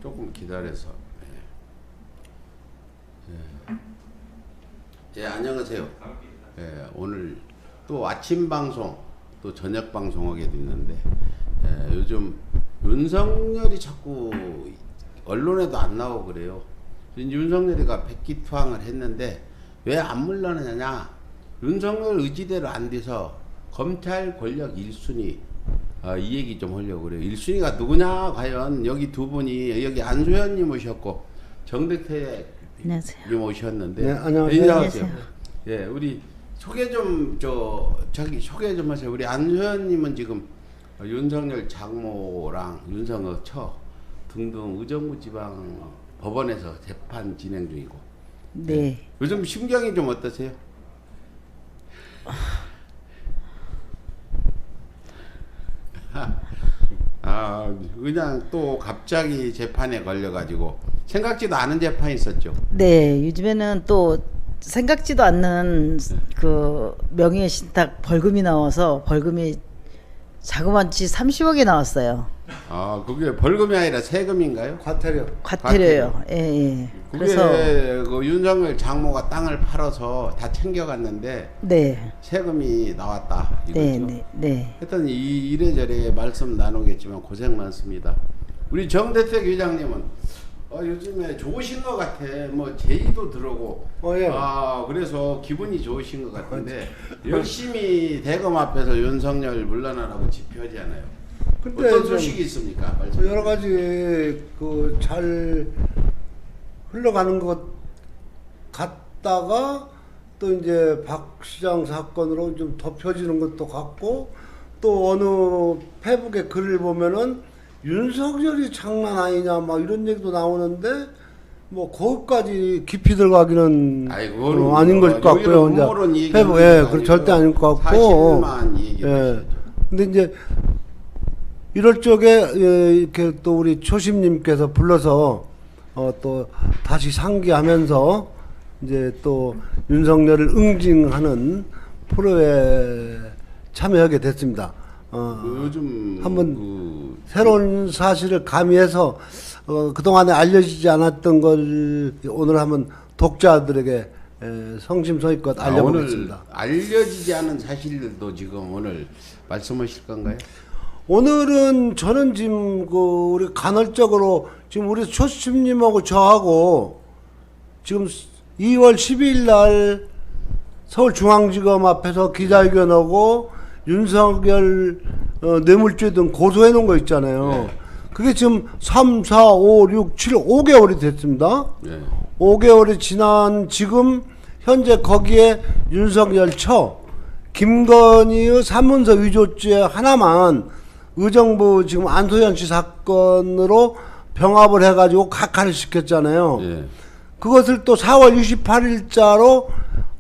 조금 기다려서. 예, 안녕하세요. 예, 오늘 또 아침 방송, 또 저녁 방송하게 됐는데, 요즘 윤석열이 자꾸 언론에도 안 나오고 그래요. 윤석열이가 백기투항을 했는데 왜 안 물러나냐? 윤석열 의지대로 안 돼서 검찰 권력 1순위, 이 얘기 좀 하려고 그래요. 1순위가 누구냐? 과연 여기 두 분이, 여기 안소연님 오셨고 정백태 님 오셨는데. 네, 안녕하세요. 인사하세요. 예, 우리 소개 좀 소개 좀 하세요. 우리 안소연님은 지금 윤석열 장모랑 윤석열 처 등등 의정부지방 법원에서 재판 진행 중이고. 네. 요즘 심경이 좀 어떠세요? 그냥 또 갑자기 재판에 걸려가지고 생각지도 않은 재판이 있었죠. 네, 요즘에는 또 생각지도 않는 그 명예신탁 벌금이 나와서 벌금이 자그마치 30억이 나왔어요. 그게 벌금이 아니라 세금인가요? 과태료요. 예, 예. 그래서 그 윤석열 장모가 땅을 팔아서 다 챙겨갔는데 네. 세금이 나왔다 이거죠. 네. 하여튼 이래저래 말씀 나누겠지만 고생 많습니다. 우리 정대택 회장님은 요즘에 좋으신 것 같아. 뭐 제의도 들어오고. 예. 그래서 기분이 좋으신 것 같은데 열심히 대검 앞에서 윤석열 물러나라고 집회하잖아요. 어떤 소식이 있습니까? 여러 가지 그 잘 흘러가는 것 같다가 또 이제 박 시장 사건으로 좀 덮여지는 것도 같고, 또 어느 페북의 글을 보면은 윤석열이 장난 아니냐 막 이런 얘기도 나오는데, 뭐 거기까지 깊이 들어가기는 아닌 것 같고요. 이제 페북 그 절대 아닌 것 같고. 사실만 얘기하시죠. 근데 이제 이럴 적에 이렇게 또 우리 초심님께서 불러서 또 다시 상기하면서 이제 또 윤석열을 응징하는 프로에 참여하게 됐습니다. 요즘 한번 새로운 사실을 가미해서 그동안에 알려지지 않았던 걸 오늘 한번 독자들에게 성심성의껏 알려보겠습니다. 오늘 알려지지 않은 사실들도 지금 오늘 말씀하실 건가요? 오늘은 저는 지금 우리 간헐적으로 지금 우리 초심님하고 저하고 지금 2월 12일 날 서울중앙지검 앞에서 기자회견하고 윤석열 뇌물죄 등 고소해 놓은 거 있잖아요. 네. 그게 지금 3, 4, 5, 6, 7, 5개월이 됐습니다. 네. 5개월이 지난 지금 현재 거기에 윤석열 처 김건희의 사문서 위조죄 하나만 의정부 지금 안소연 씨 사건으로 병합을 해가지고 각하를 시켰잖아요. 예. 그것을 또 4월 28일자로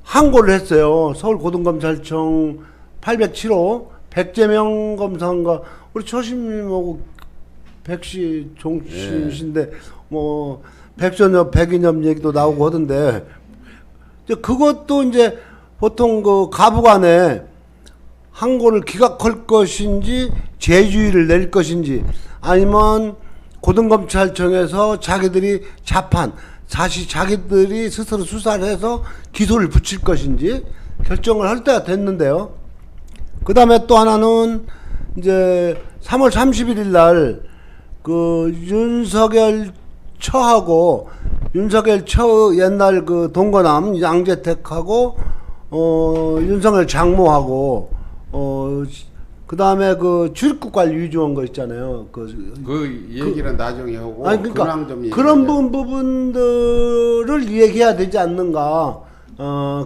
항고를 했어요. 서울고등검찰청 807호 백재명 검사인가 우리 초심님하고 백씨 종씨신데 뭐 백선엽 백인엽 얘기도 나오고 하던데, 이제 그것도 이제 보통 그 가부간에 항고를 기각할 것인지 재주의를 낼 것인지, 아니면 고등검찰청에서 자기들이 자판 다시 자기들이 스스로 수사를 해서 기소를 붙일 것인지 결정을 할 때가 됐는데요. 그 다음에 또 하나는 이제 3월 31일 날 그 윤석열 처하고 윤석열 처 옛날 그 동거남 양재택하고 윤석열 장모하고 그 다음에 그 출입국관리 위조한 거 있잖아요. 그 얘기는 나중에 하고. 아니 그러니까 그런 부분들을 얘기해야 되지 않는가.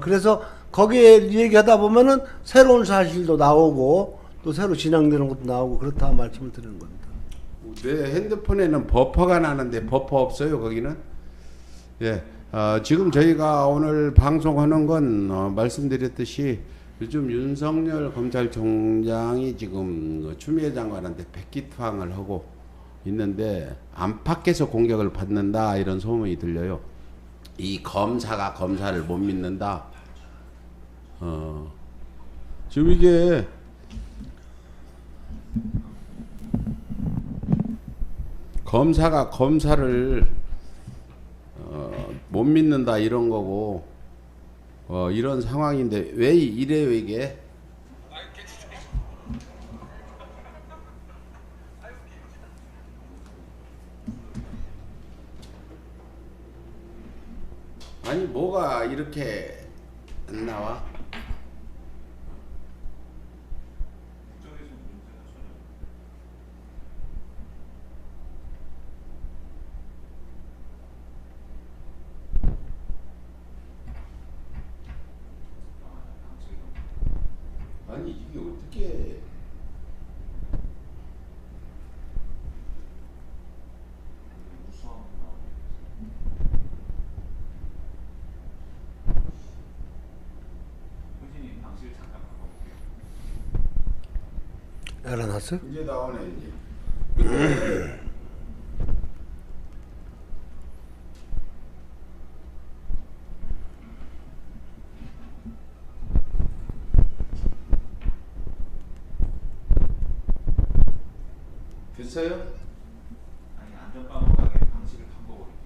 그래서 거기에 얘기하다 보면은 새로운 사실도 나오고 또 새로 진행되는 것도 나오고 그렇다 말씀을 드리는 겁니다. 내 핸드폰에는 버퍼가 나는데 버퍼 없어요 거기는? 예. 지금 저희가 오늘 방송하는 건 말씀드렸듯이 요즘 윤석열 검찰총장이 지금 추미애 장관한테 백기투항을 하고 있는데 안팎에서 공격을 받는다 이런 소문이 들려요. 이 검사가 검사를 못 믿는다. 지금 이게 검사가 검사를 못 믿는다 이런 거고 이런 상황인데 왜 이래요 이게? 아니 뭐가 이렇게 안 나와? 아니 이게 어떻게 알아놨어? 이제 나오네 이제. 됐어요? 아니 안전빵으로 가게 방식을 바꿔버릴게요.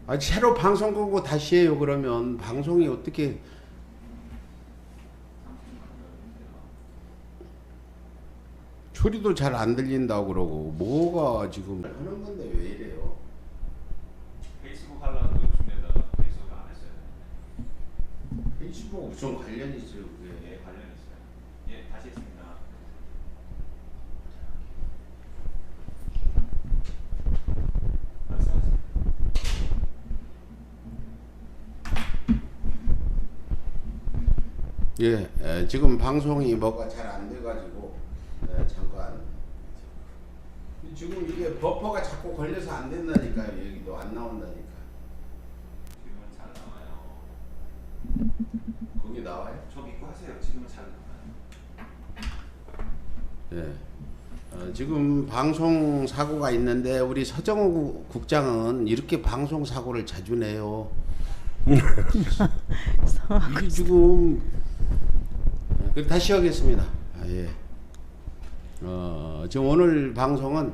아 새로 방송 끄고 다시 해요. 그러면 방송이 어떻게 소리도 잘 안 들린다고 그러고 뭐가 지금 하는 건데 왜 이래요? 페이스북 하려고 욕심내다가 페이스북 안 했어요. 페이스북 무슨 관련이 있어요 그게? 예, 관련 있어요. 예, 다시 했습니다. 말씀하세요. 예, 지금 방송이 뭐가 잘 안 돼가지고 잠깐 지금 이게 버퍼가 자꾸 걸려서 안 된다니까요. 여기도 안 나온다니까. 지금은 잘 나와요. 거기 나와요? 저 믿고 하세요. 지금은 잘 나와요. 예. 지금 방송 사고가 있는데 우리 서정우 국장은 이렇게 방송 사고를 자주 내요. 이게 지금 그럼 다시 하겠습니다. 예. 지금 오늘 방송은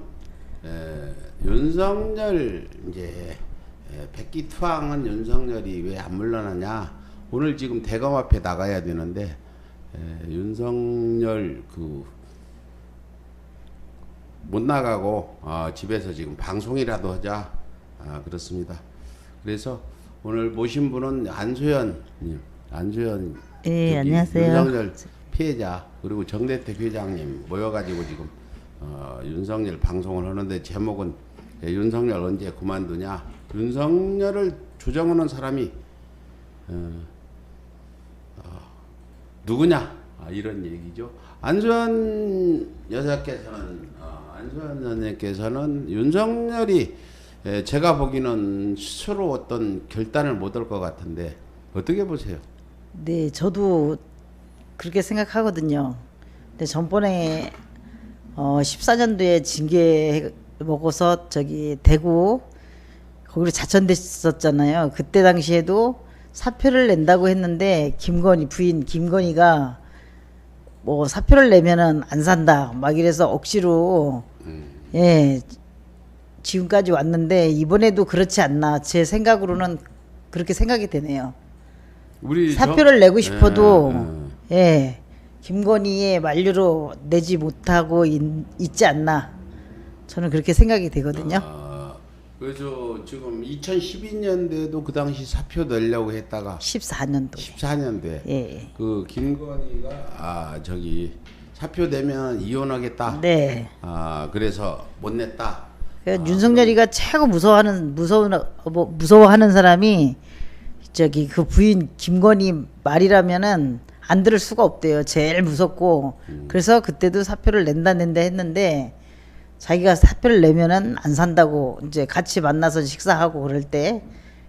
윤석열 이제 백기투항은 윤석열이 왜 안 물러나냐. 오늘 지금 대검 앞에 나가야 되는데 윤석열 못 나가고 집에서 지금 방송이라도 하자 그렇습니다. 그래서 오늘 모신 분은 안소연님, 안소연 예, 안녕하세요. 윤석열 피해자 그리고 정대택 회장님 모여가지고 지금 윤석열 방송을 하는데 제목은 윤석열 언제 그만두냐. 윤석열을 조정하는 사람이 누구냐 이런 얘기죠. 안소연 여사께서는 안소연 선생님께서는 윤석열이 제가 보기에는 스스로 어떤 결단을 못 할 것 같은데 어떻게 보세요? 네, 저도 그렇게 생각하거든요. 근데 전번에 14년도에 징계 먹어서 저기 대구 거기로 자천됐었잖아요. 그때 당시에도 사표를 낸다고 했는데 김건희 부인 김건희가 뭐 사표를 내면은 안 산다 막 이래서 억지로 예 지금까지 왔는데 이번에도 그렇지 않나 제 생각으로는 그렇게 생각이 되네요. 우리 사표를 내고 싶어도 예 김건희의 만류로 내지 못하고 있지 않나 저는 그렇게 생각이 되거든요. 그래서 지금 2012년도에도 그 당시 사표 내려고 했다가 14년도 14년도에 예. 그 김건희가 저기 사표 내면 이혼하겠다. 네. 그래서 못 냈다. 그러니까 윤석열이가 최고 무서워하는 사람이 저기 그 부인 김건희 말이라면은 안 들을 수가 없대요. 제일 무섭고 그래서 그때도 사표를 낸다 했는데 자기가 사표를 내면은 안 산다고 이제 같이 만나서 식사하고 그럴 때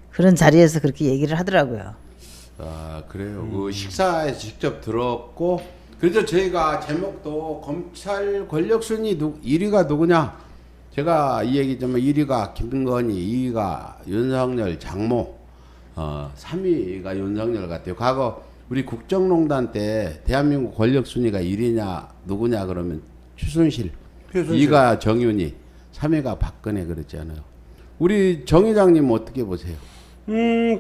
그런 자리에서 그렇게 얘기를 하더라고요. 그래요. 그 식사에서 직접 들었고 그래서 저희가 제목도 검찰 권력순위 1위가 누구냐. 제가 이 얘기 좀 1위가 김건희, 2위가 윤석열, 장모, 3위가 윤석열 같아요. 과거 우리 국정농단 때 대한민국 권력 순위가 1위냐 누구냐 그러면 최순실, 2위가 정윤희, 3위가 박근혜 그랬잖아요. 우리 정 회장님 어떻게 보세요?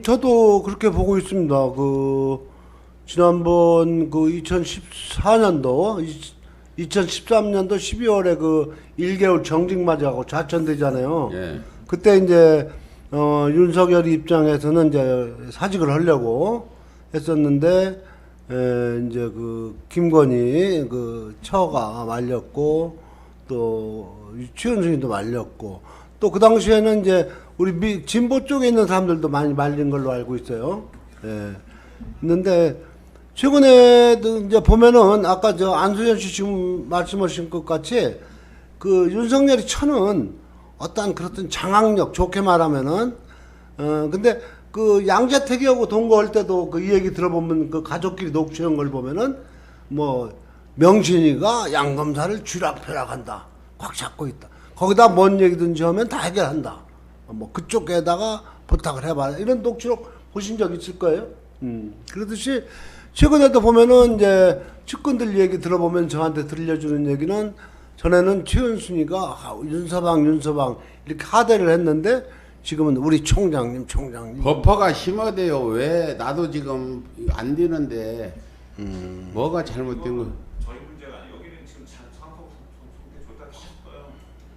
저도 그렇게 보고 있습니다. 그 지난번 그 2014년도 2013년도 12월에 그 1개월 정직 맞이하고 좌천되잖아요. 예. 그때 이제 윤석열 입장에서는 이제 사직을 하려고 했었는데 이제 그 김건희 그 처가 말렸고 또 최은순이도 말렸고 또 그 당시에는 이제 우리 진보 쪽에 있는 사람들도 많이 말린 걸로 알고 있어요. 예. 있는데 최근에도 이제 보면은 아까 저 안수현 씨 지금 말씀하신 것 같이 그 윤석열이 쳐는 어떤 그렇던 장악력 좋게 말하면은 근데 그 양재택이하고 동거할 때도 그 이 얘기 들어보면 그 가족끼리 녹취한 걸 보면은 뭐 명신이가 양검사를 쥐락펴락한다 꽉 잡고 있다 거기다 뭔 얘기든지 하면 다 해결한다 뭐 그쪽에다가 부탁을 해봐 이런 녹취록 보신 적 있을 거예요. 그러듯이 최근에도 보면은 이제 측근들 얘기 들어보면 저한테 들려주는 얘기는 전에는 최은순이가 윤서방 이렇게 하대를 했는데 지금은 우리 총장님. 버퍼가 심하대요. 왜 나도 지금 안 되는데 뭐가 잘못된 거? 저희 문제가 아니에요. 여기는 지금 상속 상태 좋다 싶어요.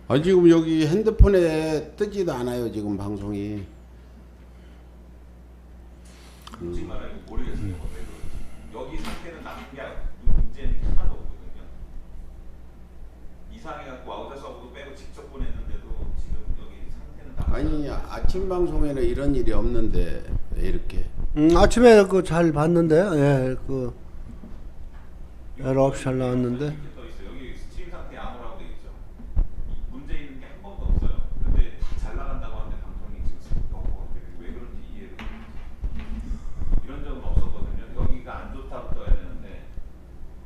아 지금 여기 핸드폰에 뜨지도 않아요. 지금 방송이. 솔직히 말하면 모르겠어요. 왜 그런지. 여기 상태는 나쁜 게 문제는 하나도 없거든요. 이상해갖고 아우터 서버도 빼고 직접 보냈는데도 지금 여기 상태는 나쁜. 아니 아침 방송에는 이런 일이 없는데 왜 이렇게? 아침에 그 잘 봤는데 그 여러 없이 잘 나왔는데 이렇게 떠 있어요. 여기 스팀 상태 암호라고 돼 있죠. 문제 있는 게 한 번도 없어요. 근데 잘 나간다고 하는데 방송이 지금 버퍼가 왜 그런지 이해를. 이런 적은 없었거든요. 여기가 안 좋다고 떠야 되는데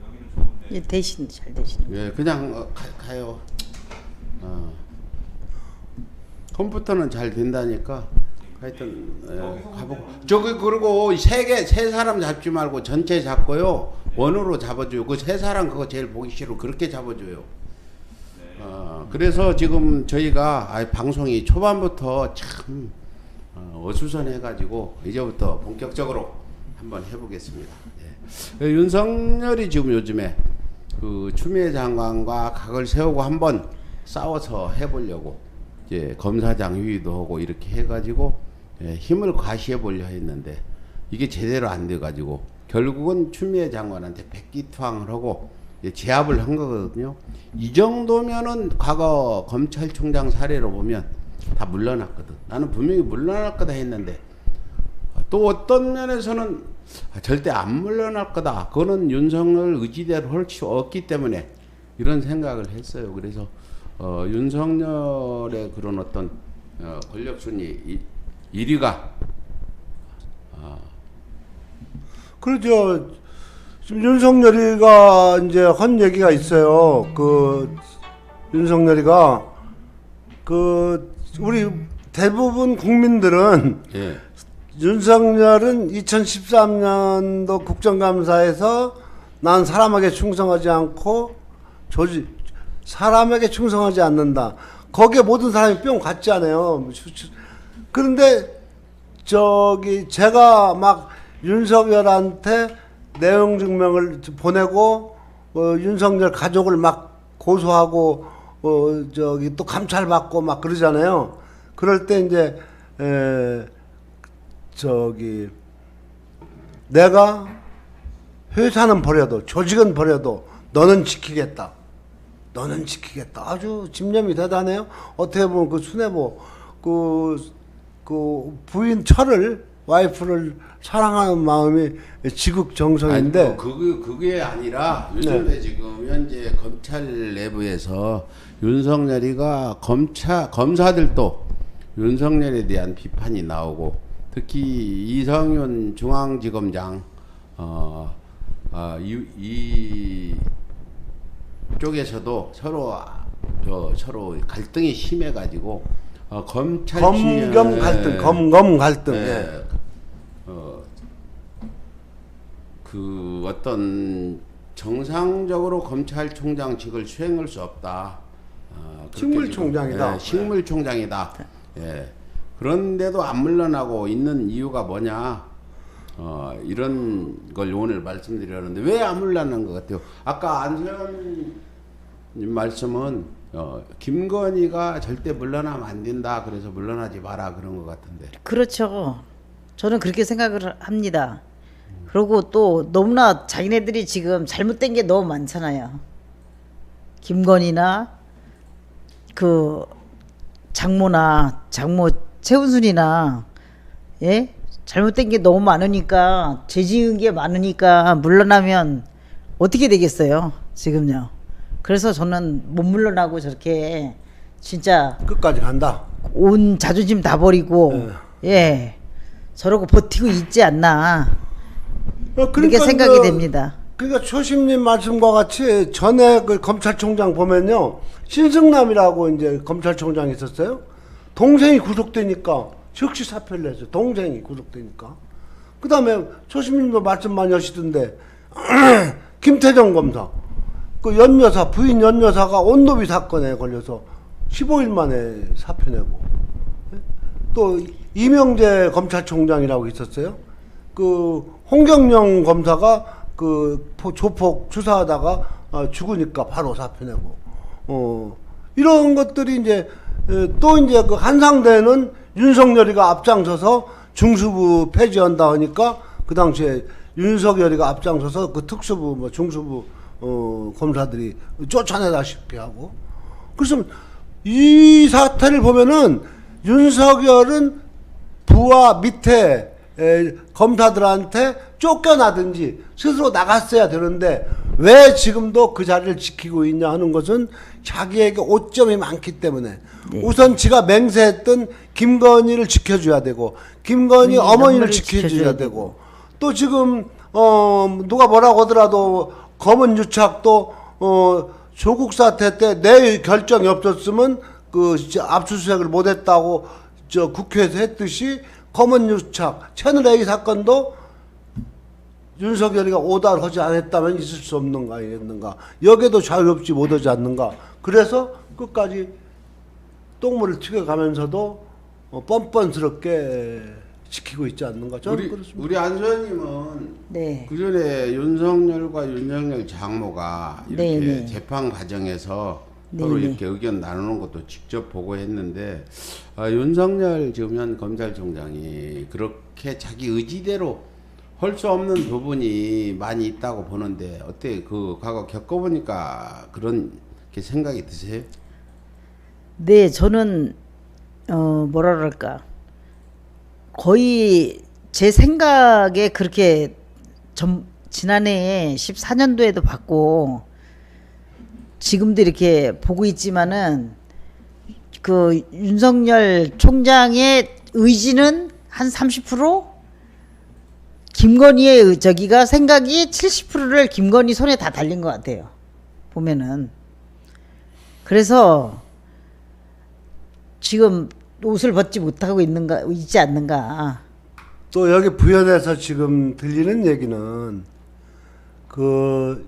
여기는 좋은데. 예, 대신 잘 되시는. 예, 그냥 가요. 컴퓨터는 잘 된다니까. 하여튼 가보고 저기 그리고 세 사람 잡지 말고 전체 잡고요. 원으로 잡아줘요. 그 세 사람 그거 제일 보기 싫어. 그렇게 잡아줘요. 그래서 지금 저희가 방송이 초반부터 참 어수선해가지고 이제부터 본격적으로 한번 해보겠습니다. 예. 윤석열이 지금 요즘에 그 추미애 장관과 각을 세우고 한번 싸워서 해보려고 이제 검사장 회의도 하고 이렇게 해가지고 힘을 과시해 보려 했는데 이게 제대로 안 돼가지고 결국은 추미애 장관한테 백기투항을 하고 제압을 한 거거든요. 이 정도면은 과거 검찰총장 사례로 보면 다 물러났거든. 나는 분명히 물러날 거다 했는데 또 어떤 면에서는 절대 안 물러날 거다. 그거는 윤석열 의지대로 할 수 없기 때문에 이런 생각을 했어요. 그래서 윤석열의 그런 어떤 권력순위 1위가 그렇죠. 지금 윤석열이가 이제 한 얘기가 있어요. 그 윤석열이가 그 우리 대부분 국민들은 예. 윤석열은 2013년도 국정감사에서 난 사람에게 충성하지 않고 사람에게 충성하지 않는다. 거기에 모든 사람이 뿅 갔잖아요. 그런데 저기 제가 막 윤석열한테 내용 증명을 보내고 윤석열 가족을 막 고소하고 저기 또 감찰받고 막 그러잖아요. 그럴 때 이제 저기 내가 회사는 버려도 조직은 버려도 너는 지키겠다. 아주 집념이 대단해요. 어떻게 보면 그 수뇌보 그 부인 철을 와이프를 사랑하는 마음이 지극정성인데 그게 아니라 요즘에 지금 현재 검찰 내부에서 윤석열이가 검사들도 윤석열에 대한 비판이 나오고 특히 이성윤 중앙지검장 이 쪽에서도 서로 갈등이 심해가지고 검검 갈등. 예. 그 어떤 정상적으로 검찰총장직을 수행할 수 없다. 식물총장이다. 예, 식물총장이다. 예. 그런데도 안 물러나고 있는 이유가 뭐냐? 이런 걸 오늘 말씀드리려는데 왜 안 물러나는 것 같아요? 아까 안수현님 말씀은 김건희가 절대 물러나면 안 된다. 그래서 물러나지 마라 그런 것 같은데. 그렇죠. 저는 그렇게 생각을 합니다. 그리고 또 너무나 자기네들이 지금 잘못된 게 너무 많잖아요. 김건희나 그 장모 최은순이나 예? 잘못된 게 너무 많으니까 죄 지은 게 많으니까 물러나면 어떻게 되겠어요 지금요. 그래서 저는 못 물러나고 저렇게 진짜 끝까지 간다. 온 자존심 다 버리고 예 저러고 버티고 있지 않나 그렇게 생각이 됩니다. 그러니까 초심님 말씀과 같이 전에 그 검찰총장 보면요, 신승남이라고 이제 검찰총장이 있었어요. 동생이 구속되니까 즉시 사표를 냈어요. 동생이 구속되니까. 그 다음에 초심님도 말씀 많이 하시던데 김태정 검사, 그 연여사, 부인 연여사가 온도비 사건에 걸려서 15일 만에 사표 내고, 또 이명재 검찰총장이라고 있었어요. 그 홍경영 검사가 그 조폭 수사하다가 죽으니까 바로 사표 내고, 이런 것들이 이제 또 이제 그 한상대는 윤석열이가 앞장서서 중수부 폐지한다 하니까 그 당시에 윤석열이가 앞장서서 그 특수부 뭐 중수부 검사들이 쫓아내다시피 하고. 그래서 이 사태를 보면은 윤석열은 부하 밑에 검사들한테 쫓겨나든지 스스로 나갔어야 되는데 왜 지금도 그 자리를 지키고 있냐 하는 것은 자기에게 오점이 많기 때문에 우선 지가 맹세했던 김건희를 지켜줘야 되고 김건희 어머니를 지켜줘야 되고 또 지금 누가 뭐라고 하더라도 검은 유착도 조국 사태 때 내 결정이 없었으면 그 압수수색을 못했다고 저 국회에서 했듯이 검은 유착 채널 A 사건도 윤석열이가 오달 하지 않았다면 있을 수 없는가 아니겠는가, 여기에도 자유롭지 못하지 않는가. 그래서 끝까지 똥물을 튀겨가면서도 뻔뻔스럽게 지키고 있지 않는가. 저는 그렇습니다. 우리 안수현님은 네. 그 전에 윤석열과 윤석열 장모가 이렇게 네. 재판 과정에서 네. 서로 이렇게 의견 나누는 것도 직접 보고 했는데, 윤석열 지금 현 검찰총장이 그렇게 자기 의지대로 할 수 없는 부분이 많이 있다고 보는데 어때? 그 과거 겪어보니까 그런 게 생각이 드세요? 네, 저는 뭐라 그럴까, 거의 제 생각에 그렇게 지난해 14년도에도 봤고 지금도 이렇게 보고 있지만은 그 윤석열 총장의 의지는 한 30%, 김건희의 저기가 생각이 70%를 김건희 손에 다 달린 것 같아요. 보면은. 그래서 지금 옷을 벗지 못하고 있지 않는가. 또 여기 부연해서 지금 들리는 얘기는 그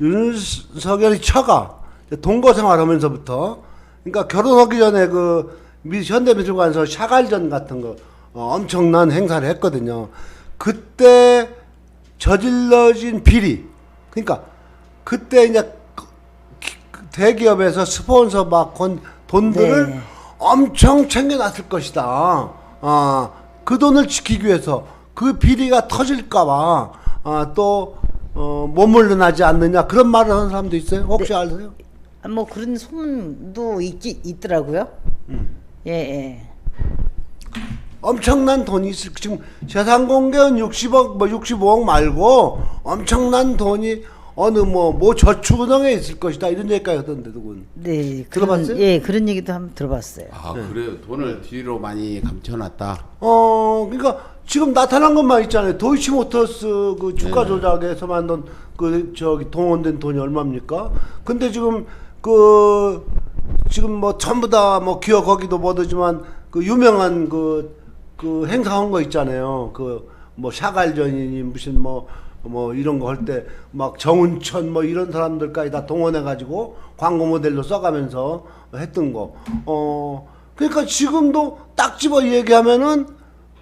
윤석열이 처가 동거 생활하면서부터, 그러니까 결혼하기 전에 그 현대미술관에서 샤갈전 같은 거 엄청난 행사를 했거든요. 그때 저질러진 비리, 그러니까 그때 이제 대기업에서 스폰서 받고 돈들을 네. 엄청 챙겨놨을 것이다. 그 돈을 지키기 위해서 그 비리가 터질까봐 또 못 물러나지 않느냐, 그런 말을 하는 사람도 있어요. 혹시 아세요? 뭐 그런 소문도 있더라고요. 예, 예. 엄청난 돈이 있을, 지금 재산 공개는 60억 뭐 65억 말고 엄청난 돈이 어느 뭐 저축은행에 있을 것이다, 이런 얘기까지 하던데 누군. 네, 들어봤어요? 예, 그런 얘기도 한번 들어봤어요. 그래요? 돈을 뒤로 많이 감춰놨다. 그러니까 지금 나타난 것만 있잖아요. 도이치모터스 그 주가 조작에서 만든 그 저기 동원된 돈이 얼마입니까? 근데 지금 지금 뭐 전부 다 뭐 기억하기도 못하지만 그 유명한 그 행사한 거 있잖아요. 그 뭐 샤갈전이니 무슨 뭐 뭐 이런 거 할 때 막 정은천 뭐 이런 사람들까지 다 동원해 가지고 광고 모델로 써가면서 했던 거. 그러니까 지금도 딱 집어 얘기하면은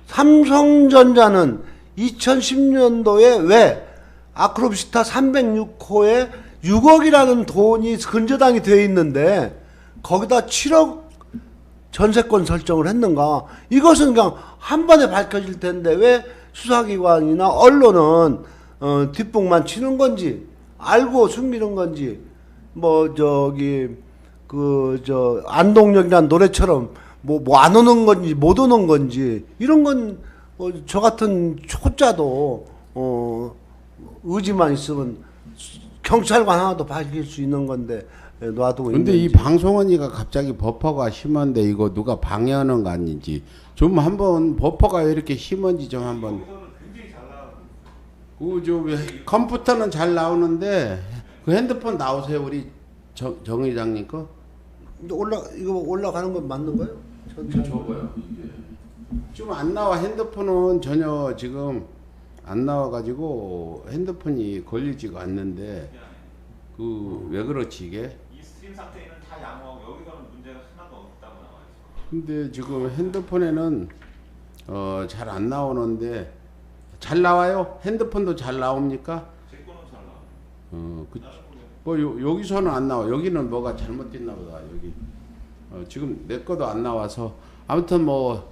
삼성전자는 2010년도에 왜 아크로비스타 306호에 6억이라는 돈이 근저당이 되어 있는데 거기다 7억 전세권 설정을 했는가? 이것은 그냥 한 번에 밝혀질 텐데 왜 수사기관이나 언론은 뒷북만 치는 건지 알고 숨기는 건지 뭐 저기 그 저 안동역이란 노래처럼 뭐 안 오는 건지 못 오는 건지 이런 건 저 같은 초짜도 의지만 있으면 경찰관 하나도 밝힐 수 있는 건데 놔두고 근데 이 있는지. 방송언니가 갑자기 버퍼가 심한데 이거 누가 방해하는 거 아닌지 좀 한번 버퍼가 왜 이렇게 심한지 좀 한번. 여기서는 굉장히 잘 나가는. 그저 컴퓨터는 잘 나오는데 그 핸드폰 나오세요 우리 정 의장님 거? 근데 이거 올라가는 건 맞는 거예요? 저거요. 좀 안 나와. 핸드폰은 전혀 지금 안 나와가지고 핸드폰이 걸리지가 않는데 그 왜 그렇지 이게? 이 스트림 상태에는 다 양호하고 여기서는 문제가 하나도 없다고 나와 있어. 근데 지금 핸드폰에는 잘 안 나오는데 잘 나와요? 핸드폰도 잘 나옵니까? 제 거는 잘 나와. 뭐 여기서는 안 나와. 여기는 뭐가 잘못됐나 보다. 여기 지금 내 거도 안 나와서 아무튼 뭐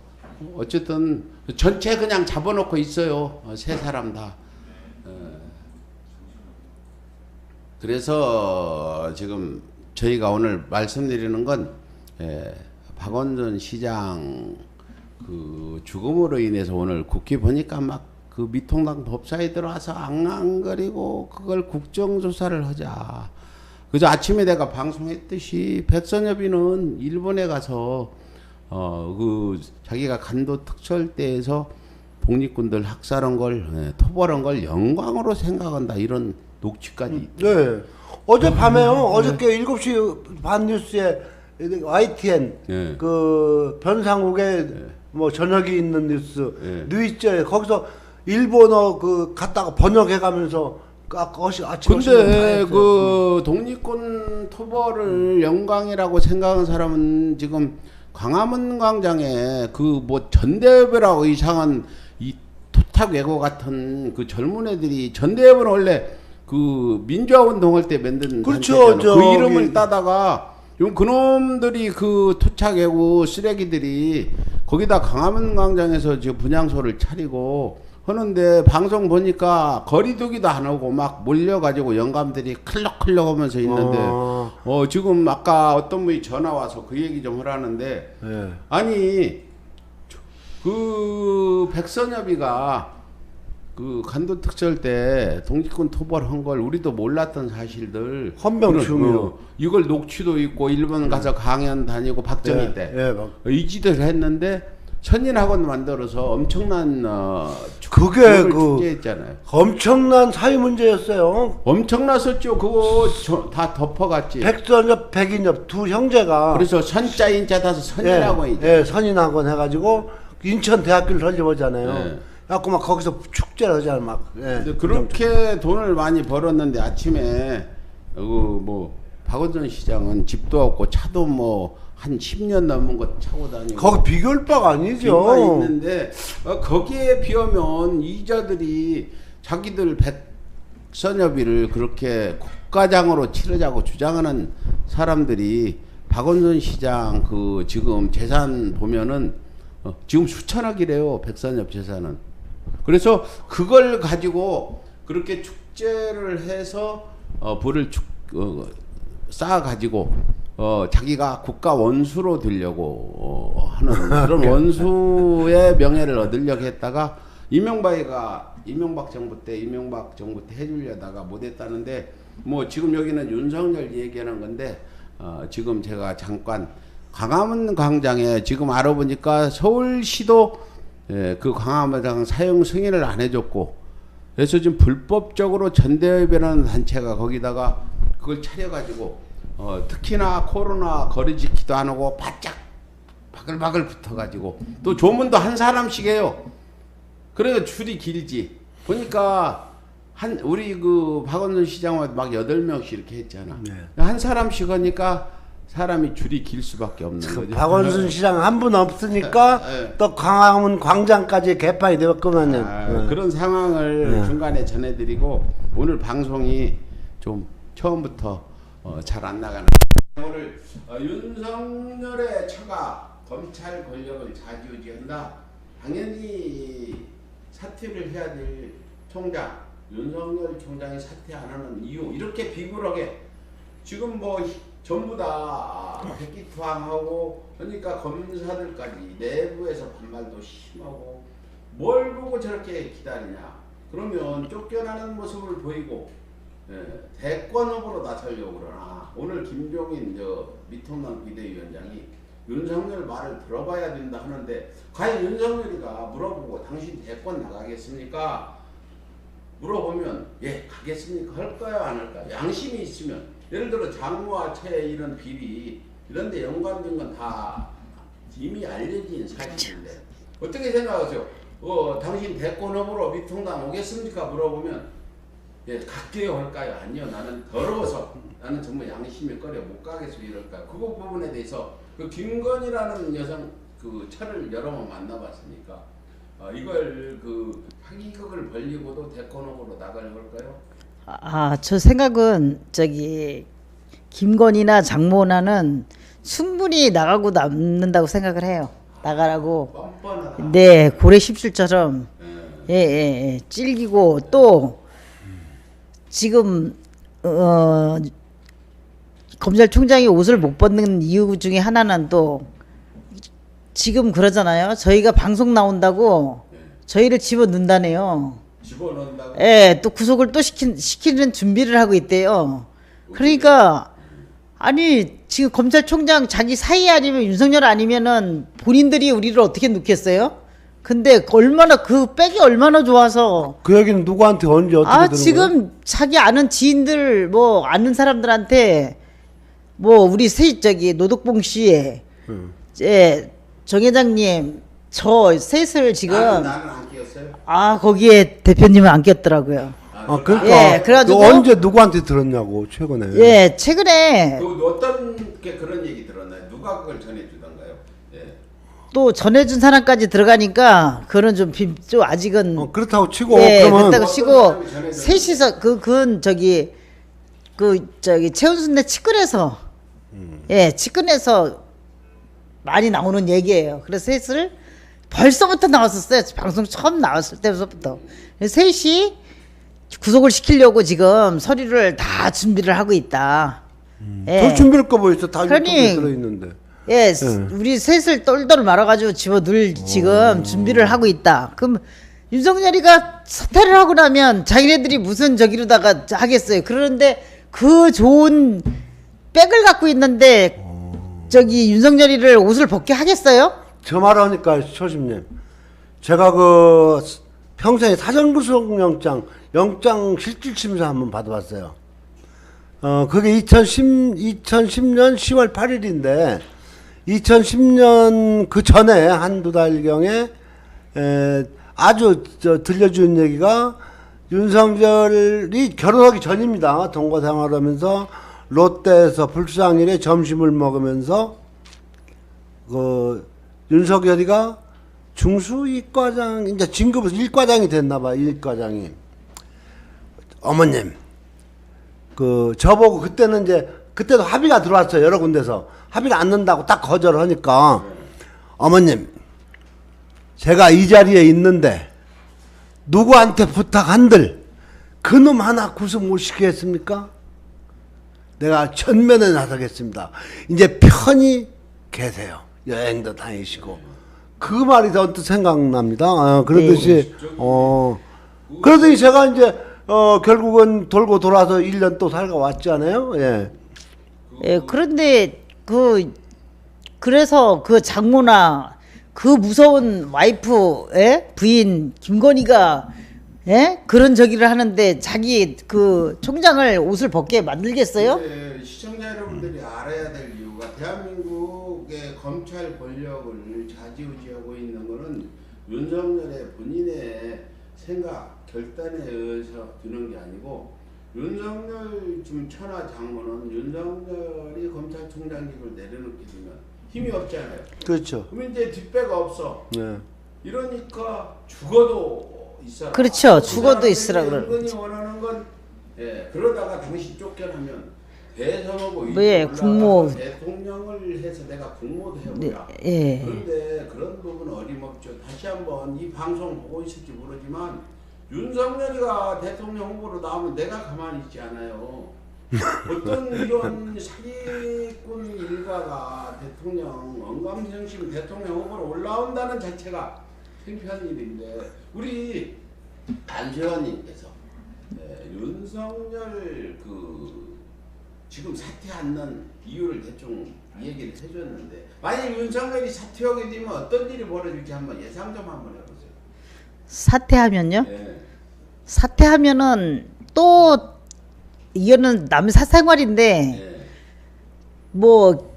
어쨌든 전체 그냥 잡아놓고 있어요. 세 사람 다. 그래서 지금 저희가 오늘 말씀드리는 건 박원순 시장 그 죽음으로 인해서 오늘 국회 보니까 막 그 미통당 법사에 들어와서 앙앙거리고 그걸 국정조사를 하자. 그저 아침에 내가 방송했듯이 백선엽이는 일본에 가서 그 자기가 간도 특설대에서 독립군들 학살한 걸 토벌한 걸 영광으로 생각한다 이런 녹취까지. 네. 어젯밤에요. 어저께 7시 반 뉴스에 YTN 네. 그 변상욱의 뭐 저녁이 있는 뉴스 네. 뉴이스에 거기서 일본어 그 갖다가 번역해 가면서 아침 근데 그 독립군 토벌을 영광이라고 생각하는 사람은 지금 광화문 광장에 그 뭐 전대협이라고 이상한 이 토탁 외고 같은 그 젊은 애들이 전대협은 원래 그 민주화 운동할 때 만든 그렇죠. 단체잖아. 그 이름을 따다가 요 그놈들이 그 토착 외고 쓰레기들이 거기다 광화문 광장에서 지금 분향소를 차리고 하는데 방송 보니까 거리두기도 안 하고 막 몰려가지고 영감들이 클럭클럭 하면서 있는데 지금 아까 어떤 분이 전화 와서 그 얘기 좀 하라는데 네. 아니 그 백선엽이가 그 간도 특설 때 독립군 토벌한 걸 우리도 몰랐던 사실들 헌병충이요. 이걸 녹취도 있고 일본 가서 강연 다니고 박정희 때 이지들 했는데 천인학원 만들어서 엄청난 그게 그 축제했잖아요. 엄청난 사회 문제였어요. 엄청났었죠. 그거 다 덮어갔지. 백선엽, 백인엽 두 형제가 그래서 선자 인자 다서 선인학원이죠. 예, 선인학원 해가지고 인천 대학교를 설립하잖아요. 예. 그래갖고 막 거기서 축제를 하잖아 막. 예. 근데 그렇게 돈을 많이 벌었는데 아침에 그 뭐 박원순 시장은 집도 없고 차도 뭐 한 10년 넘은 거 차고 다니고 거기 비교할 바가 아니죠. 있는데 거기에 비하면 이자들이 자기들 백선엽이를 그렇게 국가장으로 치르자고 주장하는 사람들이 박원순 시장 그 지금 재산 보면은 지금 수천억이래요. 백선엽 재산은. 그래서 그걸 가지고 그렇게 축제를 해서 불을 쌓아 가지고 자기가 국가 원수로 되려고 하는 그런 원수의 명예를 얻으려고 했다가 이명박 정부 때 해주려다가 못했다는데 뭐 지금 여기는 윤석열 얘기하는 건데 지금 제가 잠깐 광화문 광장에 지금 알아보니까 서울시도 그 광화문 광장 사용 승인을 안 해줬고 그래서 지금 불법적으로 전대협이라는 단체가 거기다가 그걸 차려가지고 특히나 코로나 거리 지키도 안 하고 바짝 바글바글 붙어가지고 또 조문도 한 사람씩 해요. 그래서 줄이 길지. 보니까 우리 그 박원순 시장과 막 8명씩 이렇게 했잖아. 네. 한 사람씩 하니까 사람이 줄이 길 수밖에 없는 거죠. 박원순 시장 한 분 없으니까 네. 또 광화문 광장까지 개판이 되었구만요. 그런 상황을 네. 중간에 전해드리고 오늘 방송이 좀 처음부터 잘 안 나가는. 오늘 윤석열의 처가 검찰 권력을 좌지우지한다. 당연히 사퇴를 해야 될 총장 윤석열 총장이 사퇴 안 하는 이유 이렇게 비굴하게 지금 뭐 전부 다 백기투항하고 그러니까 검사들까지 내부에서 반발도 심하고 뭘 보고 저렇게 기다리냐. 그러면 쫓겨나는 모습을 보이고 대권 후보로 나서려고 그러나 오늘 김종인 미통당 비대위원장이 윤석열 말을 들어봐야 된다 하는데 과연 윤석열이가 물어보고 당신 대권 나가겠습니까? 물어보면 예 가겠습니까? 할까요 안 할까요? 양심이 있으면 예를 들어 장모와 채 이런 비리 이런 데 연관된 건 다 이미 알려진 사실인데 어떻게 생각하세요? 당신 대권 후보로 미통당 오겠습니까? 물어보면 예 갈게요 할까요? 아니요 나는 더러워서 나는 정말 양심이 꺼려 못 가겠어 이럴까요? 그 부분에 대해서 그 김건희라는 여성 그 차를 여러 번 만나봤으니까 이걸 그 사기극을 벌리고도 대권 후보로 나갈 걸까요? 저 생각은 김건희나 장모나는 충분히 나가고 남는다고 생각을 해요. 나가라고. 뻔뻔하다. 네, 고래 십술처럼 예, 찔기고 또 지금 검찰총장이 옷을 못 벗는 이유 중에 하나는 또 지금 그러잖아요. 저희가 방송 나온다고 저희를 집어넣는다네요. 집어넣는다고? 예, 또 구속을 또 시키는 준비를 하고 있대요. 그러니까 아니 지금 검찰총장 자기 사이 아니면 윤석열 아니면은 본인들이 우리를 어떻게 넣겠어요? 근데 얼마나 그 백이 얼마나 좋아서 그 얘기는 누구한테 언제 어떻게 들은 지금 거예요? 자기 아는 지인들 뭐 아는 사람들한테 뭐 우리 노덕봉 씨, 정 회장님 저 셋을 지금 나는 안 끼었어요. 거기에 대표님은 안 꼈더라고요. 그러니까 예, 그래가지고 너 언제 누구한테 들었냐고 최근에. 예, 최근에 어떤 게 그런 얘기 들었나요? 누가 그걸 전해주던가요? 예. 또 전해준 사람까지 들어가니까 그거는 좀 아직은 그렇다고 치고 예, 그러면 그렇다고 치고 사람이 전해줬는데. 셋이서 그건 최은순네 측근에서 측근에서 많이 나오는 얘기예요. 그래서 셋을 벌써부터 나왔었어요. 방송 처음 나왔을 때부터. 셋이 구속을 시키려고 지금 서류를 다 준비를 하고 있다. 더 준비할 거 뭐 있어? 다 그러니- 유튜브에 들어있는데. 우리 셋을 똘똘 말아가지고 집어넣을 지금 준비를 하고 있다. 그럼 윤석열이가 사퇴를 하고 나면 자기네들이 무슨 저기로다가 하겠어요. 그런데 그 좋은 백을 갖고 있는데 윤석열이를 옷을 벗게 하겠어요? 저 말하니까 초심님, 제가 그 평생에 사전구속영장 실질심사 한번 받아봤어요. 그게 2010년 10월 8일인데 2010년 그 전에 한두 달경에 아주 들려준 얘기가 윤석열이 결혼하기 전입니다. 동거 생활하면서 롯데에서 불상일에 점심을 먹으면서 그 윤석열이가 중수이과장 이제 진급에서 일과장이 됐나봐. 일과장이 어머님 저보고 그때도 합의가 들어왔어요. 여러 군데서 합의를 안 넣는다고 딱 거절하니까 어머님 제가 이 자리에 있는데 누구한테 부탁한들 그놈 하나 구속 못 시키겠습니까? 내가 전면에 나서겠습니다. 이제 편히 계세요. 여행도 다니시고. 그 말이 더 생각납니다. 그러듯이 그러더니 제가 이제 결국은 돌고 돌아서 1년 또 살고 왔잖아요. 예. 그런데 그래서 그 장모나 그 무서운 와이프 부인 김건희가 그런 저기를 하는데 자기 그 총장을 옷을 벗게 만들겠어요? 시청자 여러분들이 알아야 될 이유가 대한민국의 검찰 권력을 좌지우지하고 있는 것은 윤석열의 본인의 생각 결단에 의해서 드는 게 아니고 윤석열 지금 천하 장모는 윤석열이 검찰총장직을 내려놓게 되면 힘이 없잖아요. 그렇죠. 그럼 이제 뒷배가 없어. 네. 이러니까 죽어도 있어라. 그렇죠. 죽어도 있으라 그러는 그러는 거지. 원하는 건 예, 그러다가 당신 쫓겨나면 대선 후보 네, 국무 대통령을 해서 내가 국무도 해보자. 네, 예. 그런데 그런 부분은 어림없죠. 다시 한번 이 방송 보고 있을지 모르지만 윤석열이가 대통령 후보로 나오면 내가 가만히 있지 않아요. 어떤 이런 사기꾼 일가가 대통령 언감생심 대통령 후보로 올라온다는 자체가 창피한 일인데 우리 안세환님께서 윤석열 그 지금 사퇴하는 이유를 대충 얘기를 해줬는데 만약 윤석열이 사퇴하게 되면 어떤 일이 벌어질지 한번 예상 좀 한번 해보세요. 사퇴하면요? 네. 사퇴하면은 또 이거는 남 사생활인데 네. 뭐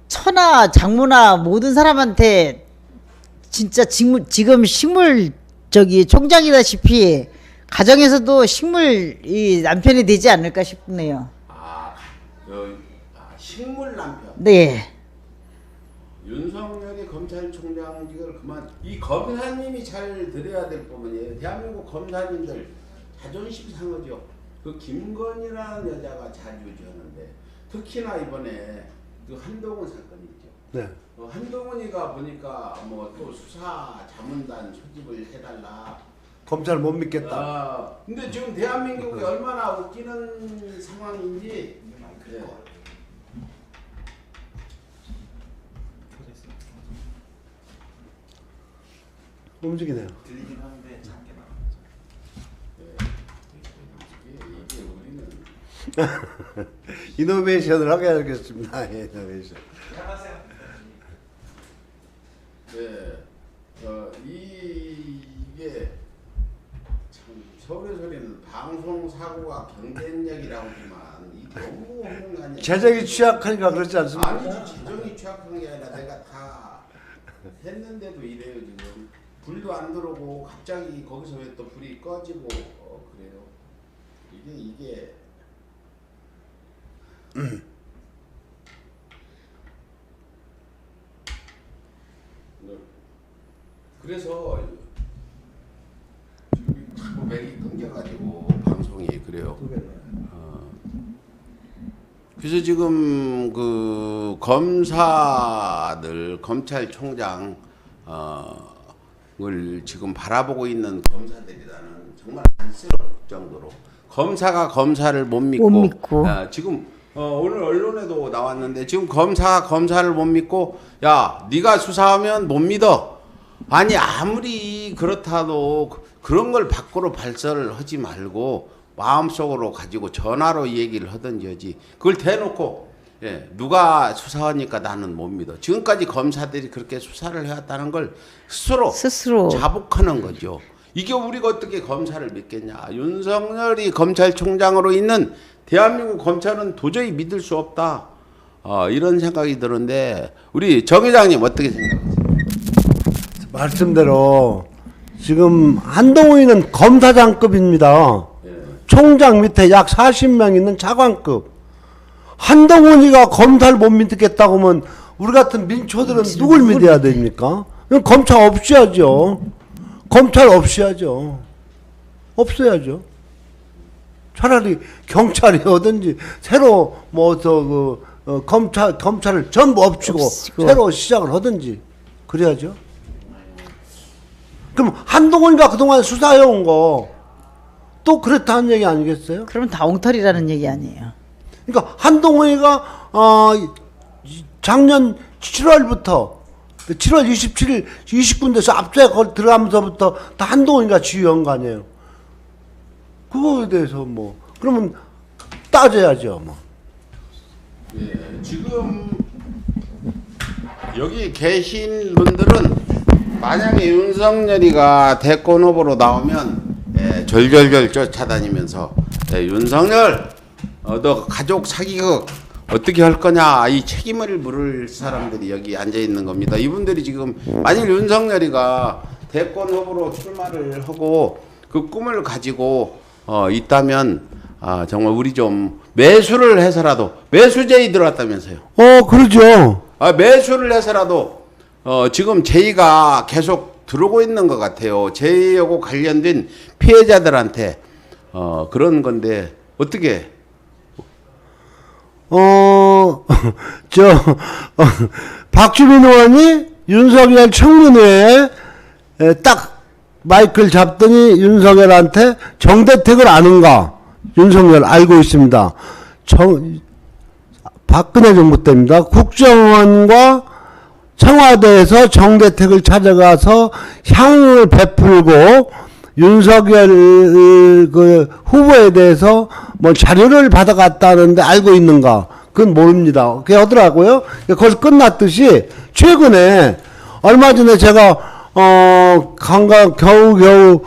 처나 장모나 모든 사람한테 진짜 지금 식물 저기 총장이다시피 가정에서도 식물 이 남편이 되지 않을까 싶네요. 식물 남편. 네. 윤석열이 검찰총장직을 그만 이 검사님이 잘 들어야 될 부분이에요. 대한민국 검사님들 자존심 상하죠. 그 김건희라는 여자가 자주지었는데 특히나 이번에 그 한동훈 사건이 있죠. 네. 한동훈이가 보니까 뭐 또 수사 자문단 소집을 해달라. 검찰 못 믿겠다. 근데 지금 대한민국이 얼마나 웃기는 상황인지. 네. 움직이네요. 들리긴 하는데 작게 나가죠. 이게 우리는 이노베이션을 하게 하겠습니다. 이노베이션. 안녕하세요. 이게 참 서울의 소리는 방송 사고가 경쟁력이라고 하지만 이 너무 없는 거 아니야? 재정이 취약하니까 그렇지 않습니까? 아니지 재정이 취약한 게 아니라 내가 다 했는데도 이래요 지금 불도 안 들어오고 갑자기 거기서 왜 또 불이 꺼지고 그래요. 이게 그래서 지금 자꾸 맥이 끊겨가지고 방송이 그래요. 그래서 지금 그 검사들 검찰총장 을 지금 바라보고 있는 검사들이라는 정말 안쓰러울 정도로 검사가 검사를 못 믿고, 지금 오늘 언론에도 나왔는데 지금 검사가 검사를 못 믿고 야 네가 수사하면 못 믿어. 아니 아무리 그렇다도 그런 걸 밖으로 발설을 하지 말고 마음속으로 가지고 전화로 얘기를 하든지 하지 그걸 대놓고 누가 수사하니까 나는 못 믿어. 지금까지 검사들이 그렇게 수사를 해왔다는 걸 스스로 자복하는 거죠. 이게 우리가 어떻게 검사를 믿겠냐. 윤석열이 검찰총장으로 있는 대한민국 검찰은 도저히 믿을 수 없다. 이런 생각이 드는데 우리 정 회장님 어떻게 생각하세요? 말씀대로 지금 한동훈이는 검사장급입니다. 총장 밑에 약 40명 있는 차관급. 한동훈이가 검사를 못 믿겠다고 하면 우리 같은 민초들은 누굴 믿어야 됩니까? 검찰 없이 하죠. 검찰 없이 하죠. 없어야죠. 차라리 경찰이 오든지 새로 검찰을 전부 엎치고 새로 시작을 하든지 그래야죠. 그럼 한동훈이가 그동안 수사해온 거 또 그렇다는 얘기 아니겠어요? 그러면 다 엉터리라는 얘기 아니에요. 그러니까 한동훈이가 작년 7월부터 7월 27일 29군데서 압수에 들어가면서부터 다 한동훈이가 지휘한 거 아니에요. 그거에 대해서 뭐 그러면 따져야죠. 뭐. 지금 여기 계신 분들은 만약에 윤석열이가 대권 후보로 나오면 절절절 쫓아다니면서 윤석열 너 가족 사기극 어떻게 할 거냐 이 책임을 물을 사람들이 여기 앉아 있는 겁니다. 이분들이 지금 만일 윤석열이가 대권 후보로 출마를 하고 그 꿈을 가지고 있다면 정말 우리 좀 매수를 해서라도 매수제의 들어왔다면서요. 그러죠. 매수를 해서라도 지금 제의가 계속 들어오고 있는 것 같아요. 제의하고 관련된 피해자들한테 그런 건데 어떻게? 박주민 의원이 윤석열 청문회에 딱 마이크를 잡더니 윤석열한테 정대택을 아는가? 윤석열 알고 있습니다. 박근혜 정부 때입니다. 국정원과 청와대에서 정대택을 찾아가서 향을 베풀고 윤석열 그 후보에 대해서 뭐 자료를 받아갔다는데 알고 있는가? 그건 모릅니다. 그게 하더라고요. 거기서 끝났듯이 최근에 얼마 전에 제가 겨우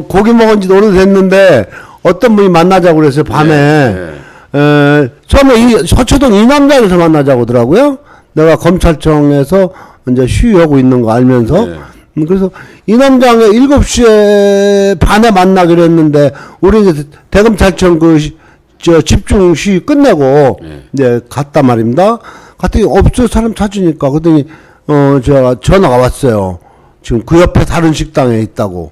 고기 먹은 지 오래됐는데 어떤 분이 만나자고 그랬어요. 밤에. 처음에 서초동 이남장에서 만나자고 하더라고요. 내가 검찰청에서 이제 시위하고 있는 거 알면서. 그래서 이남장에 7시에 반에 만나기로 했는데 우리 이제 대검찰청 집중 시위 끝내고 이제 갔단 말입니다. 갔더니 없어 사람 찾으니까 그랬더니 제가 전화가 왔어요. 지금 그 옆에 다른 식당에 있다고.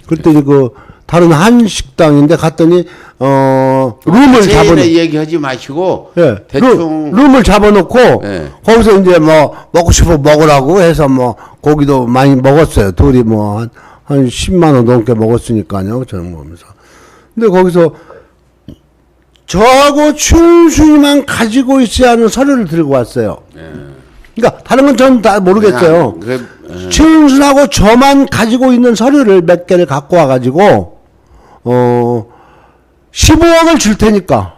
그랬더니 그 다른 한 식당인데 갔더니 룸을 잡아놓고 얘기하지 마시고 대충 룸을 잡아놓고 거기서 이제 뭐 먹고 싶어 먹으라고 해서 뭐 고기도 많이 먹었어요. 둘이 뭐 한 10만 원 넘게 먹었으니까요. 저는 보면서. 근데 거기서 저하고 충순이만 가지고 있어야 하는 서류를 들고 왔어요. 그러니까 다른 건 전 다 모르겠어요. 최은순하고 저만 가지고 있는 서류를 몇 개를 갖고 와가지고 15억을 줄 테니까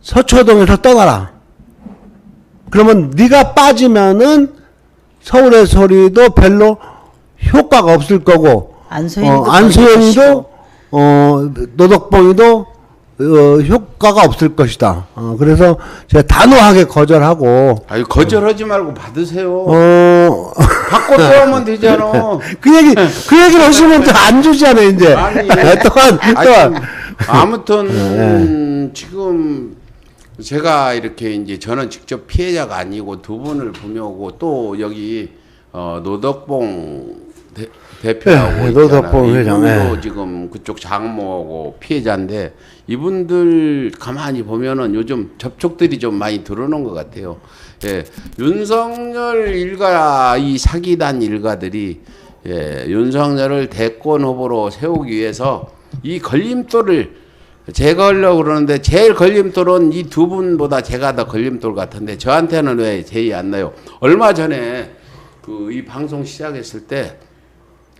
서초동에서 떠나라. 그러면 네가 빠지면은 서울의 소리도 별로 효과가 없을 거고 안소연이도 노덕봉이도 효과가 없을 것이다. 그래서 제가 단호하게 거절하고. 아니 거절하지 말고 받으세요. 받고 또 하면 되잖아. 그 얘기를 하시면 또 안 주잖아요 이제. 아니, 또한. 아무튼 지금 제가 이렇게 이제 저는 직접 피해자가 아니고 두 분을 보며오고 또 여기 노덕봉 대표하고 노덕봉 회장 이분도 지금 그쪽 장모하고 피해자인데 이분들 가만히 보면은 요즘 접촉들이 좀 많이 들어오는 것 같아요. 윤석열 일가 이 사기단 일가들이 윤석열을 대권 후보로 세우기 위해서 이 걸림돌을 제거하려고 그러는데 제일 걸림돌은 이 두 분보다 제가 더 걸림돌 같은데 저한테는 왜 제의 안 나요? 얼마 전에 이 방송 시작했을 때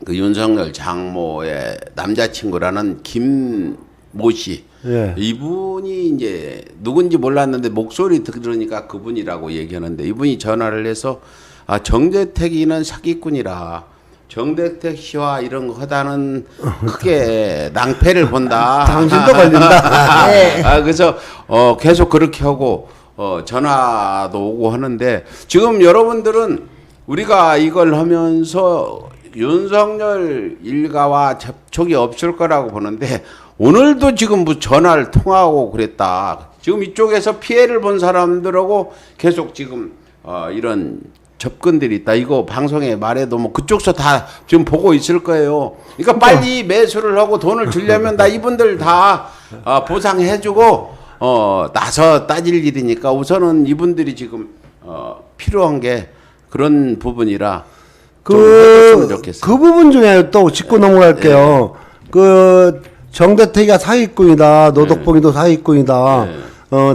그 윤석열 장모의 남자친구라는 김모 씨 이분이 이제 누군지 몰랐는데 목소리 들으니까 그분이라고 얘기하는데 이분이 전화를 해서 정대택이는 사기꾼이라 정대택 씨와 이런 거 하다는 크게 낭패를 본다. 당신도 걸린다. 그래서 계속 그렇게 하고 전화도 오고 하는데 지금 여러분들은 우리가 이걸 하면서 윤석열 일가와 접촉이 없을 거라고 보는데 오늘도 지금 뭐 전화를 통화하고 그랬다. 지금 이쪽에서 피해를 본 사람들하고 계속 지금 이런 접근들이 있다. 이거 방송에 말해도 뭐 그쪽서 다 지금 보고 있을 거예요. 그러니까 빨리 매수를 하고 돈을 주려면 다 이분들 다 보상해주고 나서 따질 일이니까 우선은 이분들이 지금 필요한 게 그런 부분이라 그 부분 중에 또 짚고 넘어갈게요. 그 정대택이가 사기꾼이다. 노덕봉이도 사기꾼이다.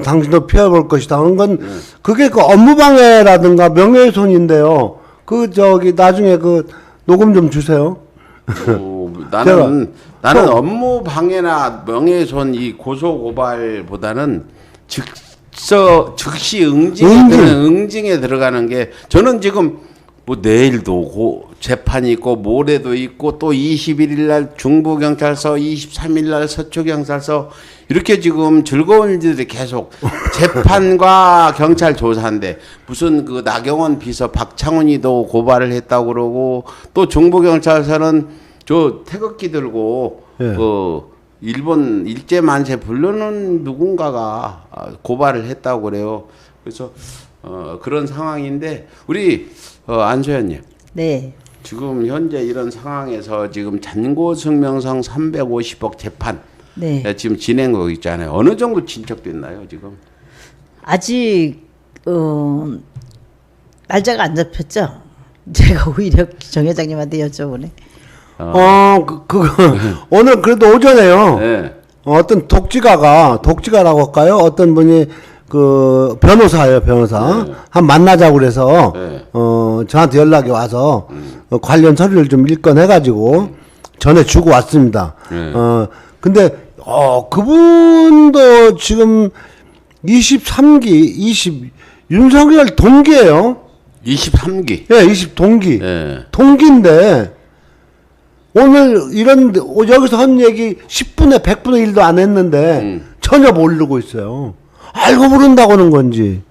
당신도 피해볼 것이다. 하는 건 그게 그 업무방해라든가 명예훼손인데요. 나중에 그 녹음 좀 주세요. 나는 업무방해나 명예훼손 이 고소고발보다는 즉시 응징에 들어가는 게 저는 지금 뭐 내일도 재판이 있고 모레도 있고 또 21일 날 중부경찰서 23일 날 서초경찰서 이렇게 지금 즐거운 일들이 계속 재판과 경찰 조사인데 무슨 그 나경원 비서 박창훈이도 고발을 했다고 그러고 또 중부경찰서는 저 태극기 들고 예. 일본 일제 만세 부르는 누군가가 고발을 했다고 그래요. 그래서 그런 상황인데 우리 안소연님. 네. 지금 현재 이런 상황에서 지금 잔고승명상 350억 재판 네. 지금 진행하고 있잖아요. 어느 정도 진척됐나요 지금? 아직 날짜가 안 잡혔죠. 제가 오히려 정 회장님한테 여쭤보네. 오늘 그래도 오전에요. 네. 어떤 독지가라고 할까요? 어떤 분이 그 변호사예요, 변호사. 네. 한 만나자고 그래서 네. 저한테 연락이 와서 관련 서류를 좀 읽어내가지고 전해주고 왔습니다. 네. 근데 그분도 지금 23기 윤석열 동기예요. 23기. 예, 20동기. 네. 동기인데 오늘 여기서 한 얘기 10분의 100분의 1도 안 했는데 전혀 모르고 있어요. 알고 모른다고는 건지.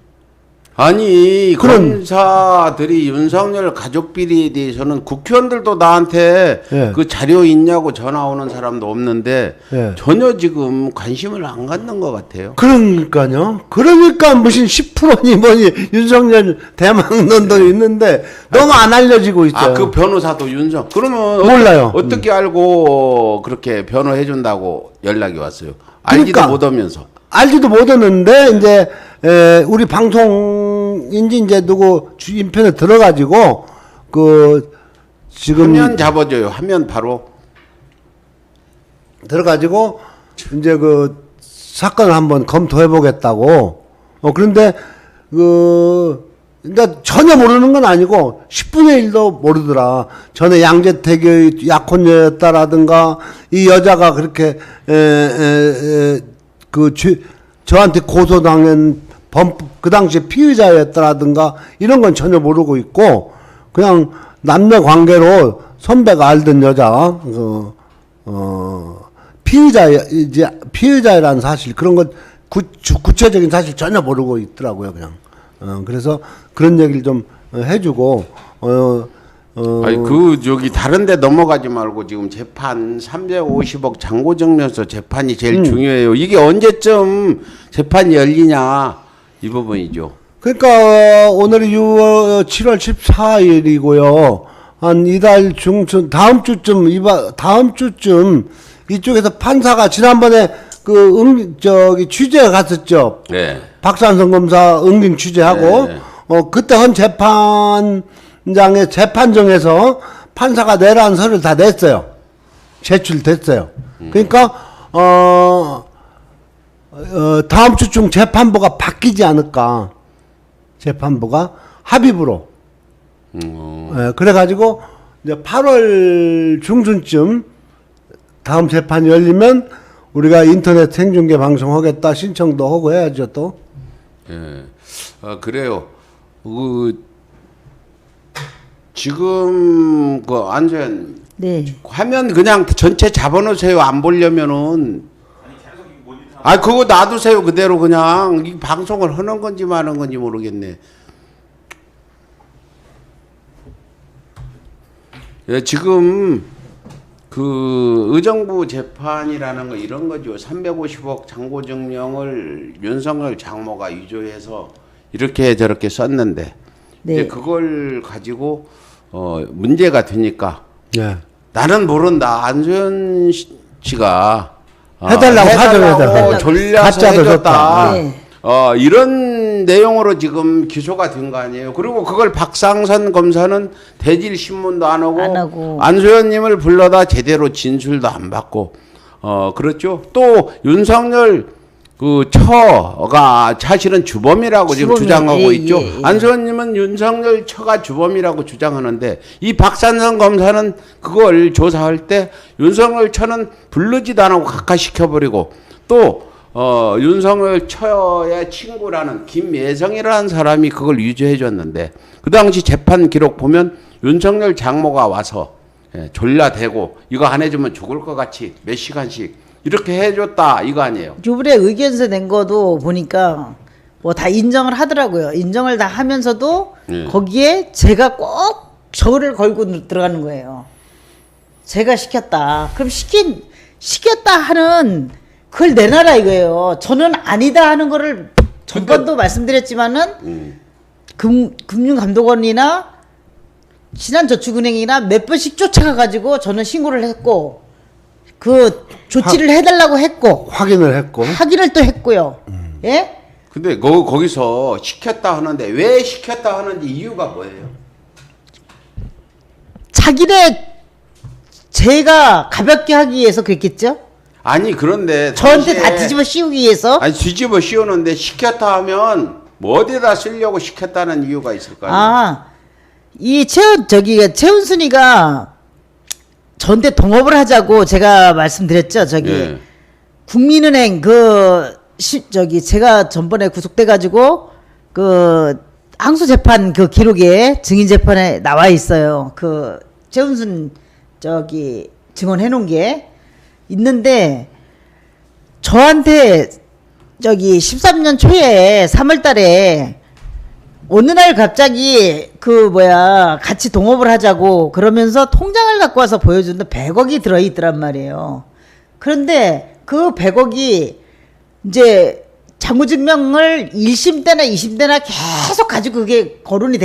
아니 그런- 검사들이 윤석열 가족 비리에 대해서는 국회의원들도 나한테 예. 그 자료 있냐고 전화 오는 사람도 없는데 예. 전혀 지금 관심을 안 갖는 것 같아요. 그러니까요. 그러니까 무슨 10%니 뭐니 윤석열 대망론도 있는데 너무 안 알려지고 있어요. 그 변호사도 그러면 몰라요. 어떻게 알고 그렇게 변호해 준다고 연락이 왔어요. 알지도 그러니까. 못하면서. 알지도 못했는데 이제 우리 방송인지 이제 누구 인편에 들어가지고 그 지금 화면 잡아줘요. 화면 바로. 들어가지고 이제 그 사건을 한번 검토해 보겠다고. 그런데 그러니까 전혀 모르는 건 아니고 10분의 1도 모르더라. 전에 양재택의 약혼녀였다라든가 이 여자가 그렇게 저한테 고소당한 그 당시에 피의자였다라든가 이런 건 전혀 모르고 있고 그냥 남녀 관계로 선배가 알던 여자 피의자라는 사실 그런 것 구체적인 사실 전혀 모르고 있더라고요 그냥. 그래서 그런 얘기를 좀 해주고 아니 저기 다른데 넘어가지 말고 지금 재판 350억 잔고증명서 재판이 제일 중요해요. 이게 언제쯤 재판이 열리냐 이 부분이죠. 그러니까 오늘이 7월 14일이고요. 한 이달 중순 다음 주쯤 이쪽에서 판사가 지난번에 취재 갔었죠. 네. 박산성 검사 응징 취재하고 네. 그때 한 재판장의 재판정에서 판사가 내라는 서류를 다 냈어요. 제출됐어요. 그러니까 다음 주쯤 재판부가 바뀌지 않을까. 재판부가 합의부로. 그래가지고 이제 8월 중순쯤 다음 재판이 열리면 우리가 인터넷 생중계 방송하겠다 신청도 하고 해야죠 또. 예. 그래요. 지금 안전 네. 화면 그냥 전체 잡아놓으세요. 안 보려면은. 아니 계속 이 모니터 그거 놔두세요. 그대로 그냥 이 방송을 하는 건지 마는 건지 모르겠네. 예, 지금 의정부 재판이라는 거 이런 거죠. 350억 잔고증명을 윤석열 장모가 위조해서 이렇게 저렇게 썼는데 네. 이제 그걸 가지고 문제가 되니까 예. 나는 모른다. 안소연 씨가 해달라고 하죠. 졸려서 가짜도 해줬다. 줬다. 네. 이런 내용으로 지금 기소가 된 거 아니에요. 그리고 그걸 박상선 검사는 대질 신문도 안 하고 안소연님을 불러다 제대로 진술도 안 받고 그렇죠. 또 윤석열 처가 사실은 주범이라고 지금 주장하고 있죠. 안소연님은 윤석열 처가 주범이라고 주장하는데 이 박상선 검사는 그걸 조사할 때 윤석열 처는 부르지도 안 하고 각하시켜버리고 또 윤석열 처의 친구라는 김예성이라는 사람이 그걸 위조해 줬는데 그 당시 재판 기록 보면 윤석열 장모가 와서 졸라대고 이거 안 해주면 죽을 것 같이 몇 시간씩 이렇게 해줬다 이거 아니에요. 요번에 의견서 낸 거도 보니까 뭐 다 인정을 하더라고요. 인정을 다 하면서도 네. 거기에 제가 꼭 저를 걸고 들어가는 거예요. 제가 시켰다. 그럼 시켰다 하는 그걸 내놔라 이거예요. 저는 아니다 하는 거를 전번도 말씀드렸지만은 금융감독원이나 신한저축은행이나 몇 번씩 쫓아가가지고 저는 신고를 했고 그 조치를 해달라고 했고 확인을 또 했고요. 예? 근데 거기서 시켰다 하는데 왜 시켰다 하는지 이유가 뭐예요? 자기네 제가 가볍게 하기 위해서 그랬겠죠? 아니 그런데 저한테 당시에- 다 뒤집어 씌우기 위해서. 아니 뒤집어 씌우는데 시켰다 하면 뭐 어디다 쓰려고 시켰다는 이유가 있을 거 아니에요? 이 최은순이가 저한테 동업을 하자고 제가 말씀드렸죠. 예. 국민은행 제가 전번에 구속돼 가지고 그 항소 재판 그 기록에 증인 재판에 나와 있어요. 그 최은순 증언해 놓은 게 있는데 저한테 13년 초에 3월 달에 어느 날 갑자기 같이 동업을 하자고 그러면서 통장을 갖고 와서 보여주는데 100억이 들어있더란 말이에요. 그런데 그 100억이 이제 장부증명을 1심 때나 2심 때나 계속 가지고 그게 거론이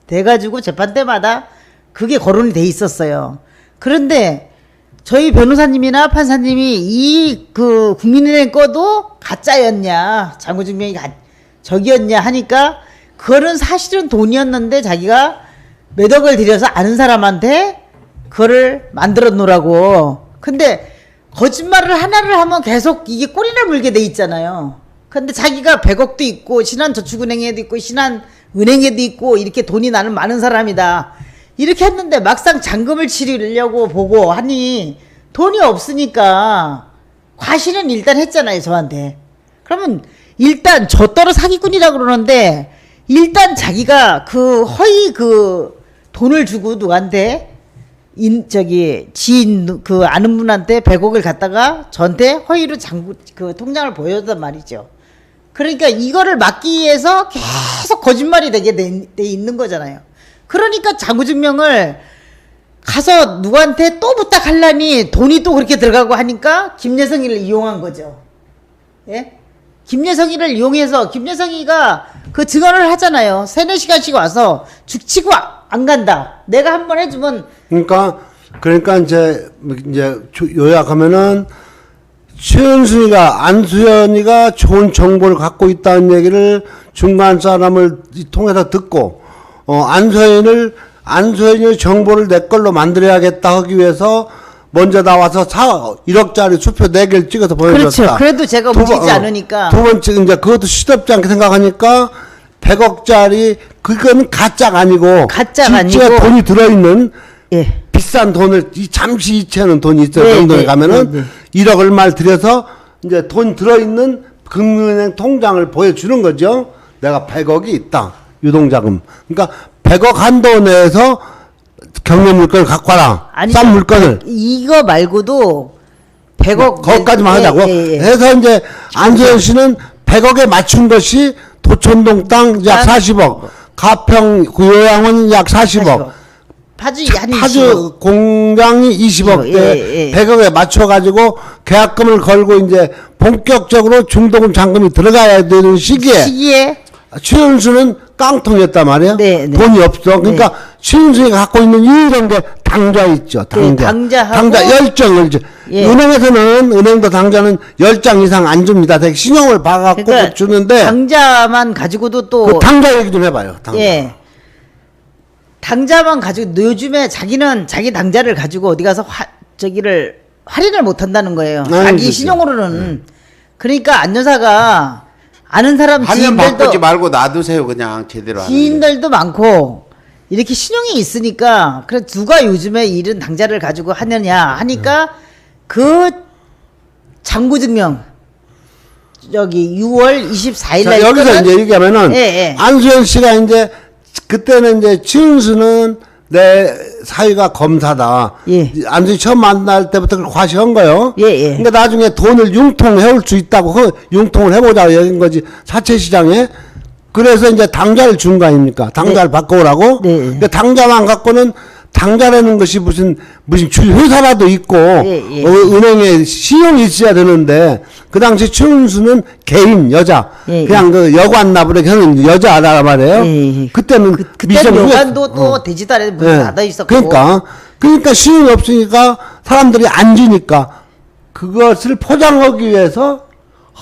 돼가지고 재판 때마다 그게 거론이 돼 있었어요. 그런데 저희 변호사님이나 판사님이 국민은행 거도 가짜였냐, 장부증명이 저기였냐 하니까 그거는 사실은 돈이었는데 자기가 몇 억을 들여서 아는 사람한테 그거를 만들어 놓으라고. 근데 거짓말을 하나를 하면 계속 이게 꼬리를 물게 돼 있잖아요. 근데 자기가 100억도 있고 신한저축은행에도 있고 신한은행에도 있고 이렇게 돈이 나는 많은 사람이다. 이렇게 했는데 막상 잔금을 치르려고 보고 하니 돈이 없으니까 과실은 일단 했잖아요, 저한테. 그러면 일단 저 떨어 사기꾼이라고 그러는데 일단 자기가 허위 돈을 주고 누구한테 지인 아는 분한테 100억을 갖다가 저한테 허위로 통장을 보여줬단 말이죠. 그러니까 이거를 막기 위해서 계속 거짓말이 되게 돼 있는 거잖아요. 그러니까 장부증명을 가서 누구한테 또 부탁하려니 돈이 또 그렇게 들어가고 하니까 김예성이를 이용한 거죠. 예? 김예성이를 이용해서 김예성이가 그 증언을 하잖아요. 3-4시간씩 와서 죽치고 안 간다. 내가 한번 해주면. 그러니까 이제 요약하면은 최은순이가 안수연이가 좋은 정보를 갖고 있다는 얘기를 중간 사람을 통해서 듣고 안수연이 정보를 내 걸로 만들어야겠다 하기 위해서 먼저 나와서 1억짜리 수표 4개를 찍어서 보여줬다. 그렇죠. 그래도 제가 움직이지 않으니까. 두 번째 이제 그것도 시덥지 않게 생각하니까 100억짜리 그거는 가짜가 아니고 진짜 돈이 들어있는 예. 비싼 돈을 잠시 이체하는 돈이 있어요. 정동에 가면은 1억 얼마를 들여서 이제 돈 들어있는 금융은행 통장을 보여주는 거죠. 내가 100억이 있다. 유동자금. 그러니까 100억 한도 내에서 경매 물건을 갖고 와라. 싼 물건을. 이거 말고도 100억. 거기까지만 하자고. 해서 이제 안수현 씨는 100억에 맞춘 것이 도촌동 땅 약 40억. 가평 요양원 약 40억. 파주 공장이 20억대 100억에 맞춰가지고 계약금을 걸고 이제 본격적으로 중도금 잔금이 들어가야 되는 시기에 최은수는 깡통이었단 말이에요. 돈이 없어. 그러니까 최은수가 갖고 있는 유일한 게 당좌 있죠. 당좌 열정을. 은행도 당좌는 10장 이상 안 줍니다. 되게 신용을 봐갖고 그러니까 주는데 당좌만 가지고도 또 그 당좌 얘기 좀 해봐요. 당좌. 당좌만 가지고 요즘에 자기는 자기 당좌를 가지고 어디 가서 할인을 못 한다는 거예요. 자기 신용으로는. 그러니까 안 여사가 아는 사람 지인들도 바꾸지 말고 놔두세요. 그냥 제대로 하는 지인들도 많고 이렇게 신용이 있으니까 그래 누가 요즘에 이런 당좌를 가지고 하느냐 하니까 그 장부증명 6월 24일 날 여기서 이제 얘기하면은 안수현 씨가 이제 그때는 이제 최은수는 내 사위가 검사다. 안수현이 처음 만날 때부터 그걸 과시한 거예요. 그러니까 나중에 돈을 융통해올 수 있다고 융통을 해보자고 여긴 거지 사채시장에. 그래서 이제 당좌를 준 거 아닙니까? 당좌를 바꿔오라고. 근데 당좌만 갖고는 당자라는 것이 무슨 회사라도 있고 예. 은행에 신용이 있어야 되는데 그 당시 최은수는 개인 여자 예, 그냥 그 여관 나부를 하는 여자라 말이에요. 예. 그때는 그때는 여관도 또 되지도 않아요. 문이 닫아 있었고. 그러니까 신용이 없으니까 사람들이 안 주니까 그것을 포장하기 위해서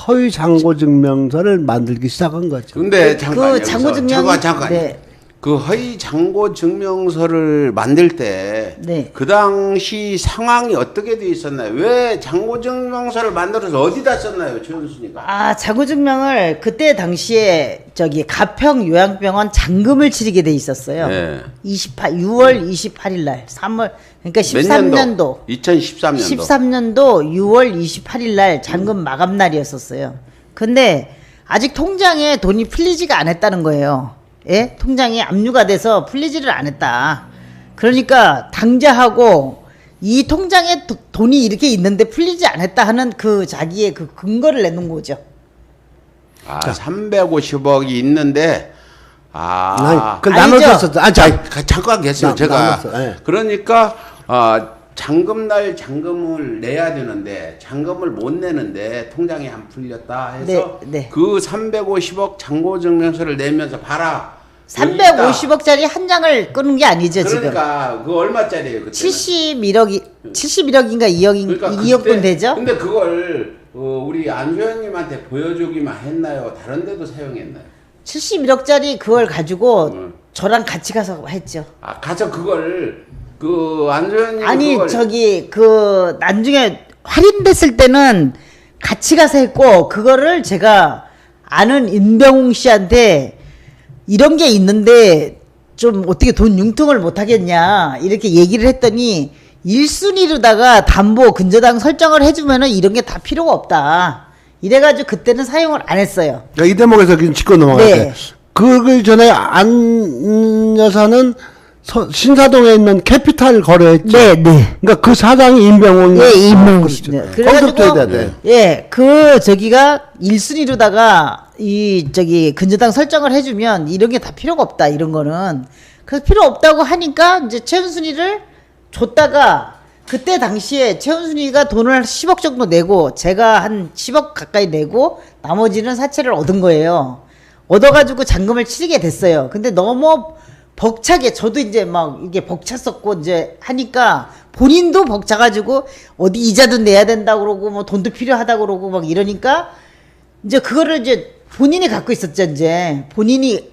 허위 장고 증명서를 만들기 시작한 거죠. 근데 잠깐 그 장고 증명 잠깐. 네. 그 허위 장고 증명서를 만들 때 네. 그 당시 상황이 어떻게 돼 있었나요? 왜 장고 증명서를 만들어서 어디다 썼나요, 최은순이가? 아, 장고 증명을 그때 당시에 가평 요양병원 잔금을 치르게 돼 있었어요. 네. 6월 28일 날 3월 그러니까 몇 13년도 2013년도. 13년도 6월 28일 날 잔금 마감 날이었었어요. 근데 아직 통장에 돈이 풀리지가 않았다는 거예요. 예? 통장이 압류가 돼서 풀리지를 않았다. 그러니까 당자하고 이 통장에 돈이 이렇게 있는데 풀리지 않았다 하는 그 자기의 그 근거를 내놓은 거죠. 아, 350억이 있는데 그걸 나눠줬었죠. 잠깐 계세요. 제가 나눴어, 예. 그러니까 잔금날 잔금을 내야 되는데 잔금을 못 내는데 통장이 안 풀렸다 해서 네. 그 350억 잔고 증명서를 내면서 봐라. 350억짜리 한 장을 끄는 게 아니죠, 지금. 그러니까 그 얼마짜리예요 그때? 71억인가 2억 돈 되죠? 근데 그걸 우리 안소연님한테 보여주기만 했나요? 다른 데도 사용했나요? 71억짜리 그걸 가지고 저랑 같이 가서 했죠. 아, 가서 그걸 안소연님 아니 그걸 나중에 할인됐을 때는 같이 가서 했고 그거를 제가 아는 임병웅 씨한테 이런 게 있는데 좀 어떻게 돈 융통을 못 하겠냐 이렇게 얘기를 했더니 1순위로다가 담보 근저당 설정을 해주면은 이런 게 다 필요가 없다. 이래가지고 그때는 사용을 안 했어요. 이 대목에서 그냥 짚고 넘어가야 네. 돼. 그 전에 안 여사는 신사동에 있는 캐피탈 거래했죠. 네. 그러니까 그 사장이 임병훈. 예, 임병훈 그렇죠. 씨. 네. 거기서부터 해야 돼. 예, 저기가 1순위로다가 근저당 설정을 해주면 이런 게 다 필요가 없다, 이런 거는. 그래서 필요 없다고 하니까 이제 최은순이를 줬다가 그때 당시에 최은순이가 돈을 10억 정도 내고 제가 한 10억 가까이 내고 나머지는 사채를 얻은 거예요. 얻어가지고 잔금을 치르게 됐어요. 근데 너무 벅차게 저도 이제 막 이게 벅찼었고 이제 하니까 본인도 벅차가지고 어디 이자도 내야 된다 그러고 뭐 돈도 필요하다 그러고 막 이러니까 이제 그거를 이제 본인이 갖고 있었죠. 이제 본인이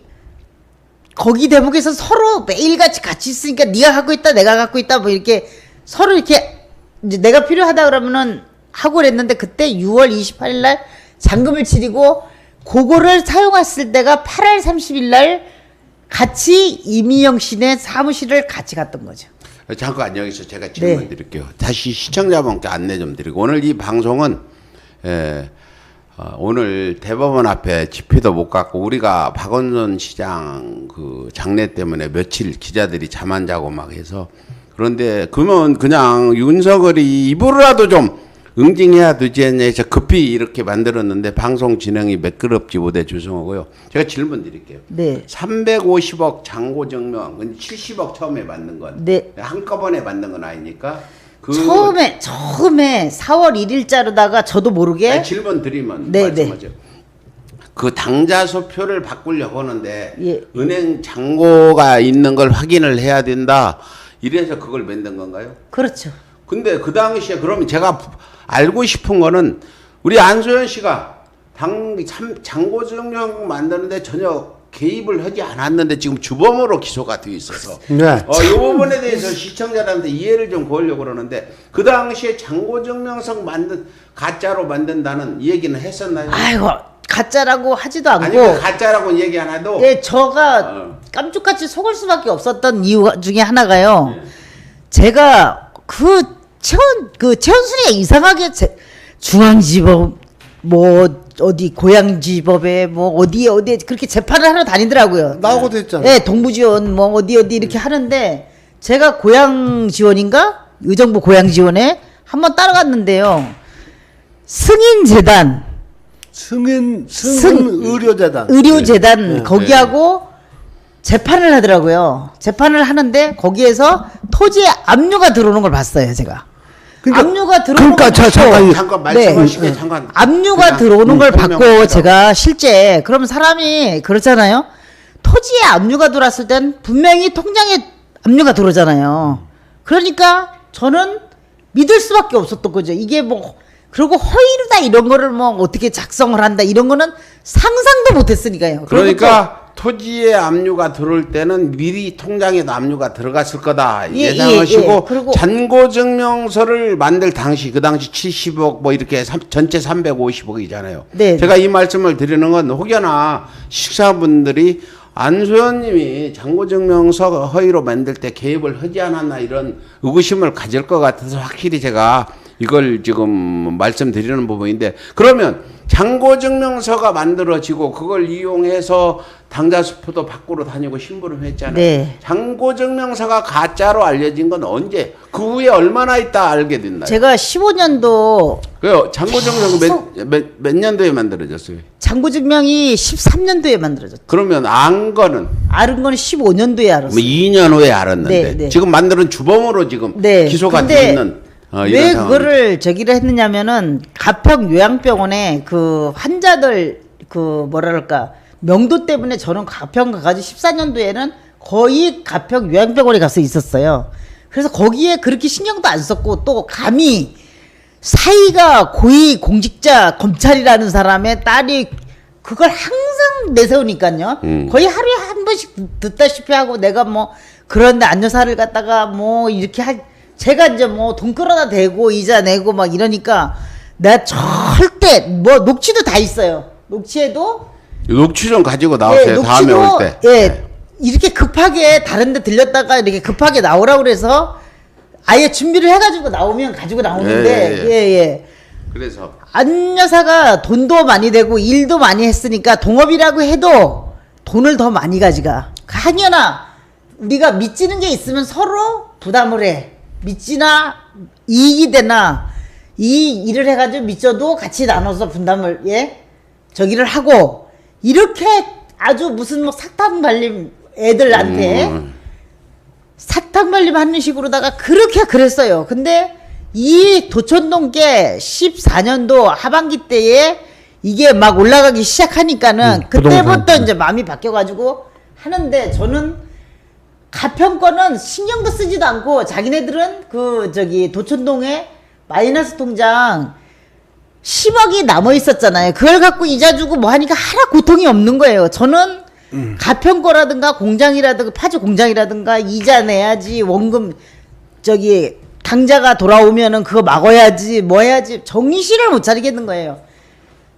거기 대목에서 서로 매일같이 같이 있으니까 네가 갖고 있다 내가 갖고 있다 뭐 이렇게 서로 이렇게 이제 내가 필요하다 그러면은 하고 그랬는데 그때 6월 28일 날 잔금을 치르고 그거를 사용했을 때가 8월 30일 날 같이 이미영 씨네 사무실을 같이 갔던 거죠. 잠깐 여기서 제가 질문 드릴게요. 다시 시청자분께 안내 좀 드리고 오늘 이 방송은 오늘 대법원 앞에 집회도 못 갔고 우리가 박원순 시장 그 장례 때문에 며칠 기자들이 잠 안 자고 막 해서 그런데 그러면 그냥 윤석열이 입으로라도 좀 응징해야 되지 않냐 해서 급히 이렇게 만들었는데 방송 진행이 매끄럽지 못해 죄송하고요. 제가 질문 드릴게요. 네. 350억 잔고 증명, 70억 처음에 만든 건 네. 한꺼번에 만든 건 아니니까 처음에 4월 1일자로다가 저도 모르게 아니, 질문 드리면 네, 말씀하죠. 그 당자소표를 바꾸려고 하는데 예. 은행 잔고가 있는 걸 확인을 해야 된다. 이래서 그걸 만든 건가요? 그렇죠. 근데 그 당시에 그러면 제가 알고 싶은 거는 우리 안소연 씨가 잔고 증명 만드는데 전혀 개입을 하지 않았는데 지금 주범으로 기소가 되어 있어서 네. 이 부분에 대해서 시청자들한테 이해를 좀 구하려고 그러는데 그 당시에 잔고 증명서 가짜로 만든다는 얘기는 했었나요? 아이고 가짜라고 하지도 않고 아니 가짜라고 얘기 안 해도 예, 저가 깜짝같이 속을 수밖에 없었던 이유 중에 하나가요. 제가 최원순이가 이상하게 중앙지법 뭐 어디 고양지법에 뭐 어디에 그렇게 재판을 하러 다니더라고요. 나오고도 했잖아. 예, 동부지원 뭐 어디 이렇게 하는데 제가 고양지원인가 의정부 고양지원에 한번 따라갔는데요. 승인재단 승인 의료재단. 의료재단 거기하고 재판을 하더라고요. 재판을 하는데 거기에서 토지에 압류가 들어오는 걸 봤어요, 제가. 그러니까- 압류가 들어오는 걸 봤고, 잠깐 말씀하시게 네. 잠깐. 압류가 그냥 들어오는 걸 봤고 설명하시라고. 제가 실제 그럼 사람이 그렇잖아요. 토지에 압류가 들어왔을 땐 분명히 통장에 압류가 들어오잖아요. 그러니까 저는 믿을 수밖에 없었던 거죠. 이게 뭐 그리고 허위다 이런 거를 뭐 어떻게 작성을 한다 이런 거는 상상도 못했으니까요. 그러니까 토지에 압류가 들어올 때는 미리 통장에도 압류가 들어갔을 거다 예, 예상하시고 예, 예. 그리고- 잔고증명서를 만들 당시 그 당시 70억 뭐 이렇게 전체 350억이잖아요. 네. 제가 이 말씀을 드리는 건 혹여나 식사분들이 안소연님이 잔고증명서 허위로 만들 때 개입을 하지 않았나 이런 의구심을 가질 것 같아서 확실히 제가 이걸 지금 말씀드리는 부분인데 그러면 잔고증명서가 만들어지고 그걸 이용해서 당자수표도 밖으로 다니고 심부름 했잖아요. 네. 잔고증명서가 가짜로 알려진 건 언제? 그 후에 얼마나 있다 알게 됐나요? 제가 15년도 그 잔고증명서 몇 년도에 만들어졌어요? 잔고증명이 13년도에 만들어졌죠. 그러면 안 거는 알은 건 15년도에 알았어요. 뭐 2년 후에 알았는데 네, 네. 지금 만드는 주범으로 지금 네. 기소가 근데 돼 있는 왜 이런 상황. 그거를 저기를 했느냐면은 가평 요양병원에 그 환자들 그 뭐랄까 명도 때문에 저는 가평 가가지고 14년도에는 거의 가평 요양병원에 가서 있었어요. 그래서 거기에 그렇게 신경도 안 썼고 또 감히 사이가 고위 공직자 검찰이라는 사람의 딸이 그걸 항상 내세우니까요. 거의 하루에 한 번씩 듣다시피 하고 내가 뭐 그런데 안여사를 갖다가 뭐 이렇게 제가 이제 뭐 돈 끌어다 대고 이자 내고 막 이러니까 내가 절대 뭐 녹취도 다 있어요. 녹취에도 녹취 좀 가지고 나오세요. 다음에 올 때. 예, 이렇게 급하게 다른데 들렸다가 이렇게 급하게 나오라고 그래서 아예 준비를 해가지고 나오면 가지고 나오는데 예. 그래서 안 여사가 돈도 많이 되고 일도 많이 했으니까 동업이라고 해도 돈을 더 많이 가져가. 한여나 우리가 미치는 게 있으면 서로 부담을 해. 미치나 이익이 되나 이 일을 해가지고 미쳐도 같이 나눠서 분담을 저기를 하고 이렇게 아주 무슨 뭐 사탕 발림 애들한테 사탕 발림 하는 식으로다가 그렇게 그랬어요. 근데 이 도촌동계 14년도 하반기 때에 이게 막 올라가기 시작하니까는 그때부터 이제 마음이 바뀌어가지고 하는데 저는 가평권은 신경도 쓰지도 않고 자기네들은 그 저기 도촌동에 마이너스 통장 10억이 남아 있었잖아요. 그걸 갖고 이자 주고 뭐 하니까 하나 고통이 없는 거예요. 저는 가평 거라든가 공장이라든가 파주 공장이라든가 이자 내야지 원금 저기 당자가 돌아오면은 그거 막아야지 뭐 해야지 정신을 못 차리겠는 거예요.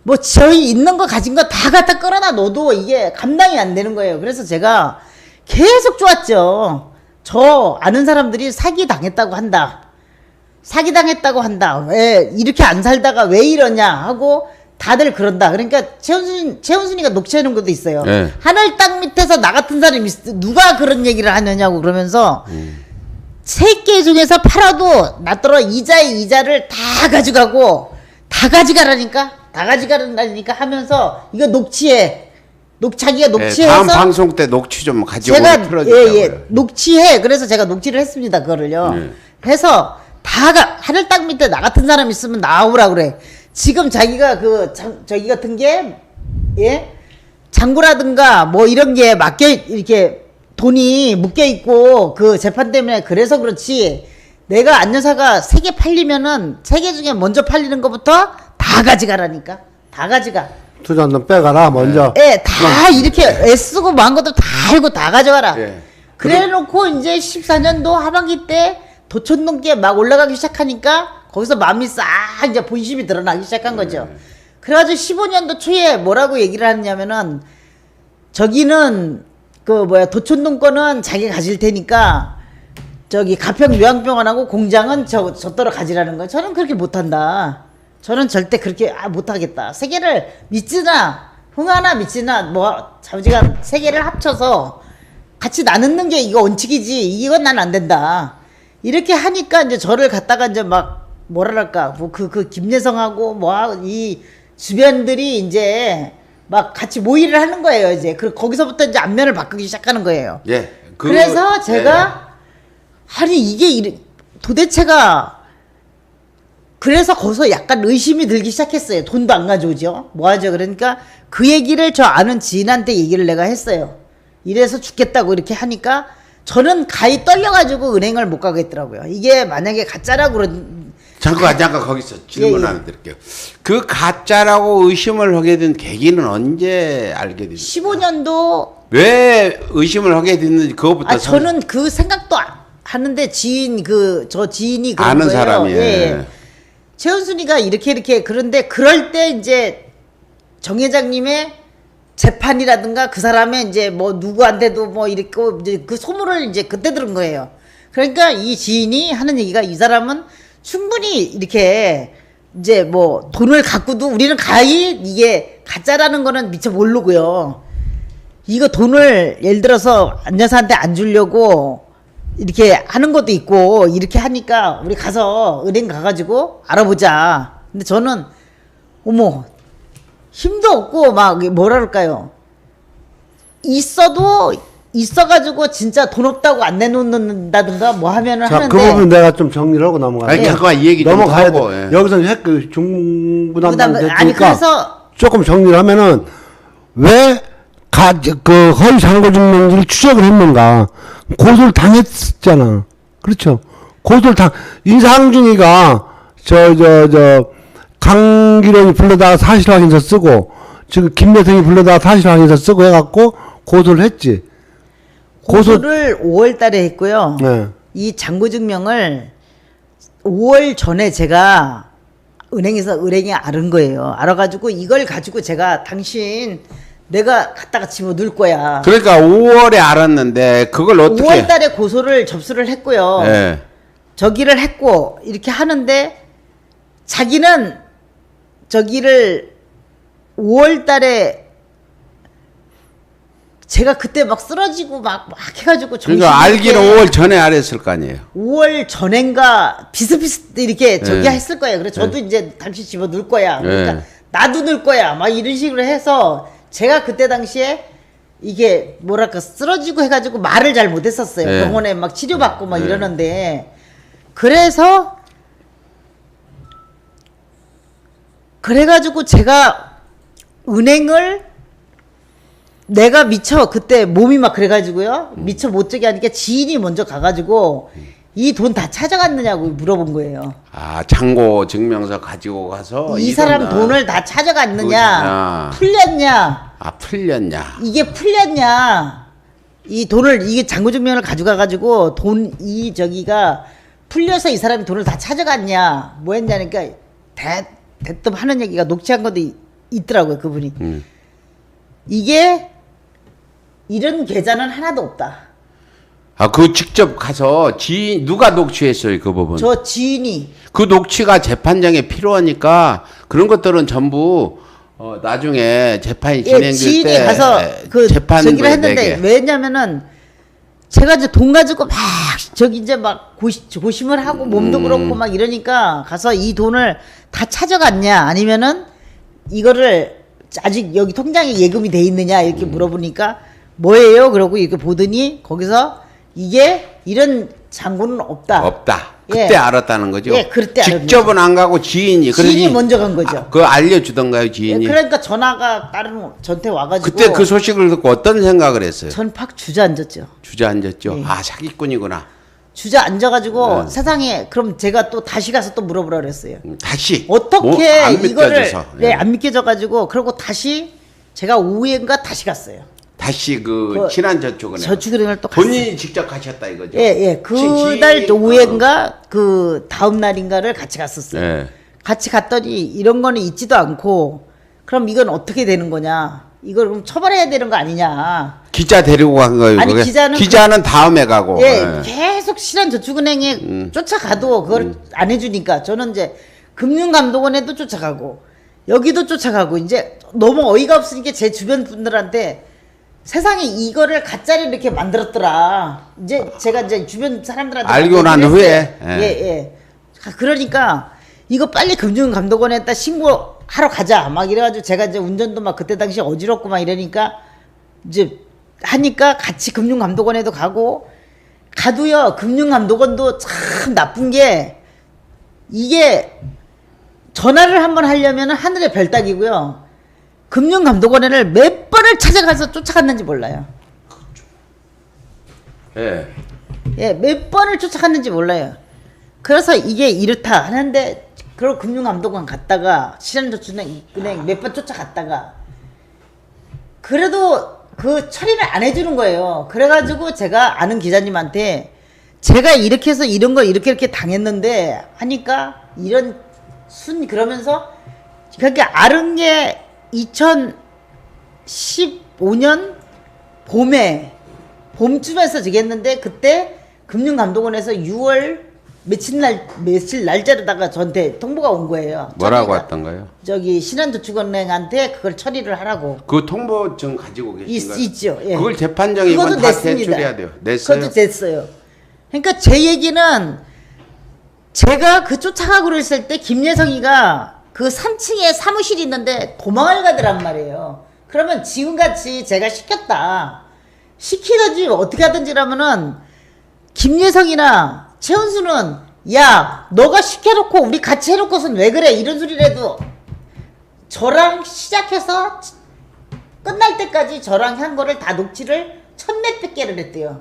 뭐 저희 있는 거 가진 거 다 갖다 끌어다 넣어도 이게 감당이 안 되는 거예요. 그래서 제가 계속 좋았죠. 저 아는 사람들이 사기 당했다고 한다. 사기 당했다고 한다. 왜 이렇게 안 살다가 왜 이러냐 하고 다들 그런다. 그러니까 최은순이가 녹취하는 것도 있어요. 네. 하늘 땅 밑에서 나 같은 사람이 누가 그런 얘기를 하느냐고 그러면서 세 개 중에서 팔아도 나더러 이자의 이자를 다 가져가고 다 가져가라니까 하면서 이거 녹취해. 자기가 녹취해서 다음 방송 때 녹취 좀 가지고 제가 틀어주세요. 녹취해. 그래서 제가 녹취를 했습니다. 그거를요. 해서 하늘 땅 밑에 나 같은 사람 있으면 나오라 그래. 지금 자기가 저기 같은 게 장구라든가 뭐 이런 게 이렇게 돈이 묶여 있고 그 재판 때문에 그래서 그렇지. 내가 안여사가 3개 팔리면은 3개 중에 먼저 팔리는 것부터 다 가져가라니까. 다 가져가. 투자는 빼가라 먼저. 다 이렇게 애쓰고 뭐 한 것도 다 알고 다 가져가라. 예. 그래 놓고 이제 14년도 하반기 때 도촌동계 막 올라가기 시작하니까 거기서 마음이 싹 이제 본심이 드러나기 시작한 거죠. 그래가지고 15년도 초에 뭐라고 얘기를 하냐면은 저기는 도촌동 거는 자기가 가질 테니까 저기 가평 요양병원하고 공장은 저더러 가지라는 거예요. 저는 그렇게 못한다. 저는 절대 그렇게 못하겠다. 세 개를 믿지나 흥하나 믿지나 뭐 자우지간 세 개를 합쳐서 같이 나누는 게 이거 원칙이지. 이건 난 안 된다. 이렇게 하니까 이제 저를 갖다가 이제 막 뭐랄까 뭐 그 김예성하고 뭐 이 주변들이 이제 막 같이 모의를 하는 거예요. 이제 거기서부터 이제 안면을 바꾸기 시작하는 거예요. 예. 그래서 제가 아니 이게 도대체가 그래서 거기서 약간 의심이 들기 시작했어요. 돈도 안 가져오죠. 뭐 하죠? 그러니까 그 얘기를 저 아는 지인한테 얘기를 내가 했어요. 이래서 죽겠다고 이렇게 하니까 저는 가히 떨려가지고 은행을 못 가겠더라고요. 이게 만약에 가짜라고 잠깐 거기서 질문 예. 하나 드릴게요. 그 가짜라고 의심을 하게 된 계기는 언제 알게 되셨어요? 15년도 왜 의심을 하게 됐는지 그거부터 저는 그 생각도 하는데 저 지인이 그런 아는 거예요. 사람이. 예. 최은순이가 이렇게 그런데 그럴 때 이제 정 회장님의 재판이라든가 그 사람의 이제 뭐 누구한테도 뭐 이렇게 이제 그 소문을 이제 그때 들은 거예요. 그러니까 이 지인이 하는 얘기가 이 사람은 충분히 이렇게 이제 뭐 돈을 갖고도 우리는 가히 이게 가짜라는 거는 미처 모르고요. 이거 돈을 예를 들어서 안여사한테 안 주려고 이렇게 하는 것도 있고 이렇게 하니까 우리 가서 은행 가가지고 알아보자. 근데 저는 어머 힘도 없고 막 뭐라 그럴까요? 있어가지고 진짜 돈 없다고 안 내놓는다든가 뭐 하면은 자, 하는데 그 부분 내가 좀 정리를 하고 넘어가요. 아니 잠깐만 이 얘기 좀 넘어가야 하고. 돼. 예. 여기서 그 중부담당 아니 됐으니까 그래서 조금 정리를 하면은 왜 그 허위 잔고 증명지를 추적을 했는가? 고소를 당했잖아. 그렇죠. 인상준이가 강기령이 불러다가 사실 확인서 쓰고 지금 김여성이 불러다가 사실 확인서 쓰고 해갖고 고소를 했지. 고소를 5월 달에 했고요. 네. 이 잔고 증명을 5월 전에 제가 은행에 알은 거예요. 알아가지고 이걸 가지고 제가 당신 내가 갖다가 집어넣을 거야. 그러니까 5월에 알았는데 그걸 어떻게? 5월 달에 고소를 접수를 했고요. 예. 저기를 했고 이렇게 하는데 자기는 저기를 5월 달에 제가 그때 막 쓰러지고 막 해가지고 그러니까 알기는 5월 전에 알았을 거 아니에요. 5월 전엔가 비슷비슷 이렇게 저기 예. 했을 거예요. 그래서 저도 이제 당신 집어 넣을 거야. 그러니까 예. 나도 넣을 거야. 막 이런 식으로 해서 제가 그때 당시에 이게 뭐랄까 쓰러지고 해가지고 말을 잘 못했었어요. 예. 병원에 막 치료받고 막 예. 이러는데 그래가지고 제가 은행을 내가 미처 그때 몸이 막 그래가지고요. 미처 못 저기 하니까 지인이 먼저 가가지고 이 돈 다 찾아갔느냐고 물어본 거예요. 아 잔고 증명서 가지고 가서 이 이거나. 사람 돈을 다 찾아갔느냐, 그거구나. 풀렸냐, 아 풀렸냐? 이게 풀렸냐, 이 돈을 이게 잔고증명을 가져가가지고 저기가 풀려서 이 사람이 돈을 다 찾아갔냐, 뭐 했냐니까 대뜸 하는 얘기가 녹취한 것도 있더라고요 그분이. 이게 이런 계좌는 하나도 없다. 아 그 직접 가서 누가 녹취했어요 그 부분? 저 지인이 그 녹취가 재판장에 필요하니까 그런 것들은 전부 나중에 재판이 진행될 지인이 때 가서 그 재판부에 저기를 했는데 내게. 왜냐면은 제가 이제 돈 가지고 막 저기 이제 막 고심을 하고 몸도 그렇고 막 이러니까 가서 이 돈을 다 찾아갔냐 아니면은 이거를 아직 여기 통장에 예금이 돼 있느냐 이렇게 물어보니까 뭐예요? 그러고 이렇게 보더니 거기서 이게 이런 잔고는 없다. 그때 예. 알았다는 거죠. 예, 그때 직접은 안 가고 지인이. 지인이 먼저 간 거죠. 그거 알려주던가요 지인이? 예, 그러니까 전화가 다른 저한테 와가지고 그때 그 소식을 듣고 어떤 생각을 했어요? 전 팍 주저앉았죠. 주저앉았죠. 예. 아 사기꾼이구나. 주저앉아가지고 네. 세상에 그럼 제가 또 다시 가서 또 물어보라 그랬어요. 다시 어떻게 안 이거를 믿겨져서. 예. 안 믿겨져가지고 그러고 다시 제가 오후엔가 다시 갔어요. 다시 그 친한 저축은행 저축은행을 또 갔어요. 본인이 직접 가셨다 이거죠. 예. 그날 오후엔가 그 다음 날인가를 같이 갔었어요. 예. 같이 갔더니 이런 거는 있지도 않고 그럼 이건 어떻게 되는 거냐? 이걸 그럼 처벌해야 되는 거 아니냐? 기자 데리고 간 거예요. 아니, 그게? 기자는 다음에 가고. 예, 계속 신한저축은행에 쫓아가도 그걸 안 해주니까 저는 이제 금융감독원에도 쫓아가고 여기도 쫓아가고 이제 너무 어이가 없으니까 제 주변 분들한테 세상에 이거를 가짜를 이렇게 만들었더라. 이제 제가 이제 주변 사람들한테 알고 난 얘기를 후에. 했어요. 예. 그러니까 이거 빨리 금융감독원에다 신고하러 가자. 막 이래가지고 제가 이제 운전도 막 그때 당시 어지럽고 막 이러니까 이제 하니까 같이 금융감독원에도 가고 가도요 금융감독원도 참 나쁜 게 이게 전화를 한번 하려면 하늘의 별 따기고요. 금융감독원을 몇 번을 찾아가서 쫓아갔는지 몰라요. 예. 예, 몇 번을 쫓아갔는지 몰라요. 그래서 이게 이렇다 하는데 그리고 금융감독원 갔다가 신한저축은행 몇 번 쫓아갔다가 그래도 그 처리를 안 해주는 거예요. 그래가지고 제가 아는 기자님한테 제가 이렇게 해서 이런 거 이렇게 당했는데 하니까 이런 그러면서 그렇게 아는 게 2015년 봄쯤에서 저기 했는데 그때 금융감독원에서 6월 며칠 날짜로다가 저한테 통보가 온 거예요. 뭐라고 왔던가요? 저기 신한저축은행한테 그걸 처리를 하라고. 그 통보증 가지고 계신가요? 있죠. 예. 그걸 재판정이건 그것도 다 냈습니다. 제출해야 돼요. 냈어요? 그것도 냈어요. 그러니까 제 얘기는 제가 그 쫓아가고 그랬을 때 김예성이가 그 3층에 사무실이 있는데 도망을 가더란 말이에요. 그러면 지금같이 제가 시키든지 어떻게 하든지 하면은 김예성이나 최은수는 야 너가 시켜놓고 우리 같이 해놓고선 왜 그래 이런 소리를 해도 저랑 시작해서 끝날 때까지 저랑 한 거를 다 녹취를 1,000몇백 개를 했대요.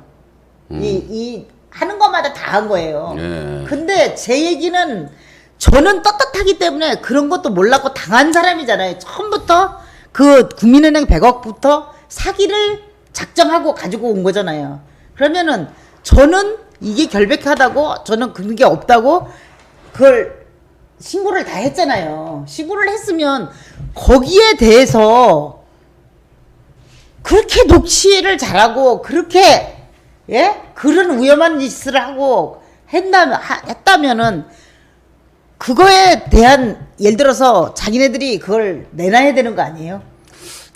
이 하는 것마다 다 한 거예요. 예. 근데 제 얘기는 저는 떳떳하기 때문에 그런 것도 몰랐고 당한 사람이잖아요. 처음부터 그 국민은행 100억부터 사기를 작정하고 가지고 온 거잖아요. 그러면은 저는 이게 결백하다고 저는 그게 없다고 그걸 신고를 다 했잖아요. 신고를 했으면 거기에 대해서 그렇게 녹취를 잘하고 그렇게 예? 그런 위험한 짓을 하고 했다면은 그거에 대한 예를 들어서 자기네들이 그걸 내놔야 되는 거 아니에요?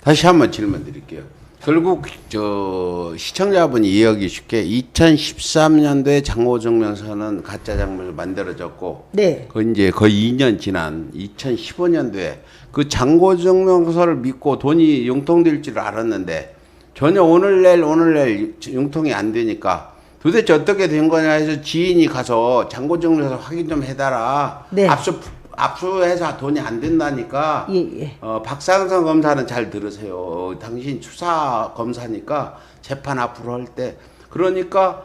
다시 한번 질문 드릴게요. 결국 저 시청자분이 이해하기 쉽게 2013년도에 장고증명서는 가짜 장부를 만들어졌고 네. 그 이제 거의 2년 지난 2015년도에 그 장고증명서를 믿고 돈이 융통될 줄 알았는데 전혀 오늘 내일 융통이 안 되니까 도대체 어떻게 된 거냐 해서 지인이 가서 장고증명서 확인 좀 해달라. 네. 압수해서 돈이 안 된다니까. 예. 박상선 검사는 잘 들으세요. 당신 수사 검사니까 재판 앞으로 할 때 그러니까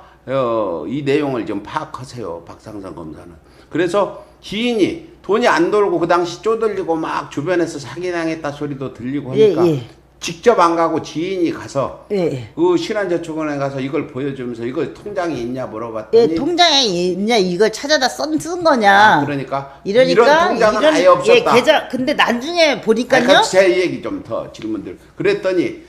이 내용을 좀 파악하세요. 박상선 검사는. 그래서 지인이 돈이 안 돌고 그 당시 쪼들리고 막 주변에서 사기당했다 소리도 들리고 하니까 예. 직접 안 가고 지인이 가서 예. 그 신한저축은행 가서 이걸 보여주면서 이거 통장이 있냐 물어봤더니 예, 통장에 있냐 이걸 찾아다 쓴 거냐. 그러니까 이러니까 이런 통장은 아예 없었다. 예, 계좌 근데 나중에 보니까요. 아니, 제 얘기 좀 더 질문들. 그랬더니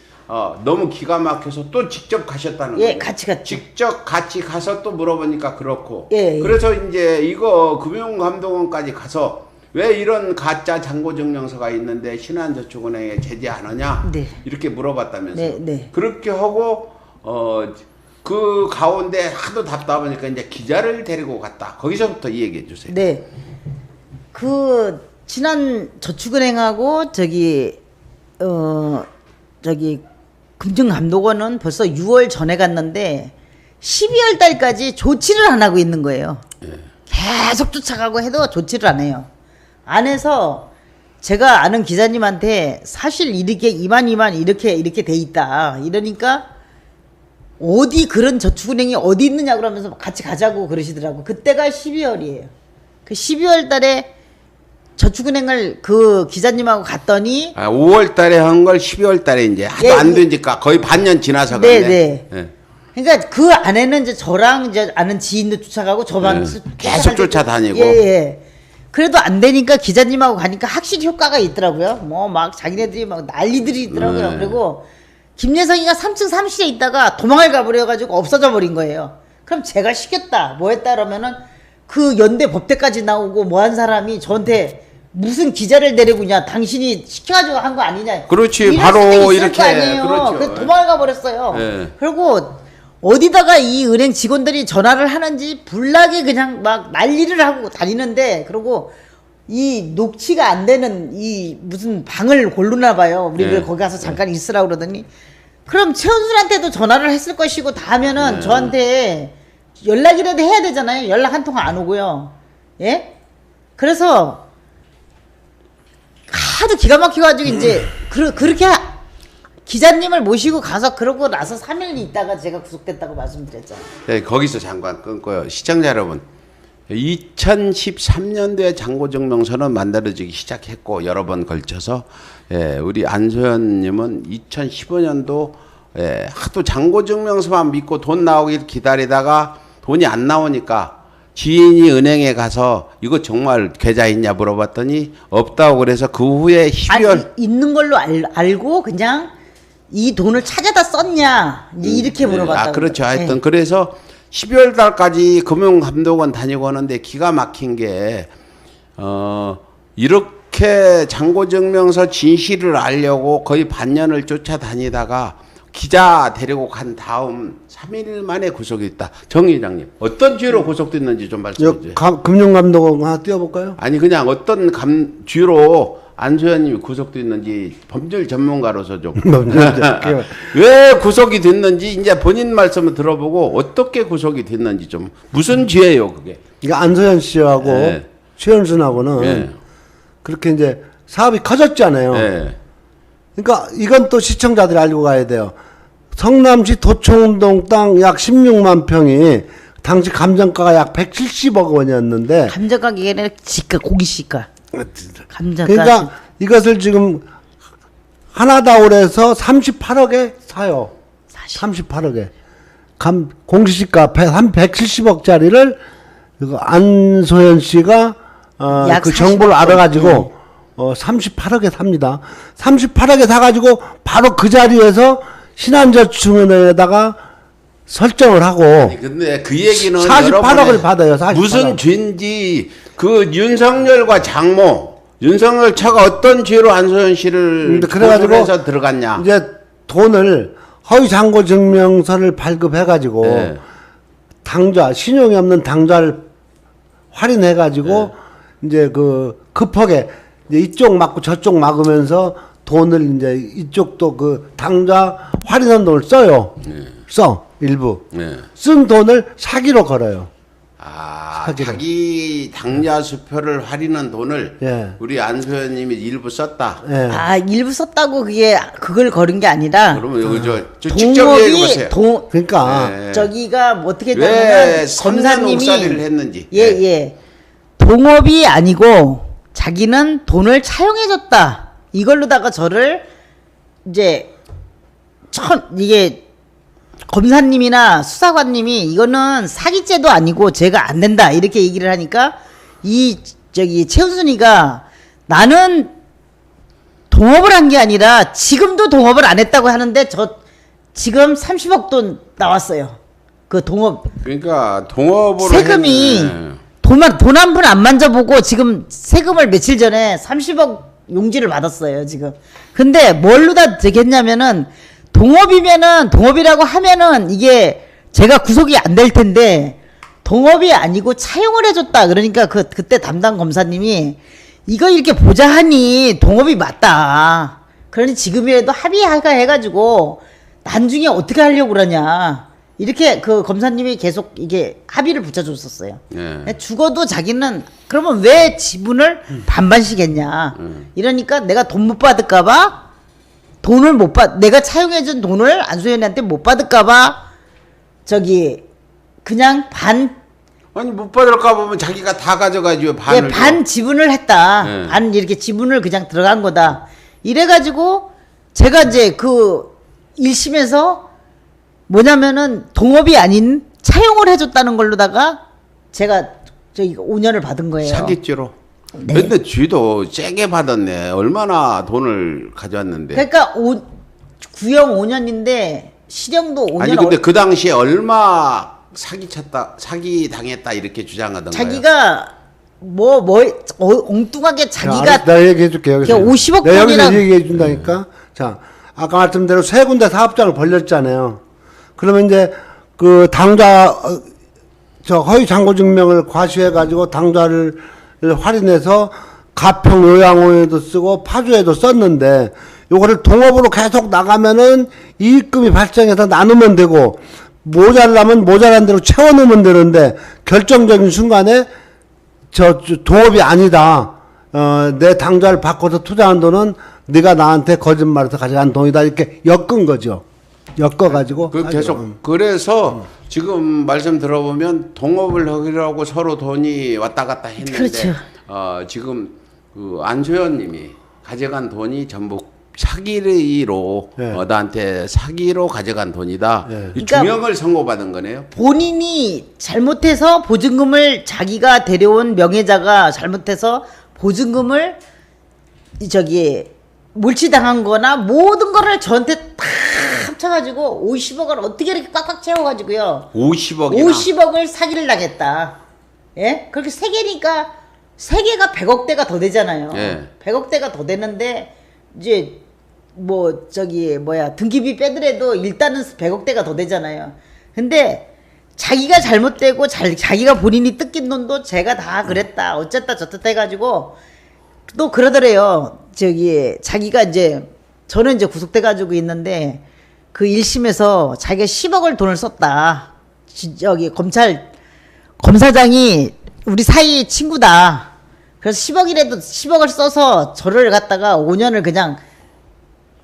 너무 기가 막혀서 또 직접 가셨다는 거예요. 예, 같이 갔죠. 직접 같이 가서 또 물어보니까 그렇고. 예. 그래서 이제 이거 금융감독원까지 가서 왜 이런 가짜 잔고증명서가 있는데 신한저축은행에 제재 안 하냐? 네. 이렇게 물어봤다면서요. 네. 그렇게 하고 그 가운데 하도 답답하니까 이제 기자를 데리고 갔다. 거기서부터 이 얘기해 주세요. 네. 그 지난 저축은행하고 저기 금융감독원은 벌써 6월 전에 갔는데 12월 달까지 조치를 안 하고 있는 거예요. 예. 계속 쫓아가고 해도 조치를 안 해요. 안 해서 제가 아는 기자님한테 사실 이렇게 이만 이렇게 돼 있다. 이러니까 어디 그런 저축은행이 어디 있느냐 그러면서 같이 가자고 그러시더라고. 그때가 12월이에요. 그 12월 달에 저축은행을 그 기자님하고 갔더니 5월 달에 한 걸 12월 달에 이제 하도 예, 안 예. 되니까 거의 반년 지나서 네, 갔네. 네. 예. 그러니까 그 안에는 이제 저랑 이제 아는 지인도 쫓아가고 저만 네. 계속 쫓아다니고. 예. 그래도 안 되니까 기자님하고 가니까 확실히 효과가 있더라고요. 뭐 막 자기네들이 막 난리들이 있더라고요. 네. 그리고 김예성이가 3층 사무실에 있다가 도망을 가버려가지고 없어져 버린 거예요. 그럼 제가 시켰다 뭐 했다 그러면은 그 연대 법대까지 나오고 뭐 한 사람이 저한테 무슨 기자를 데리고냐 당신이 시켜가지고 한 거 아니냐. 그렇지, 이럴 바로 수도 있을 이렇게, 거 아니에요. 그렇죠. 그래서 도망을 가버렸어요. 네. 그리고 어디다가 이 은행 직원들이 전화를 하는지 불나게 그냥 막 난리를 하고 다니는데 그리고 이 녹취가 안 되는 이 무슨 방을 고르나 봐요. 우리를 네. 거기 가서 잠깐 있으라 그러더니 그럼 최은순한테도 전화를 했을 것이고 다 하면은 네. 저한테 연락이라도 해야 되잖아요. 연락 한 통 안 오고요. 예? 그래서 하도 기가 막혀가지고 이제 그렇게 기자님을 모시고 가서 그러고 나서 3일 있다가 제가 구속됐다고 말씀드렸잖아요. 네, 거기서 잠깐 끊고요. 시청자 여러분, 2013년도에 잔고증명서는 만들어지기 시작했고 여러 번 걸쳐서 우리 안소연님은 2015년도 하도 잔고증명서만 믿고 돈 나오길 기다리다가 돈이 안 나오니까 지인이 은행에 가서 이거 정말 계좌 있냐 물어봤더니 없다고 그래서 그 후에 12월 아니, 있는 걸로 알고 그냥 이 돈을 찾아다 썼냐 이렇게 물어봤다고. 그렇죠. 그래요. 하여튼 그래서 12월 달까지 금융감독원 다니고 하는데 기가 막힌 게 이렇게 잔고증명서 진실을 알려고 거의 반년을 쫓아다니다가 기자 데리고 간 다음 3일 만에 구속했다. 정 회장님 어떤 죄로 구속됐는지 좀 말씀해 주세요. 금융감독원 하나 띄워볼까요? 아니 그냥 어떤 죄로 안소연님이 구속됐는지 법률 전문가로서 좀 왜 구속이 됐는지 이제 본인 말씀을 들어보고 어떻게 구속이 됐는지 좀 무슨 죄예요 그게? 이게 안소연 씨하고 네. 최현순하고는 네. 그렇게 이제 사업이 커졌잖아요. 네. 그러니까 이건 또 시청자들이 알고 가야 돼요. 성남시 도청동 땅 약 16만 평이 당시 감정가가 약 170억 원이었는데 감자 가게가 아니라 지가 고기 시가. 감자가. 그러니까 이것을 지금 하나다울에서 38억에 사요. 38억에. 공시지가 170억짜리를 안소연 씨가 약 그 정보를 40억 알아가지고 38억에 삽니다. 38억에 사가지고 바로 그 자리에서 신한저축은행에다가 설정을 하고 아니, 근데 그 얘기는 48억을 받아요. 48억. 무슨 죄인지 그 윤석열과 장모 윤석열 차가 어떤 죄로 안소연 씨를 그래가지고 고소해서 들어갔냐? 이제 돈을 허위 잔고 증명서를 발급해가지고 네. 당좌 신용이 없는 당좌를 할인해가지고 이제 그 급하게 이제 이쪽 막고 저쪽 막으면서 돈을 이제 이쪽도 그 당좌 할인한 돈을 써요. 써 일부 쓴 돈을 사기로 걸어요. 사기로. 자기 당좌 수표를 할인한 돈을 예. 우리 안소연님이 일부 썼다. 예. 일부 썼다고 그걸 걸은 게 아니라 그러면 여기 저 직접 얘기해 보세요. 그러니까 네. 저기가 뭐 어떻게 왜 했냐면 검사님이 했는지. 예. 동업이 아니고 자기는 돈을 차용해줬다. 이걸로다가 저를 이제 이게 검사님이나 수사관님이 이거는 사기죄도 아니고 죄가 안 된다 이렇게 얘기를 하니까 최은순이가 나는 동업을 한 게 아니라 지금도 동업을 안 했다고 하는데 저 지금 30억 돈 나왔어요. 그 동업 그러니까 동업으로 세금이 돈 한 푼 안 만져보고 지금 세금을 며칠 전에 30억 용지를 받았어요 지금. 근데 뭘로다 되겠냐면은 동업이라고 하면은 이게 제가 구속이 안 될 텐데 동업이 아니고 차용을 해줬다. 그러니까 그때 담당 검사님이 이거 이렇게 보자 하니 동업이 맞다. 그러니 지금이라도 합의하가 해가지고 나중에 어떻게 하려고 그러냐. 이렇게 그 검사님이 계속 이게 합의를 붙여줬었어요. 죽어도 자기는 그러면 왜 지분을 반반씩 했냐. 이러니까 내가 돈 못 받을까봐 내가 차용해준 돈을 안소연이한테 못 받을까봐 그냥 아니 못 받을까 보면 자기가 다 가져가지고 반을 반 지분을 했다. 반 이렇게 지분을 그냥 들어간 거다. 이래가지고 제가 이제 그 1심에서 뭐냐면은 동업이 아닌 차용을 해줬다는 걸로다가 제가 5년을 받은 거예요. 사기죄로. 네. 근데 쥐도 세게 받았네. 얼마나 돈을 가져왔는데. 그러니까 구형 5년인데 실형도 5년. 아니 근데 그 당시에 얼마 사기 당했다 이렇게 주장하던가요? 자기가 엉뚱하게 자기가 내가 얘기해 줄게. 여기서 50억 내가 여기서 돈이랑 얘기해 준다니까. 자, 아까 말씀대로 세 군데 사업장을 벌렸잖아요. 그러면 이제 그 당좌 허위 잔고 증명을 과시해 가지고 당좌를 할인해서 가평 요양원에도 쓰고 파주에도 썼는데 요거를 동업으로 계속 나가면은 이익금이 발생해서 나누면 되고 모자라면 모자란 대로 채워넣으면 되는데 결정적인 순간에 저 동업이 아니다. 내 당좌를 바꿔서 투자한 돈은 네가 나한테 거짓말해서 가져간 돈이다. 이렇게 엮은 거죠. 엮어가지고. 그 계속 그래서 지금 말씀 들어보면 동업을 하기라고 서로 돈이 왔다 갔다 했는데 그렇죠. 지금 그 안소연님이 가져간 돈이 전부 사기로 네. 나한테 사기로 가져간 돈이다. 네. 이 그러니까 중형을 선고받은 거네요. 본인이 잘못해서 보증금을 자기가 데려온 명예자가 잘못해서 보증금을 몰치당한 거나 모든 거를 저한테 다 합쳐가지고 50억을 어떻게 이렇게 꽉꽉 채워가지고요. 50억이나 50억을 사기를 당했다. 예? 그렇게 세 개니까 세 개가 100억대가 더 되잖아요. 예. 100억대가 더 되는데 이제 등기비 빼더라도 일단은 100억대가 더 되잖아요. 근데 자기가 잘못되고 자기가 본인이 뜯긴 돈도 제가 다 그랬다 어쨌다 저쨌다 해가지고 또 그러더래요. 자기가 이제 저는 이제 구속돼 가지고 있는데 그 1심에서 자기가 10억을 돈을 썼다. 검사장이 우리 사이 친구다. 그래서 10억을 써서 저를 갖다가 5년을 그냥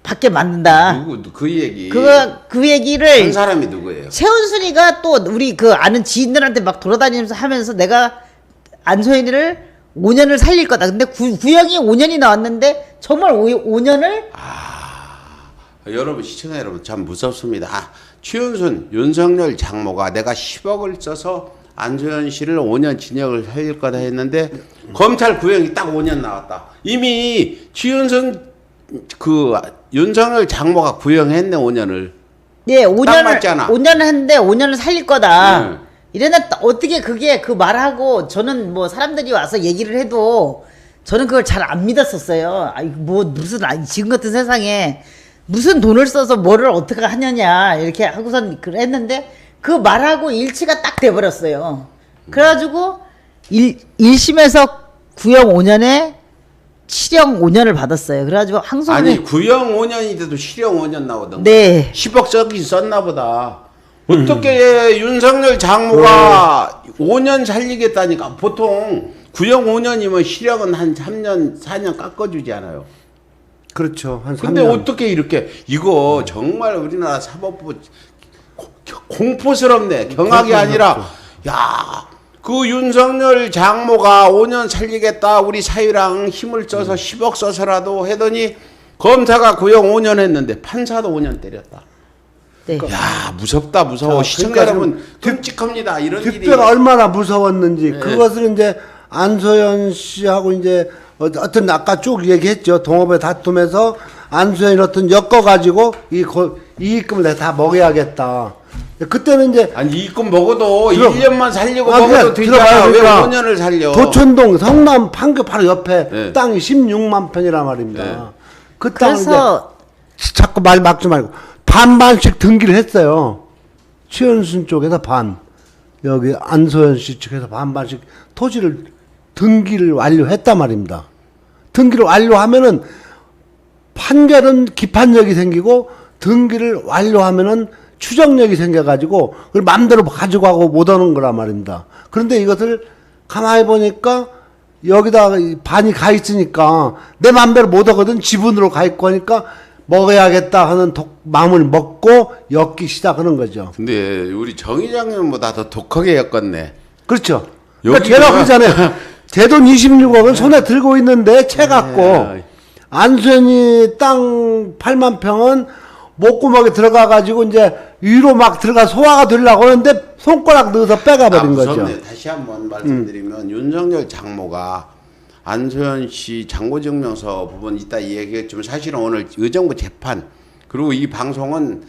밖에 만든다. 누구 그 얘기 그 얘기를 한 사람이 누구예요? 최은순이가 또 우리 그 아는 지인들한테 막 돌아다니면서 하면서 내가 안소연이를 5년을 살릴 거다. 근데 구형이 5년이 나왔는데 정말 5년을 여러분 시청자 여러분 참 무섭습니다. 최은순 윤석열 장모가 내가 10억을 써서 안소연 씨를 5년 징역을 살릴 거다 했는데 검찰 구형이 딱 5년 나왔다. 이미 최은순 그 윤석열 장모가 구형했네 5년을. 네, 딱 맞잖아. 5년을 했는데 5년을 살릴 거다. 네. 이래나 어떻게 그게 그 말하고 저는 뭐 사람들이 와서 얘기를 해도 저는 그걸 잘 안 믿었었어요. 지금 같은 세상에 무슨 돈을 써서 뭐를 어떻게 하느냐 이렇게 하고선 했는데 그 말하고 일치가 딱 돼버렸어요. 그래가지고 1심에서 구형 5년에 실형 5년을 받았어요. 그래가지고 항소를 아니 구형 5년인데도 실형 5년 나오던 네. 10억 써긴 썼나 보다. 어떻게 윤석열 장모가 5년 살리겠다니까. 보통 구형 5년이면 실형은 한 3년 4년 깎아주지 않아요. 그렇죠. 한 3년. 근데 어떻게 이렇게 이거 정말 우리나라 사법부 공포스럽네. 경악이 아니라 야, 그 윤석열 장모가 5년 살리겠다. 우리 사위랑 힘을 써서 10억 써서라도 하더니 검사가 구형 5년 했는데 판사도 5년 때렸다. 네. 야, 무섭다 무서워. 자, 시청자 그러니까 여러분 끔찍합니다. 이런 일이. 뒷배가 얼마나 무서웠는지 네. 그것을 이제 안소연 씨하고 이제 어떤 아까 쭉 얘기했죠. 동업의 다툼에서 안소연이 어떤 엮어가지고 이익금을 내가 다 먹여야겠다. 그때는 이제 아니 이익금 먹어도 들어- 1년만 살리고 아, 먹어도 그냥 되잖아. 들어봐요. 왜 그러니까 5년을 살려? 도천동 성남 판교 바로 옆에 네. 땅이 16만 평이란 말입니다. 네. 그 땅을 그래서 이제 자꾸 말 막지 말고 반반씩 등기를 했어요. 최은순 쪽에서 반, 여기 안소연 씨 측에서 반반씩 토지를 등기를 완료했단 말입니다. 등기를 완료하면은 판결은 기판력이 생기고 등기를 완료하면은 추정력이 생겨가지고 그걸 마음대로 가지고 가고 못 오는 거란 말입니다. 그런데 이것을 가만히 보니까 여기다 반이 가 있으니까 내 마음대로 못 오거든. 지분으로 가 있고 하니까 먹어야겠다 하는 마음을 먹고 엮기 시작하는 거죠. 근데 우리 정 의장님보다 더 독하게 엮었네. 그렇죠. 여기 그러니까 걔가 보면- 그러잖아요. 제 돈 26억은 손에 들고 있는데 채 갖고 네. 안수현이 땅 8만 평은 목구멍에 들어가 가지고 이제 위로 막 들어가 소화가 되려고 하는데 손가락 넣어서 빼가버린 거죠. 무섭네. 다시 한번 말씀드리면 윤석열 장모가 안소연 씨 장고증명서 부분 이따 얘기했지만 사실은 오늘 의정부 재판 그리고 이 방송은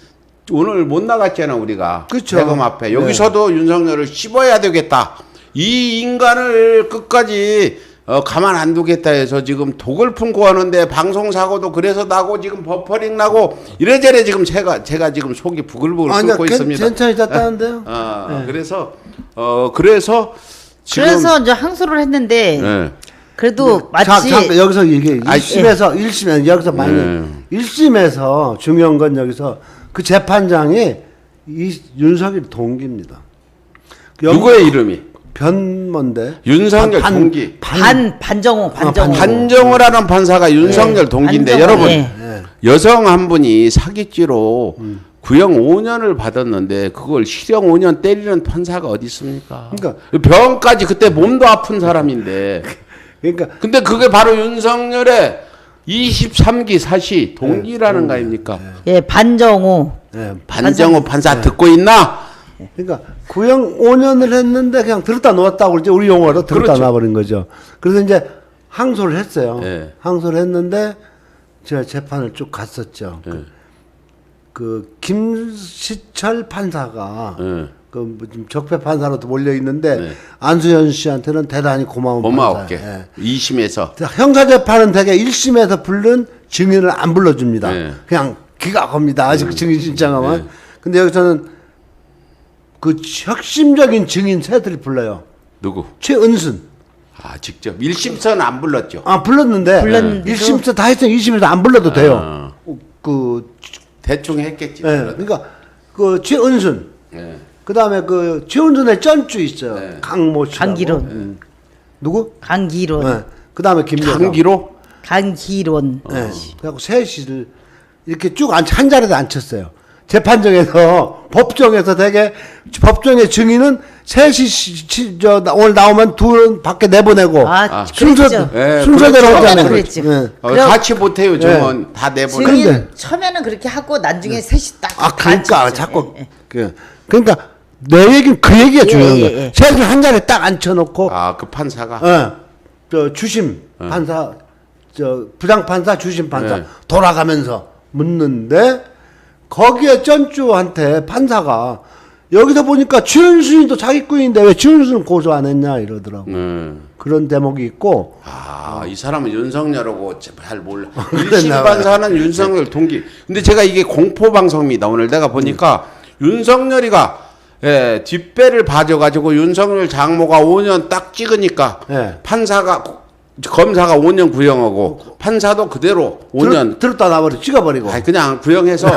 오늘 못 나갔잖아 우리가. 그쵸. 대검 앞에 네. 여기서도 윤석열을 씹어야 되겠다. 이 인간을 끝까지 가만 안 두겠다 해서 지금 독을 품고 하는데 방송 사고도 그래서 나고 지금 버퍼링 나고 이래저래 지금 제가 지금 속이 부글부글 아니야, 끓고 있습니다. 괜찮았다는데요. 네. 그래서 지금 그래서 이제 항소를 했는데 네. 그래도 마치 잠깐 여기서 얘기해. 아이, 1심에서 1심에 여기서 많이 1심에서 중요한 건 여기서 그 재판장이 이 윤석열 동기입니다. 누구의 이름이? 변뭔데? 윤석열 동기. 반정호. 반정호라는 판사가 윤석열 동기인데 반정호, 여러분 예. 여성 한 분이 사기죄로 구형 5년을 받았는데 그걸 실형 5년 때리는 판사가 어디 있습니까? 그러니까 병까지 그때 몸도 아픈 사람인데 그러니까 근데 그게 바로 윤석열의 23기 사시 동기라는 거 아닙니까? 예, 반정호. 예, 반정호 판사 듣고 있나? 그러니까 구형 5년을 했는데 그냥 들었다 놓았다고 그러지 우리 용어로 들었다 그렇죠. 놔버린 거죠. 그래서 이제 항소를 했어요. 네. 항소를 했는데 제가 재판을 쭉 갔었죠. 네. 그 김시철 판사가 네. 그 지금 적폐 판사로도 몰려 있는데 네. 안수현 씨한테는 대단히 고마운 고마웠게 판사예요. 2심에서 형사 재판은 대개 1심에서 부른 증인을 안 불러줍니다. 네. 그냥 기가 겁니다. 아직 증인 신청하면. 네. 근데 여기서는 그 혁심적인 증인 셋을 불러요. 누구? 최은순. 아 직접 1심서는 안 불렀죠. 아 불렀는데 불렀는데도? 1심서 다 했으면 2심에서 안 불러도 돼요. 아. 그 대충 했겠지. 예, 그러니까 그 최은순. 네. 그다음에 그 최은순의 쩐주 있어요. 네. 강모 씨. 강기론. 누구? 강기론. 네. 그다음에 김여정. 강기로? 강기론. 네. 그래갖고 셋이를 이렇게 쭉 한 자리에 앉혔어요. 재판정에서 법정에서 되게 법정의 증인은 셋이 오늘 나오면 둘은 밖에 내보내고 순서 그랬죠. 네, 순서대로 그렇죠. 하잖아요. 그랬죠. 네. 그럼- 같이 못해요. 저건 다 내보내. 근데- 증인 처음에는 그렇게 하고 나중에 셋이 딱. 아 그러니까 앉혔죠. 자꾸 예, 그러니까 내 얘기는 그 얘기가 예, 중요한 예, 거예요. 예. 셋을 한 자리에 딱 앉혀놓고 아그 판사가. 저 주심 판사, 저 부장 판사, 주심 판사 네. 돌아가면서 묻는데 거기에 쩐주한테 판사가 여기서 보니까 최은순이도 사기꾼인데 왜 최은순은 고소 안 했냐 이러더라고. 그런 대목이 있고. 이 사람은 윤석열하고 잘 몰라. 그랬나 1심 봐요. 판사는 윤석열 동기. 근데 제가 이게 공포 방송입니다. 오늘 내가 보니까 윤석열이가 뒷배를 봐줘가지고 윤석열 장모가 5년 딱 찍으니까 예. 검사가 5년 구형하고 판사도 그대로 5년 들었다 놔버리고 찍어버리고. 아니 그냥 구형해서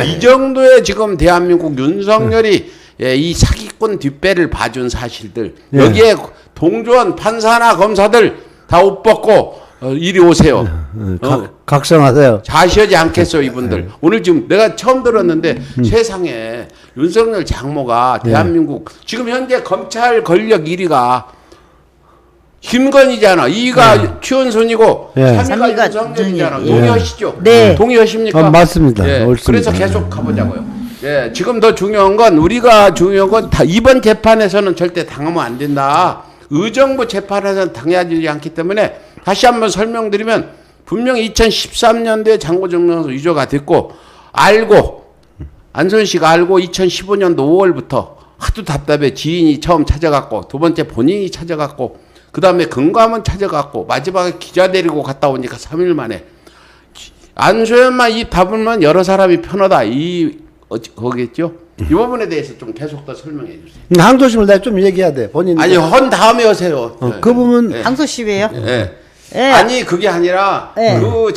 이 정도의 지금 대한민국 윤석열이 이 사기꾼 뒷배를 봐준 사실들 예. 여기에 동조한 판사나 검사들 다 옷 벗고 이리 오세요. 각성하세요. 자시하지 않겠어 이분들. 오늘 지금 내가 처음 들었는데 세상에 윤석열 장모가 대한민국 지금 현재 검찰 권력 1위가 김건희잖아. 2위가 최은순이고 예. 3위가 삼위가 윤석열이잖아. 윤석열. 동의하시죠? 네. 동의하십니까? 맞습니다. 예. 옳습니다. 그래서 계속 가보자고요. 예. 지금 더 중요한 건 우리가 중요한 건 이번 재판에서는 절대 당하면 안 된다. 의정부 재판에서는 당하지 않기 때문에 다시 한번 설명드리면 분명히 2013년도에 장고정명서 위조가 됐고 알고 안선 씨가 알고 2015년도 5월부터 하도 답답해 지인이 처음 찾아갔고 두 번째 본인이 찾아갔고 그 다음에 금감원 찾아갔고 마지막에 기자 데리고 갔다 오니까 3일 만에 안소연만 입 다물면 여러 사람이 편하다 거겠죠? 이 부분에 대해서 좀 계속 더 설명해 주세요. 항소심을 내가 좀 얘기해야 돼. 본인. 아니 헌 다음에 하세요. 그 부분 예. 항소심이에요? 예. 예. 아니 그게 아니라 예. 그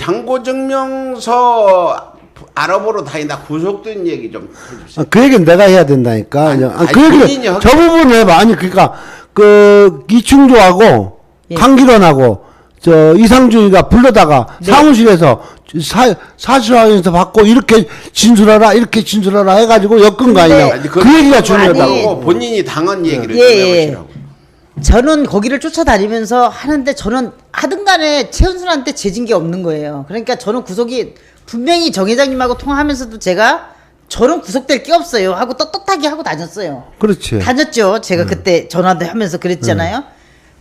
장고증명서 알아보러 다니다 구속된 얘기 좀 해주세요. 그 얘기는 내가 해야 된다니까. 아니, 그 본인이 얘기를 저 부분을 해봐. 아니 그러니까 그 이충조하고 예. 강기론하고 저 이상준이가 불러다가 네. 사무실에서 사실 확인서 받고 이렇게 진술하라 해가지고 엮은 거 아니냐. 아니, 그 얘기가 중요하다고. 아니, 본인이 당한 얘기를 예, 좀 예. 해보시라고. 저는 거기를 쫓아다니면서 하는데 저는 하든 간에 최은순한테 재진 게 없는 거예요. 그러니까 저는 구속이 분명히 정 회장님하고 통화하면서도 제가 저는 구속될 게 없어요 하고 떳떳하게 하고 다녔어요. 그렇지. 다녔죠. 제가 그때 전화도 하면서 그랬잖아요.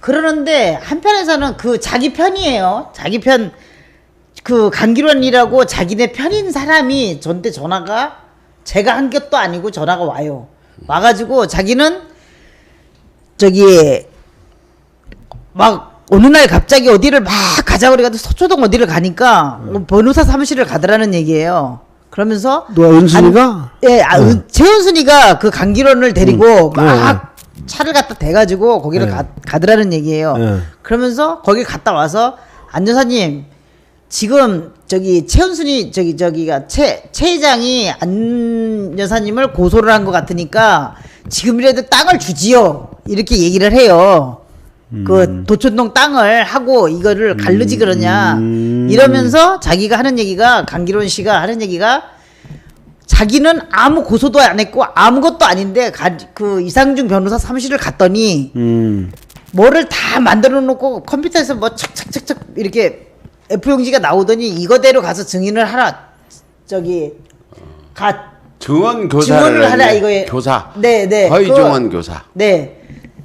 그러는데 한편에서는 그 자기 편이에요. 자기 편, 그 강기론이라고 자기네 편인 사람이 저한테 전화가 제가 한 것도 아니고 전화가 와요. 와가지고 자기는 저기 막 어느 날 갑자기 어디를 막 가자고 그래가지고 서초동 어디를 가니까 변호사 사무실을 가더라는 얘기예요. 그러면서 누가 은순이가? 최은순이가 그 강기론을 데리고 막 차를 갖다 대가지고 거기를 가더라는 얘기예요. 그러면서 거길 갔다 와서 안 여사님 지금 저기 최은순이 저기가 최 회장이 안 여사님을 고소를 한 것 같으니까 지금이라도 땅을 주지요. 이렇게 얘기를 해요. 그 도촌동 땅을 하고 이거를 갈르지 그러냐 이러면서 자기가 하는 얘기가 강기론 씨가 하는 얘기가 자기는 아무 고소도 안 했고 아무것도 아닌데 그 이상중 변호사 사무실을 갔더니 뭐를 다 만들어 놓고 컴퓨터에서 뭐 착착착착 이렇게 F용지가 나오더니 이거대로 가서 증인을 하라 저기 증언을 하라 이거에 교사. 네네 허위증언 교사. 네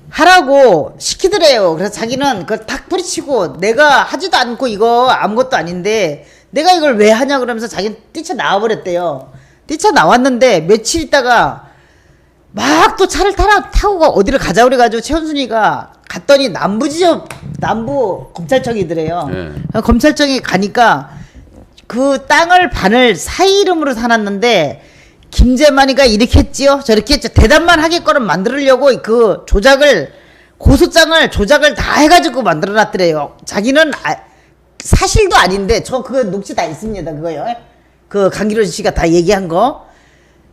하라고 시키더래요. 그래서 자기는 그걸 탁 뿌리치고 내가 하지도 않고 이거 아무것도 아닌데 내가 이걸 왜 하냐 그러면서 자기는 뛰쳐나와 버렸대요. 뛰쳐나왔는데 며칠 있다가 막 또 차를 타고 어디를 가자 그래가지고 최은순이가 갔더니 남부 검찰청이더래요. 네. 검찰청에 가니까 그 땅을 반을 사이 이름으로 사놨는데 김재만이가 이렇게 했지요 저렇게 했죠 대답만 하게끔 만들려고 그 고소장을 조작을 다 해가지고 만들어놨더래요. 자기는 사실도 아닌데 저 그거 녹취 다 있습니다. 그거요. 그 강기론 씨가 다 얘기한 거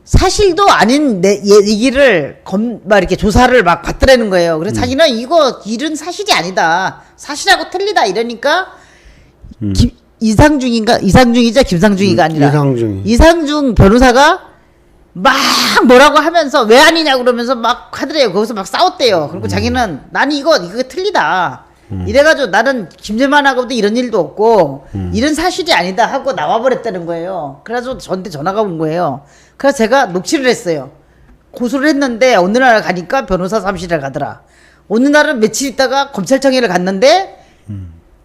사실도 아닌 내 얘기를 막 이렇게 조사를 막 받더라는 거예요. 그래서 자기는 이거 일은 사실이 아니다. 사실하고 틀리다 이러니까 이상중이죠 김상중이가 아니라 이상중 변호사가 막 뭐라고 하면서 왜 아니냐 그러면서 막 하더래요. 거기서 막 싸웠대요. 그리고 자기는 나는 이거 틀리다. 이래가지고 나는 김재만하고도 이런 일도 없고 이런 사실이 아니다 하고 나와버렸다는 거예요. 그래가지고 저한테 전화가 온 거예요. 그래서 제가 녹취를 했어요. 고소를 했는데 어느 날 가니까 변호사 사무실에 가더라. 어느 날은 며칠 있다가 검찰청에를 갔는데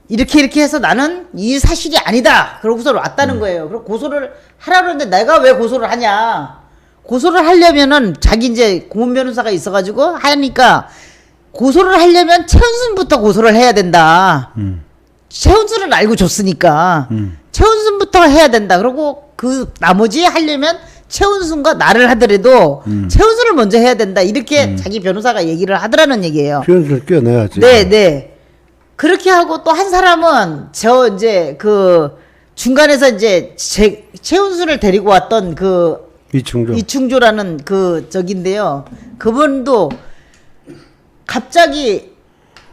이렇게 해서 나는 이 사실이 아니다. 그러고서 왔다는 거예요. 그리고 고소를 하라 그러는데 내가 왜 고소를 하냐. 고소를 하려면은 자기 이제 고문 변호사가 있어가지고 하니까 고소를 하려면 최은순부터 고소를 해야 된다. 최은순은 알고 줬으니까 최은순부터 해야 된다. 그리고 그 나머지 하려면 최은순과 나를 하더라도 최은순을 먼저 해야 된다. 이렇게 자기 변호사가 얘기를 하더라는 얘기예요. 최은순을 껴내야지. 네. 그렇게 하고 또 한 사람은 저 이제 그 중간에서 이제 최은순을 데리고 왔던 그 이충조라는 그 저긴데요. 그분도 갑자기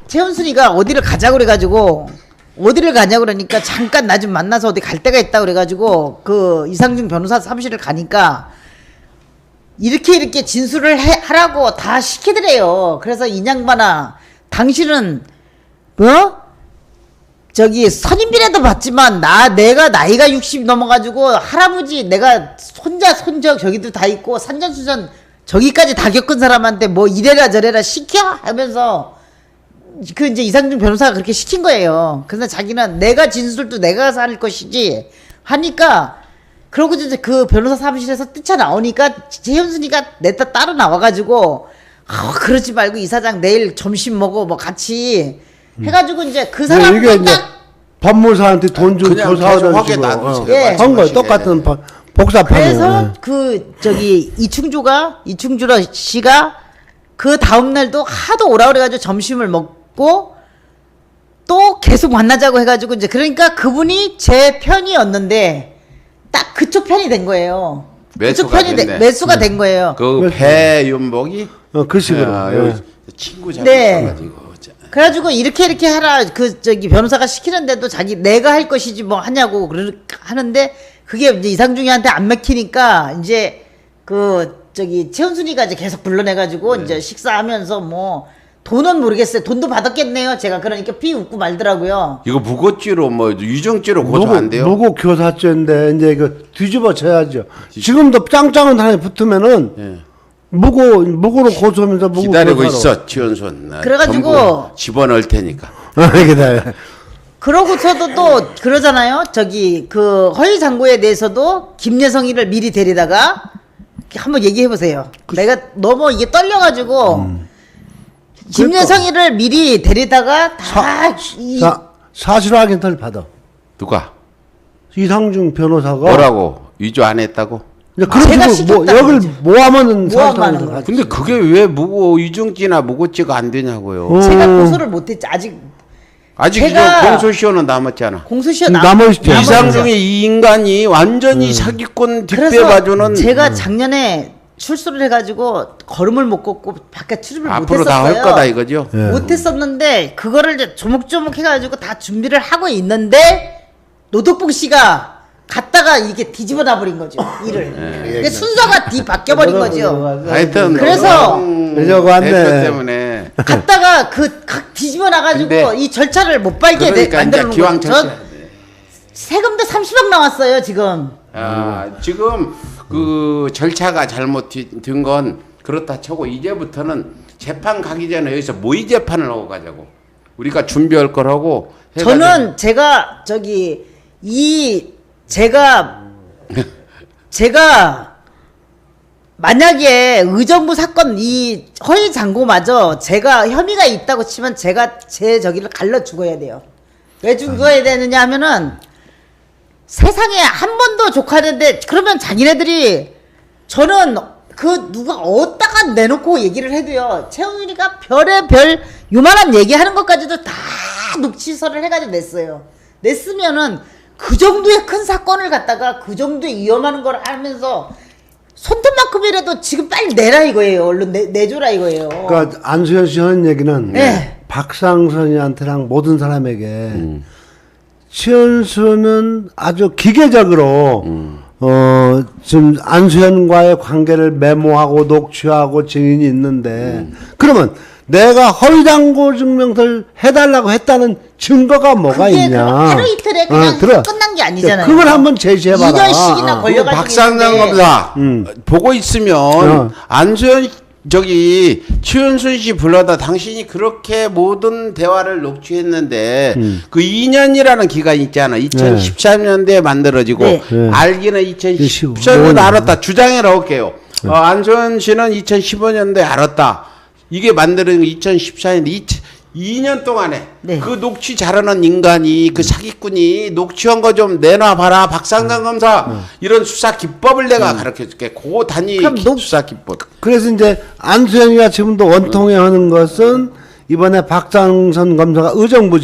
최은순이가 어디를 가자고 그래가지고 어디를 가냐고 그러니까 잠깐 나 좀 만나서 어디 갈 데가 있다 그래가지고 그 이상중 변호사 사무실을 가니까 이렇게 진술을 하라고 다 시키더래요. 그래서 이 양반아 당신은 뭐 저기 선임비라도 받지만 내가 나이가 60 넘어가지고 할아버지 내가 손적 저기도 다 있고 산전수전 저기까지 다 겪은 사람한테 뭐 이래라 저래라 시켜 하면서 그 이제 이상중 변호사가 그렇게 시킨 거예요. 그래서 자기는 내가 진술도 내가 할 것이지 하니까 그러고 이제 그 변호사 사무실에서 뛰쳐나오니까 최은순이가 냈다 따로 나와가지고 그러지 말고 이사장 내일 점심 먹어 뭐 같이 해가지고 이제 그 사람은 이게 이제 법무사한테 돈 주고 조사하는 식으로 한 거예요. 똑같은 복사판이에요. 그래서 그 저기 이충조라 씨가 그 다음 날도 하도 오라 그래가지고 점심을 먹고 또 계속 만나자고 해가지고 이제 그러니까 그분이 제 편이었는데 딱 그쪽 편이 된 거예요. 그쪽 편이 매수가 된 거예요. 그 배윤복이 그 식으로 친구 잡아가지고. 그래가지고 이렇게 하라 그 저기 변호사가 시키는데도 자기 내가 할 것이지 뭐 하냐고 하는데 그게 이제 이상중이한테 안 맥히니까 이제 그 저기 최은순이가 이제 계속 불러내가지고 이제 식사하면서 뭐 돈은 모르겠어요. 돈도 받았겠네요. 제가 그러니까 웃고 말더라고요. 이거 무고죄로 뭐 유정죄로 고소 안 돼요? 무고 교사죄인데 이제 이거 뒤집어 쳐야죠. 지금도 짱짱한 단에 붙으면은 무고로 고소하면서 무고 기다리고 교사로. 있어 최은순. 그래가지고 집어넣을 테니까. 그러고서도 또 그러잖아요. 저기 그 허위 장고에 대해서도 김여성이를 미리 데리다가 한번 얘기해 보세요. 내가 너무 이게 떨려가지고 김여성이를 미리 데리다가 사실 확인을 받아. 누가? 이상중 변호사가 뭐라고? 위조 안 했다고? 제가 시켰다고 여길 모하면은 모함하는 거야. 근데 그게 왜 유정죄나 무고죄가 안 되냐고요? 제가 고소를 못했지 아직. 아직 제가- 저 공소시효는 남았잖아. 공소시효 남아있죠. 이상 중에 이 인간이 완전히 사기꾼 그래서 뒷배봐주는 제가 작년에 출소를 해가지고 걸음을 못 걷고 밖에 출입을 앞으로 못했었어요. 다 할 거다 이거죠. 예. 못했었는데 그거를 이제 조목조목 해가지고 다 준비를 하고 있는데 노덕봉 씨가 갔다가 이게 뒤집어 놔버린 거죠 일을. 이게 순서가 바뀌어버린 거죠. 하여튼 그래서 저거 안 대표 돼. 때문에 갔다가 각 뒤집어 놔가지고 근데 이 절차를 못 밟게 그러니까 만들어 이제 놓은 기왕 거죠. 절차. 세금도 30억 나왔어요 지금. 지금 그 절차가 잘못된 건 그렇다 쳐고 이제부터는 재판 가기 전에 여기서 모의 재판을 하고 가자고. 우리가 준비할 거라고. 저는 제가 제가 만약에 의정부 사건 이 허위 장고마저 제가 혐의가 있다고 치면 제가 제 저기를 갈라 죽어야 돼요. 왜 죽어야 되느냐 하면은 세상에 한 번도 조카는데 그러면 자기네들이 저는 그 누가 어디다가 내놓고 얘기를 해도요. 최영일이가 별의별 요만한 얘기하는 것까지도 다 녹취서를 해가지고 냈어요. 냈으면은 그 정도의 큰 사건을 갖다가 그 정도의 위험한 걸 하면서 손톱만큼이라도 지금 빨리 내라 이거예요. 얼른 내줘라 이거예요. 그러니까 안수현 씨 하는 얘기는 네. 박상선이한테랑 모든 사람에게 최은수는 아주 기계적으로 지금 안수현과의 관계를 메모하고 녹취하고 증인이 있는데 그러면 내가 허위장고 증명서를 해달라고 했다는 증거가 뭐가 그게 있냐? 그럼 하루 이틀에 그냥 끝난 게 아니잖아요. 그걸 한번 제시해봐라. 2년씩이나 걸려가지고 박상장 있는데 검사 보고 있으면 안수현 최은순 씨 불러다 당신이 그렇게 모든 대화를 녹취했는데 그 2년이라는 기간이 있잖아. 2013년대에 만들어지고 네. 알기는 2014년도 알았다. 주장해 놓을게요. 안수현 씨는 2015년도에 알았다. 이게 만들어진 거 2014년에 2년 동안에 네. 그 녹취 잘하는 인간이 그 사기꾼이 녹취한 거 좀 내놔봐라. 박상장 검사 이런 수사 기법을 내가 가르쳐줄게. 고 단위 그럼 수사 기법. 그래서 이제 안수현이가 지금도 원통해 하는 것은 이번에 박상선 검사가 의정부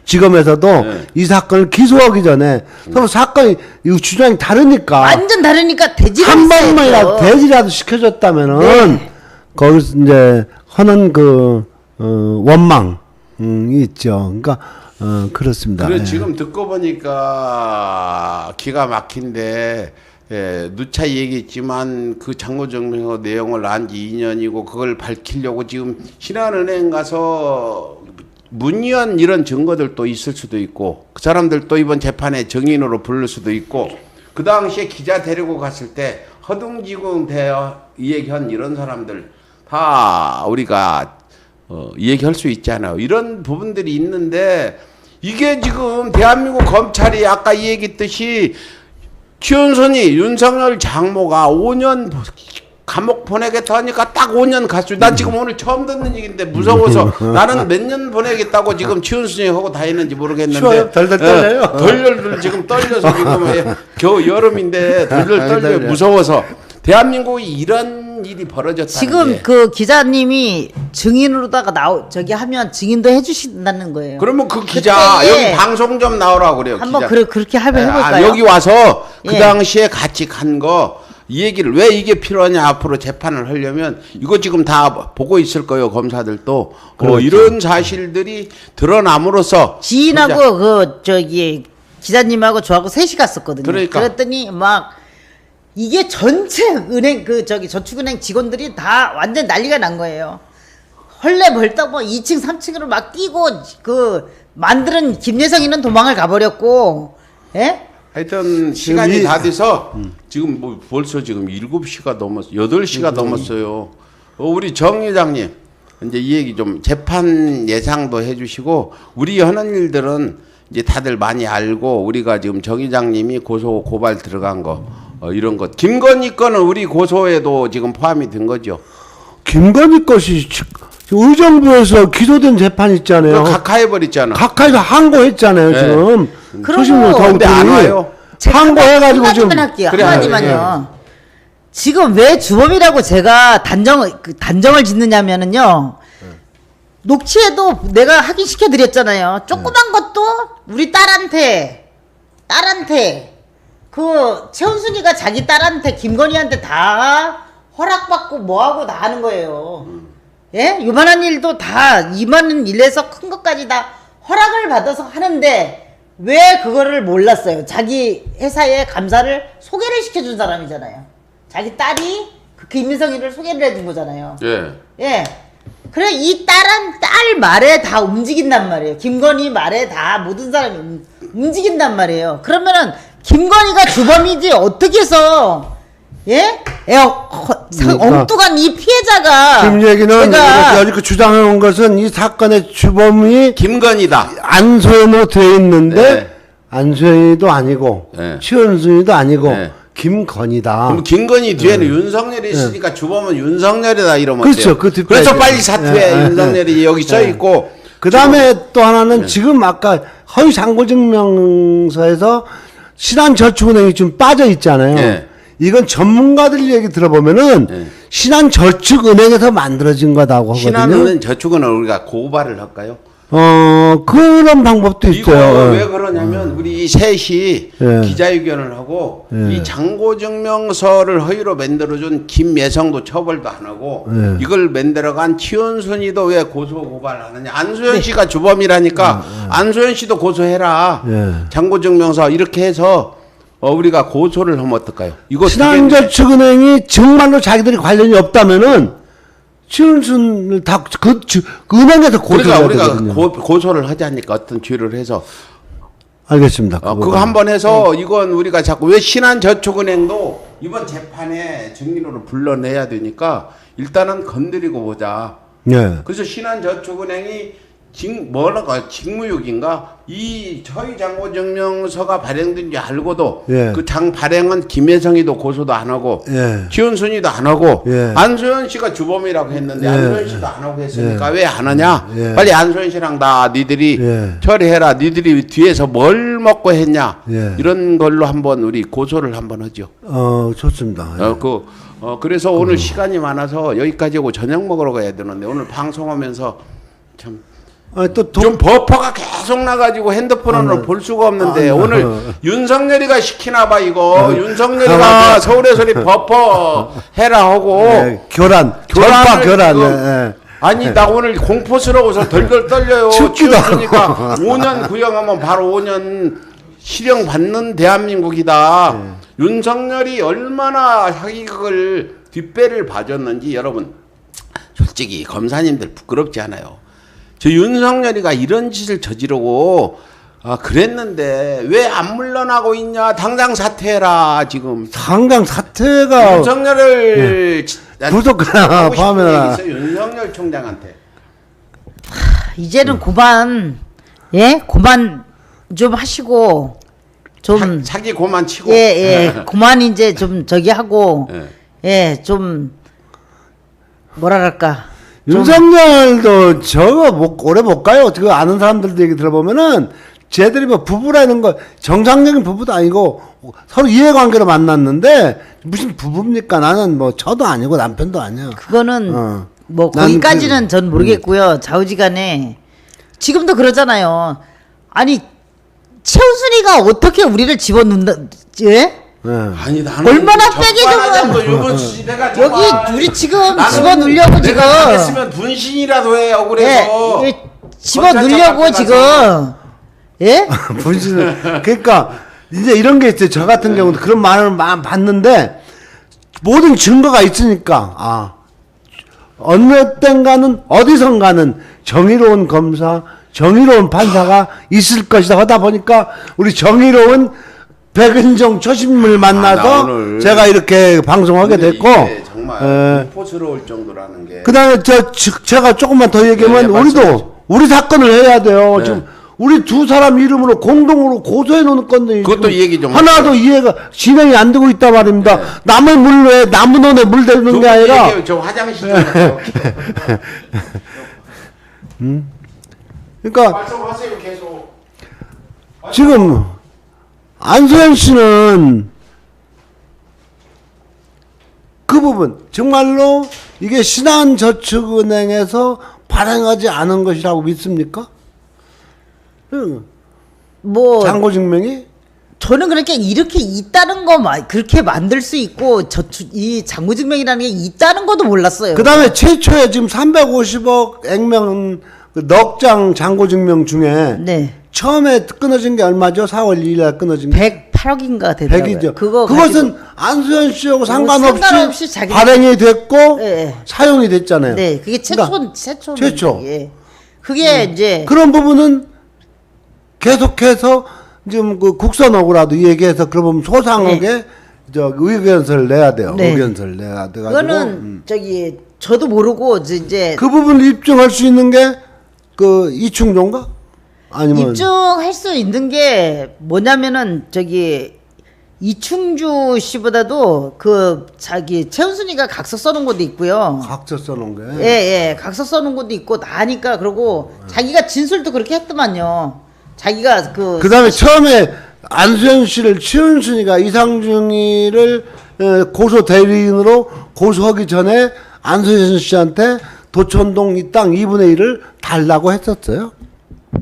지검에서도 이 사건을 기소하기 전에 서로 사건이 이 주장이 다르니까 완전 다르니까 돼지가 한 있어야죠. 번만이라도 대지라도 시켜줬다면은 네. 거기서 이제 하는 그 원망이 있죠. 그러니까 그렇습니다. 그래 예. 지금 듣고 보니까 기가 막힌데 누차 얘기했지만 그 장고증명서 내용을 안 지 2년이고 그걸 밝히려고 지금 신한은행 가서 문의한 이런 증거들도 있을 수도 있고 그 사람들도 이번 재판에 증인으로 부를 수도 있고 그 당시에 기자 데리고 갔을 때 허둥지둥 얘기한 이런 사람들 다 우리가 얘기할 수 있잖아요. 이런 부분들이 있는데 이게 지금 대한민국 검찰이 아까 이 얘기했듯이 최은순이 윤석열 장모가 5년 감옥 보내겠다 하니까 딱 5년 갔죠. 나 지금 오늘 처음 듣는 얘기인데 무서워서 나는 몇 년 보내겠다고 지금 최은순이 하고 다니는지 모르겠는데 추워요? 덜덜 떨려요? 덜덜 지금 떨려서 지금 겨우 여름인데 덜덜 떨려 무서워서 대한민국이 이런 일이 벌어졌다는 지금 게. 그 기자님이 증인으로다가 저기 하면 증인도 해주신다는 거예요. 그러면 그 기자 그때 여기 방송 좀 나오라고 그래요. 한번 기자. 그렇게 한번 해볼까요? 여기 와서 그 예. 당시에 같이 간 거 이 얘기를 왜 이게 필요하냐 앞으로 재판을 하려면 이거 지금 다 보고 있을 거예요 검사들도 그렇죠. 이런 사실들이 드러남으로써 지인하고 그 저기 기자님하고 저하고 셋이 갔었거든요. 그러니까. 그랬더니 막 이게 전체 은행 그 저기 저축은행 직원들이 다 완전 난리가 난 거예요. 헐레벌떡 뭐 2층 3층으로 막 뛰고 그 만드는 김여성이는 도망을 가버렸고, 예? 하여튼 시간이 이- 다 돼서 지금 뭐 벌써 지금 7시가 넘었어 8시가 넘었어요. 우리 정 회장님 이제 이 얘기 좀 재판 예상도 해주시고 우리 하는 일들은 이제 다들 많이 알고 우리가 지금 정 회장님이 고소 고발 들어간 거 이런 것 김건희 건은 우리 고소에도 지금 포함이 된 거죠. 김건희 것이 의정부에서 기소된 재판 있잖아요. 각하해버렸잖아. 각하에서 항고했잖아요. 네. 지금 그러고 소신을 근데 안 와요. 항고해가지고 지금 한마디만 할게요. 그래, 한마디만요. 지금 왜 주범이라고 제가 단정을 짓느냐면은요. 녹취에도 내가 확인시켜 드렸잖아요. 조그만 것도 우리 딸한테 그 최은순이가 자기 딸한테 김건희한테 다 허락받고 뭐하고 다 하는 거예요. 예? 요만한 일도 다 이만한 일에서 큰 것까지 다 허락을 받아서 하는데 왜 그거를 몰랐어요? 자기 회사에 감사를 소개를 시켜준 사람이잖아요. 자기 딸이 그 김민성이를 소개를 해준 거잖아요. 예. 예. 그래 이 딸은 딸 말에 다 움직인단 말이에요. 김건희 말에 다 모든 사람이 움직인단 말이에요. 그러면은 김건희가 주범이지 어떻게 해서 예? 엉뚱한 이 피해자가 지금 얘기는 제가 여지껏 주장해온 것은 이 사건의 주범이 김건희다. 안소연으로 되어 있는데 네. 안소연이도 아니고 네. 최은순이도 아니고 네. 김건희다. 그럼 김건희 뒤에는 윤석열이 있으니까 주범은 윤석열이다 이러면 그렇죠. 어때요? 그 뒷배지. 그래서 빨리 사퇴해. 예, 예, 윤석열이 여기 써 있고. 그 다음에 또 하나는 지금 아까 허위 잔고증명서에서 신한저축은행이 좀 빠져 있잖아요. 예. 이건 전문가들 얘기 들어보면은 예. 신한저축은행에서 만들어진 거다고 하거든요. 신한은행 저축은 우리가 고발을 할까요? 그런 방법도 이거 있어요. 왜 그러냐면 우리 셋이 예. 기자회견을 하고 예. 이 잔고증명서를 허위로 만들어준 김예성도 처벌도 안 하고 예. 이걸 만들어간 최은순이도 왜 고소 고발하느냐. 안소연 씨가 주범이라니까 안소연 씨도 고소해라. 예. 잔고증명서 이렇게 해서 우리가 고소를 하면 어떨까요? 이거 신한저축은행이 정말로 자기들이 관련이 없다면은 최은순을 다 그 은행에서 고소를 그러니까 해야 우리가 되거든요. 고소를 하자니까 어떤 죄를 해서 알겠습니다. 그거 한번 해서 이건 우리가 자꾸 왜 신한저축은행도 이번 재판에 증인으로 불러내야 되니까 일단은 건드리고 보자. 예. 그래서 신한저축은행이 직무유기인가 이 허위잔고증명서가 발행된 지 알고도 예. 그 장 발행은 김혜성이도 고소도 안 하고 예. 최은순이도 안 하고 예. 안소연 씨가 주범이라고 했는데 예. 안소연 씨도 안 하고 했으니까 왜 안 하냐? 예. 빨리 안소연 씨랑 다 니들이 예. 처리해라. 니들이 뒤에서 뭘 먹고 했냐? 예. 이런 걸로 한번 우리 고소를 한번 하죠. 좋습니다. 예. 그래서 오늘 시간이 많아서 여기까지 오고 저녁 먹으러 가야 되는데 오늘 방송하면서 참 좀 버퍼가 계속 나가지고 핸드폰으로 볼 수가 없는데 오늘 윤석열이가 시키나 봐 이거. 윤석열이가 서울에서 버퍼 해라 하고 교란. 지금 아니 나 오늘 공포스러워서 덜덜 떨려요. 춥기도 그러니까 5년 구형하면 바로 5년 실형 받는 대한민국이다. 윤석열이 얼마나 사기극을 뒷배를 봐줬는지 여러분 솔직히 검사님들 부끄럽지 않아요. 저 윤석열이가 이런 짓을 저지르고 그랬는데 왜 안 물러나고 있냐. 당장 사퇴해라. 지금 당장 사퇴가 윤석열을 구속하나 하면 윤석열 총장한테 이제는 그만 좀 하시고 좀 사기 고만 치고 그만 이제 좀 저기 하고 좀 뭐라 그럴까. 윤석열도 저거 오래 못 가요. 그 아는 사람들도 얘기 들어보면은 쟤들이 뭐 부부라는 거 정상적인 부부도 아니고 서로 이해관계로 만났는데 무슨 부부입니까? 나는 뭐 저도 아니고 남편도 아니야. 그거는 뭐 거기까지는 전 모르겠고요. 좌우지간에 지금도 그러잖아요. 아니 최우순이가 어떻게 우리를 집어넣는다? 예? 아니 나는 얼마나 빼기적으로 여기 우리 지금 집어 넣으려고 지금 했으면 분신이라도 해 억울해서 집어 넣으려고 지금 분신을 그러니까 이제 이런 게 있어요. 저 같은 경우도 그런 말을 봤는데 모든 증거가 있으니까 어느 땐가는 어디선가는 정의로운 검사, 정의로운 판사가 있을 것이다 하다 보니까 우리 정의로운 백은정 초심을 만나서 제가 이렇게 방송하게 됐고 정말 공포스러울 정도라는 게 그다음에 제가 조금만 더 얘기하면 우리 사건을 해야 돼요. 지금 우리 두 사람 이름으로 공동으로 고소해 놓는 건데 그것도 얘기 좀 하나도 이해가 진행이 안 되고 있단 말입니다. 남의 물에 나무논에 물 대는 게 아니라 저 화장실 좀 그러니까 말씀하세요 계속. 지금 안소연 씨는 그 부분 정말로 이게 신한저축은행에서 발행하지 않은 것이라고 믿습니까? 뭐 장고증명이? 저는 그렇게 이렇게 있다는 거 그렇게 만들 수 있고 이 장고증명이라는 게 있다는 것도 몰랐어요. 그 다음에 최초에 지금 350억 액면 그 넉장 장고증명 중에 네. 처음에 끊어진 게 얼마죠? 4월 2일 날 끊어진 게 108억인가 되더라고요. 100이죠. 그것은 그것은 안수현 씨하고 상관없이 자기네- 발행이 됐고 예. 사용이 됐잖아요. 네, 그게 그러니까 최초. 예. 그게 이제 그런 부분은 계속해서 지금 그 국선하고라도 얘기해서 그러면 소상하게 저 의견서를 내야 돼요. 네. 의견서를 내야 돼가지고 그거는 저기 저도 모르고 이제 그 부분을 입증할 수 있는 게 그 이충조인가? 아니면 입증할 수 있는 게 뭐냐면은 저기 이충주 씨보다도 그 자기 최은순이가 각서 써놓은 것도 있고요. 각서 써놓은 게. 예, 각서 써놓은 것도 있고 나니까 그러고 자기가 진술도 그렇게 했더만요. 자기가 그 다음에 처음에 안수현 씨를 최은순이가 이상중이를 고소 대리인으로 고소하기 전에 안수현 씨한테 도천동 이 땅 2분의 1을 달라고 했었어요.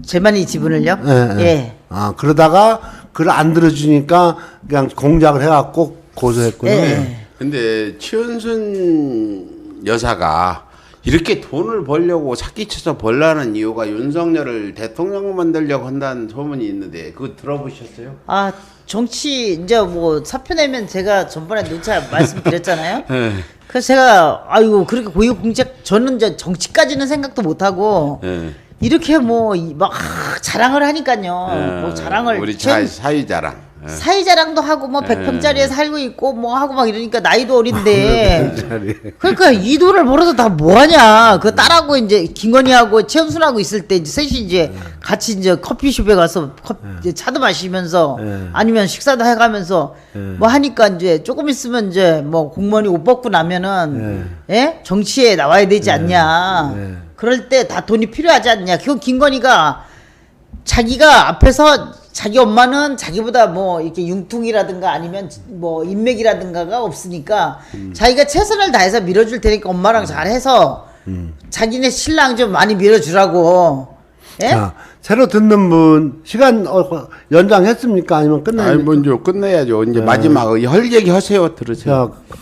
제만이 지분을요? 예. 예. 아 그러다가 그걸 안 들어주니까 그냥 공작을 해갖고 고소했군요. 예. 근데 최은순 여사가 이렇게 돈을 벌려고 사기쳐서 벌라는 이유가 윤석열을 대통령 만들려고 한다는 소문이 있는데 그거 들어보셨어요? 아 정치 이제 뭐 사표 내면 제가 전번에 누차 말씀드렸잖아요. 네. 그래서 제가 아이고 그렇게 고위공직 저는 이제 정치까지는 생각도 못 하고 네. 이렇게 뭐 막 자랑을 하니까요. 뭐 자랑을 우리 제- 사위 자랑. 사위 자랑도 하고 뭐 100평짜리에 살고 있고 뭐 하고 막 이러니까 나이도 어린데 그러니까 이 돈을 벌어서 다 뭐하냐 그 딸하고 이제 김건희하고 최은순하고 있을 때 이제 셋이 이제 같이 이제 커피숍에 가서 이제 차도 마시면서 아니면 식사도 해가면서 뭐 하니까 이제 조금 있으면 이제 뭐 공무원이 옷 벗고 나면은 예 정치에 나와야 되지 않냐 그럴 때 다 돈이 필요하지 않냐 그건 김건희가 자기가 앞에서 자기 엄마는 자기보다 뭐 이렇게 융통이라든가 아니면 뭐 인맥이라든가가 없으니까 자기가 최선을 다해서 밀어줄 테니까 엄마랑 잘해서 자기네 신랑 좀 많이 밀어주라고. 예? 자, 새로 듣는 분 시간 연장했습니까? 아니면 끝나야 아니 먼저 끝내야죠. 이제 마지막 할 얘기 하세요. 들으세요. 자,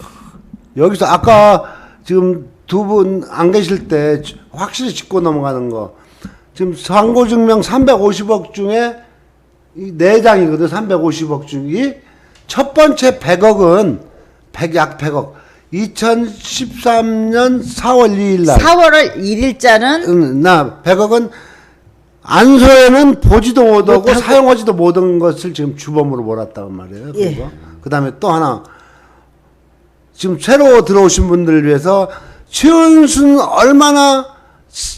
여기서 아까 지금 두 분 안 계실 때 확실히 짚고 넘어가는 거. 지금 상고증명 350억 중에 이 4장이거든. 350억 중이 첫 번째 100억은 약 100억. 2013년 4월 2일 날 4월 1일자는 나 100억은 안소에는 보지도 못하고 못하고. 사용하지도 못한 것을 지금 주범으로 몰았단 말이에요. 예. 그거. 그다음에 또 하나 지금 새로 들어오신 분들을 위해서 최은순 얼마나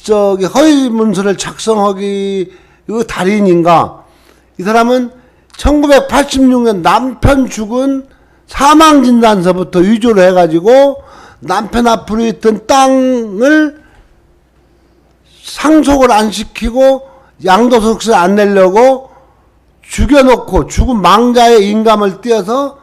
저기 허위 문서를 작성하기 그 달인인가. 이 사람은 1986년 남편 죽은 사망진단서부터 위조를 해가지고 남편 앞으로 있던 땅을 상속을 안 시키고 양도소득세 안 내려고 죽여놓고 죽은 망자의 인감을 띄어서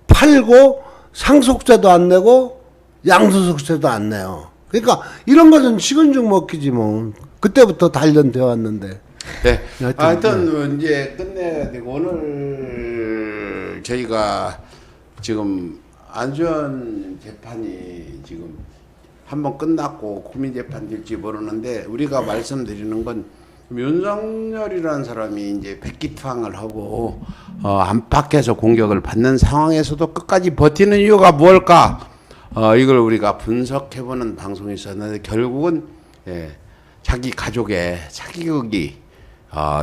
팔고 상속세도 안 내고 양도소득세도 안 내요. 그러니까 이런 것은 식은죽 먹기지 뭐. 그때부터 단련되어 왔는데. 네. 하여튼, 하여튼 이제 끝내야 되고 오늘 저희가 지금 안수현 재판이 지금 한번 끝났고 국민 재판 될지 모르는데 우리가 말씀드리는 건 윤석열이라는 사람이 이제 백기투항을 하고 안팎에서 공격을 받는 상황에서도 끝까지 버티는 이유가 무엇일까? 이걸 우리가 분석해보는 방송이 있었는데 결국은 자기 가족의 사기극이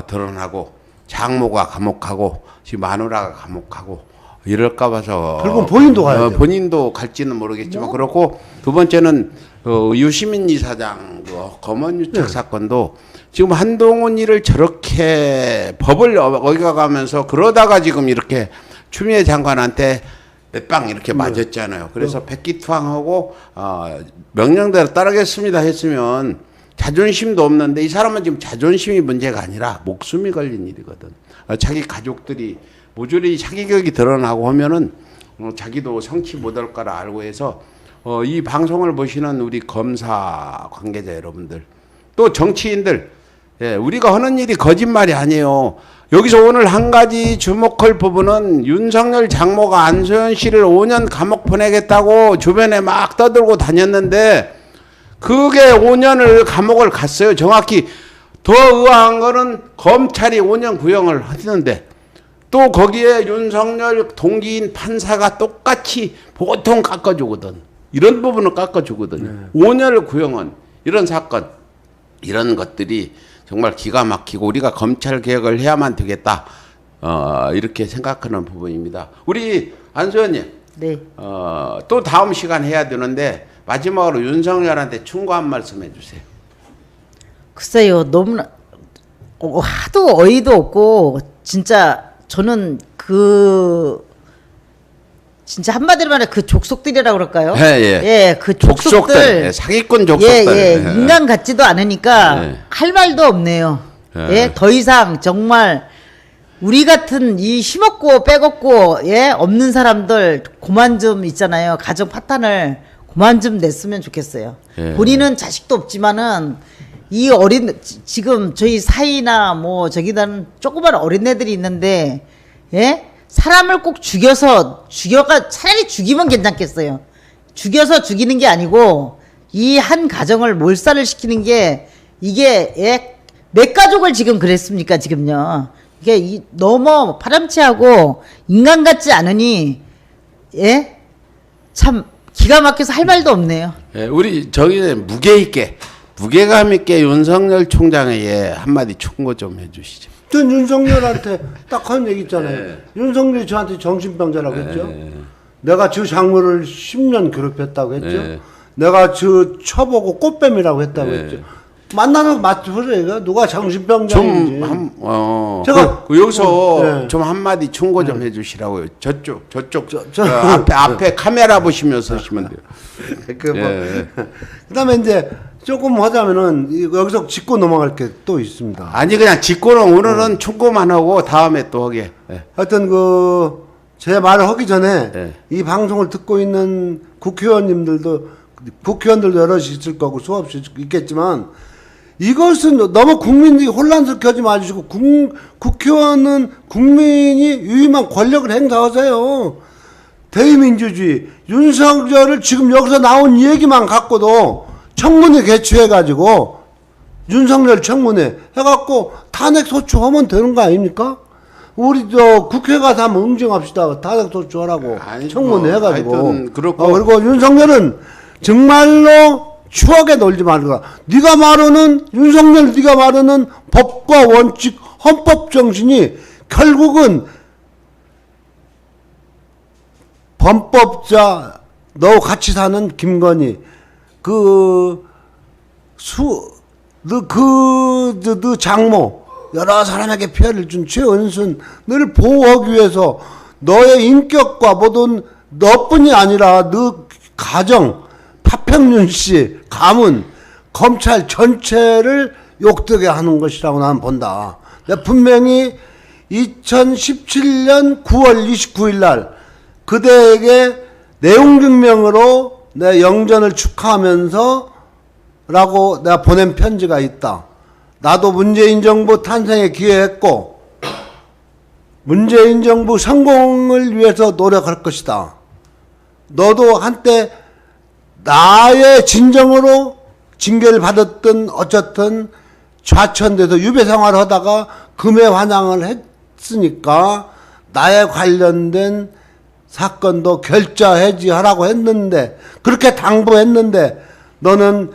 드러나고 장모가 감옥하고 지금 마누라가 감옥하고 이럴까 봐서 결국은 본인도 가야 돼요. 본인도 갈지는 모르겠지만 그렇고 두 번째는 유시민 이사장 검언유착 사건도 지금 한동훈 일을 저렇게 법을 어겨가면서 그러다가 지금 이렇게 추미애 장관한테 몇 방 이렇게 맞았잖아요. 그래서 백기투항하고 명령대로 따르겠습니다 했으면 자존심도 없는데 이 사람은 지금 자존심이 문제가 아니라 목숨이 걸린 일이거든. 자기 가족들이 모조리 사기격이 드러나고 하면은 자기도 성취 못할 거라 알고 해서 이 방송을 보시는 우리 검사 관계자 여러분들 또 정치인들, 예, 우리가 하는 일이 거짓말이 아니에요. 여기서 오늘 한 가지 주목할 부분은 윤석열 장모가 안소연 씨를 5년 감옥 보내겠다고 주변에 막 떠들고 다녔는데 그게 5년을 감옥을 갔어요. 정확히 더 의아한 거는 검찰이 5년 구형을 하는데 또 거기에 윤석열 동기인 판사가 똑같이 보통 깎아주거든. 이런 부분을 깎아주거든요. 5년을 구형한 이런 사건, 이런 것들이 정말 기가 막히고 우리가 검찰 개혁을 해야만 되겠다. 이렇게 생각하는 부분입니다. 우리 안소연님, 네. 또 다음 시간 해야 되는데 마지막으로 윤석열한테 충고 한 말씀 해주세요. 글쎄요, 너무나 하도 어이도 없고 진짜 저는 진짜 한마디로 말해 그 족속들이라고 그럴까요? 예. 그 족속들, 예, 사기꾼 족속들. 예. 인간 같지도 않으니까 예. 할 말도 없네요. 예. 예, 더 이상 정말 우리 같은 이 힘없고 빼먹고 예 없는 사람들 그만 좀 있잖아요. 가정 파탄을 그만 좀 냈으면 좋겠어요. 예. 본인은 자식도 없지만은 이 지금 저희 사이나 뭐 저기다는 조그만 어린애들이 있는데 예 사람을 꼭 죽여가 차라리 죽이면 괜찮겠어요. 죽여서 죽이는 게 아니고 이 한 가정을 몰살을 시키는 게 이게 예? 몇 가족을 지금 그랬습니까 지금요. 이게 너무 파렴치하고 인간 같지 않으니 예? 참 기가 막혀서 할 말도 없네요. 예, 우리 저기 무게감 있게 윤석열 총장에게 한마디 충고 좀 해주시죠. 전 윤석열한테 딱 하는 얘기 있잖아요. 윤석열이 저한테 정신병자라고 했죠. 내가 저 장모를 10년 괴롭혔다고 했죠. 내가 저 쳐보고 꽃뱀이라고 했다고 했죠. 만나서 맞춰보세요. 누가 정신병자인지. 제가 여기서 좀 한마디 충고 좀 해주시라고요. 저쪽 앞에 카메라 보시면서 하시면 돼요. 그다음에 이제 조금 하자면은 여기서 짚고 넘어갈 게 또 있습니다. 아니 그냥 짚고는 오늘은 충고만 하고 다음에 또 하게. 하여튼 제 말을 하기 전에 이 방송을 듣고 있는 국회의원들도 여럿이 있을 거고 수없이 있겠지만 이것은 너무 국민들이 혼란스럽게 하지 마주시고 국회의원은 국민이 유임한 권력을 행사하세요. 대의민주주의 윤석열을 지금 여기서 나온 얘기만 갖고도 청문회 개최해가지고 윤석열 청문회 해갖고 탄핵소추하면 되는 거 아닙니까? 우리 국회 가서 한번 응징합시다. 탄핵소추하라고 청문회 해가지고. 그리고 윤석열은 정말로 추하게 놀지 말거라. 네가 말하는 법과 원칙, 헌법 정신이 결국은 범법자 너 같이 사는 김건희 너 장모 여러 사람에게 피해를 준 최은순을 보호하기 위해서 너의 인격과 모든 너뿐이 아니라 너 가정 파평윤 씨 가문 검찰 전체를 욕되게 하는 것이라고 나는 본다. 내가 분명히 2017년 9월 29일 날 그대에게 내용 증명으로 내 영전을 축하하면서 라고 내가 보낸 편지가 있다. 나도 문재인 정부 탄생에 기여했고 문재인 정부 성공을 위해서 노력할 것이다. 너도 한때 나의 진정으로 징계를 받았던 어쨌든 좌천돼서 유배 생활을 하다가 금해 환영을 했으니까 나에 관련된 사건도 결자 해지하라고 했는데 그렇게 당부했는데 너는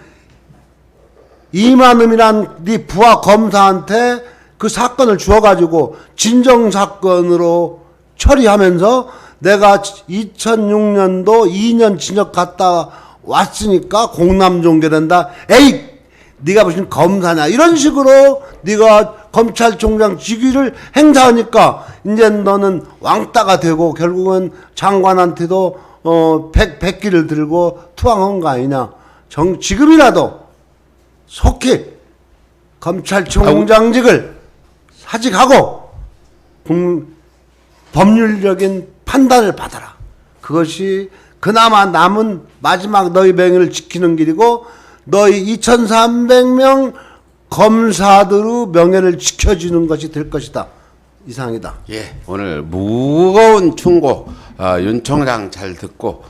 이만음이란 네 부하 검사한테 그 사건을 주어가지고 진정사건으로 처리하면서 내가 2006년도 2년 징역 갔다 왔으니까 공남종결된다. 에이! 네가 무슨 검사냐. 이런 식으로 네가 검찰총장 직위를 행사하니까 이제 너는 왕따가 되고 결국은 장관한테도 백기를 들고 투항한 거 아니냐. 지금이라도 속히 검찰총장직을 사직하고 법률적인 판단을 받아라. 그것이 그나마 남은 마지막 너희 명예를 지키는 길이고 너희 2300명 검사들의 명예를 지켜주는 것이 될 것이다. 이상이다. 예, 오늘 무거운 충고 윤 총장 잘 듣고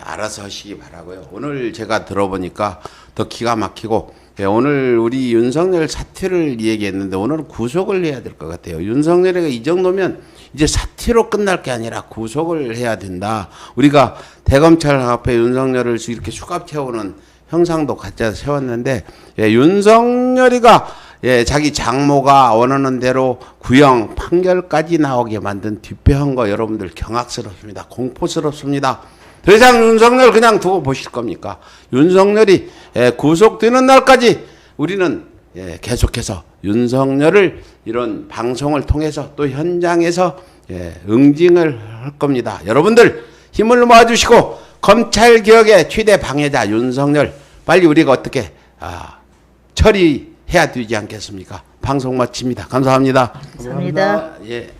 알아서 하시기 바라고요. 오늘 제가 들어보니까 더 기가 막히고 오늘 우리 윤석열 사퇴를 얘기했는데 오늘은 구속을 해야 될 것 같아요. 윤석열이가 이 정도면 이제 사퇴로 끝날 게 아니라 구속을 해야 된다. 우리가 대검찰 앞에 윤석열을 이렇게 수갑 채우는 형상도 갖다 세웠는데 윤석열이가 자기 장모가 원하는 대로 구형 판결까지 나오게 만든 뒷배한 거 여러분들 경악스럽습니다. 공포스럽습니다. 더 이상 윤석열 그냥 두고 보실 겁니까? 윤석열이 구속되는 날까지 우리는 계속해서 윤석열을 이런 방송을 통해서 또 현장에서 응징을 할 겁니다. 여러분들 힘을 모아주시고 검찰개혁의 최대 방해자 윤석열 빨리 우리가 어떻게 처리해야 되지 않겠습니까? 방송 마칩니다. 감사합니다. 감사합니다. 예.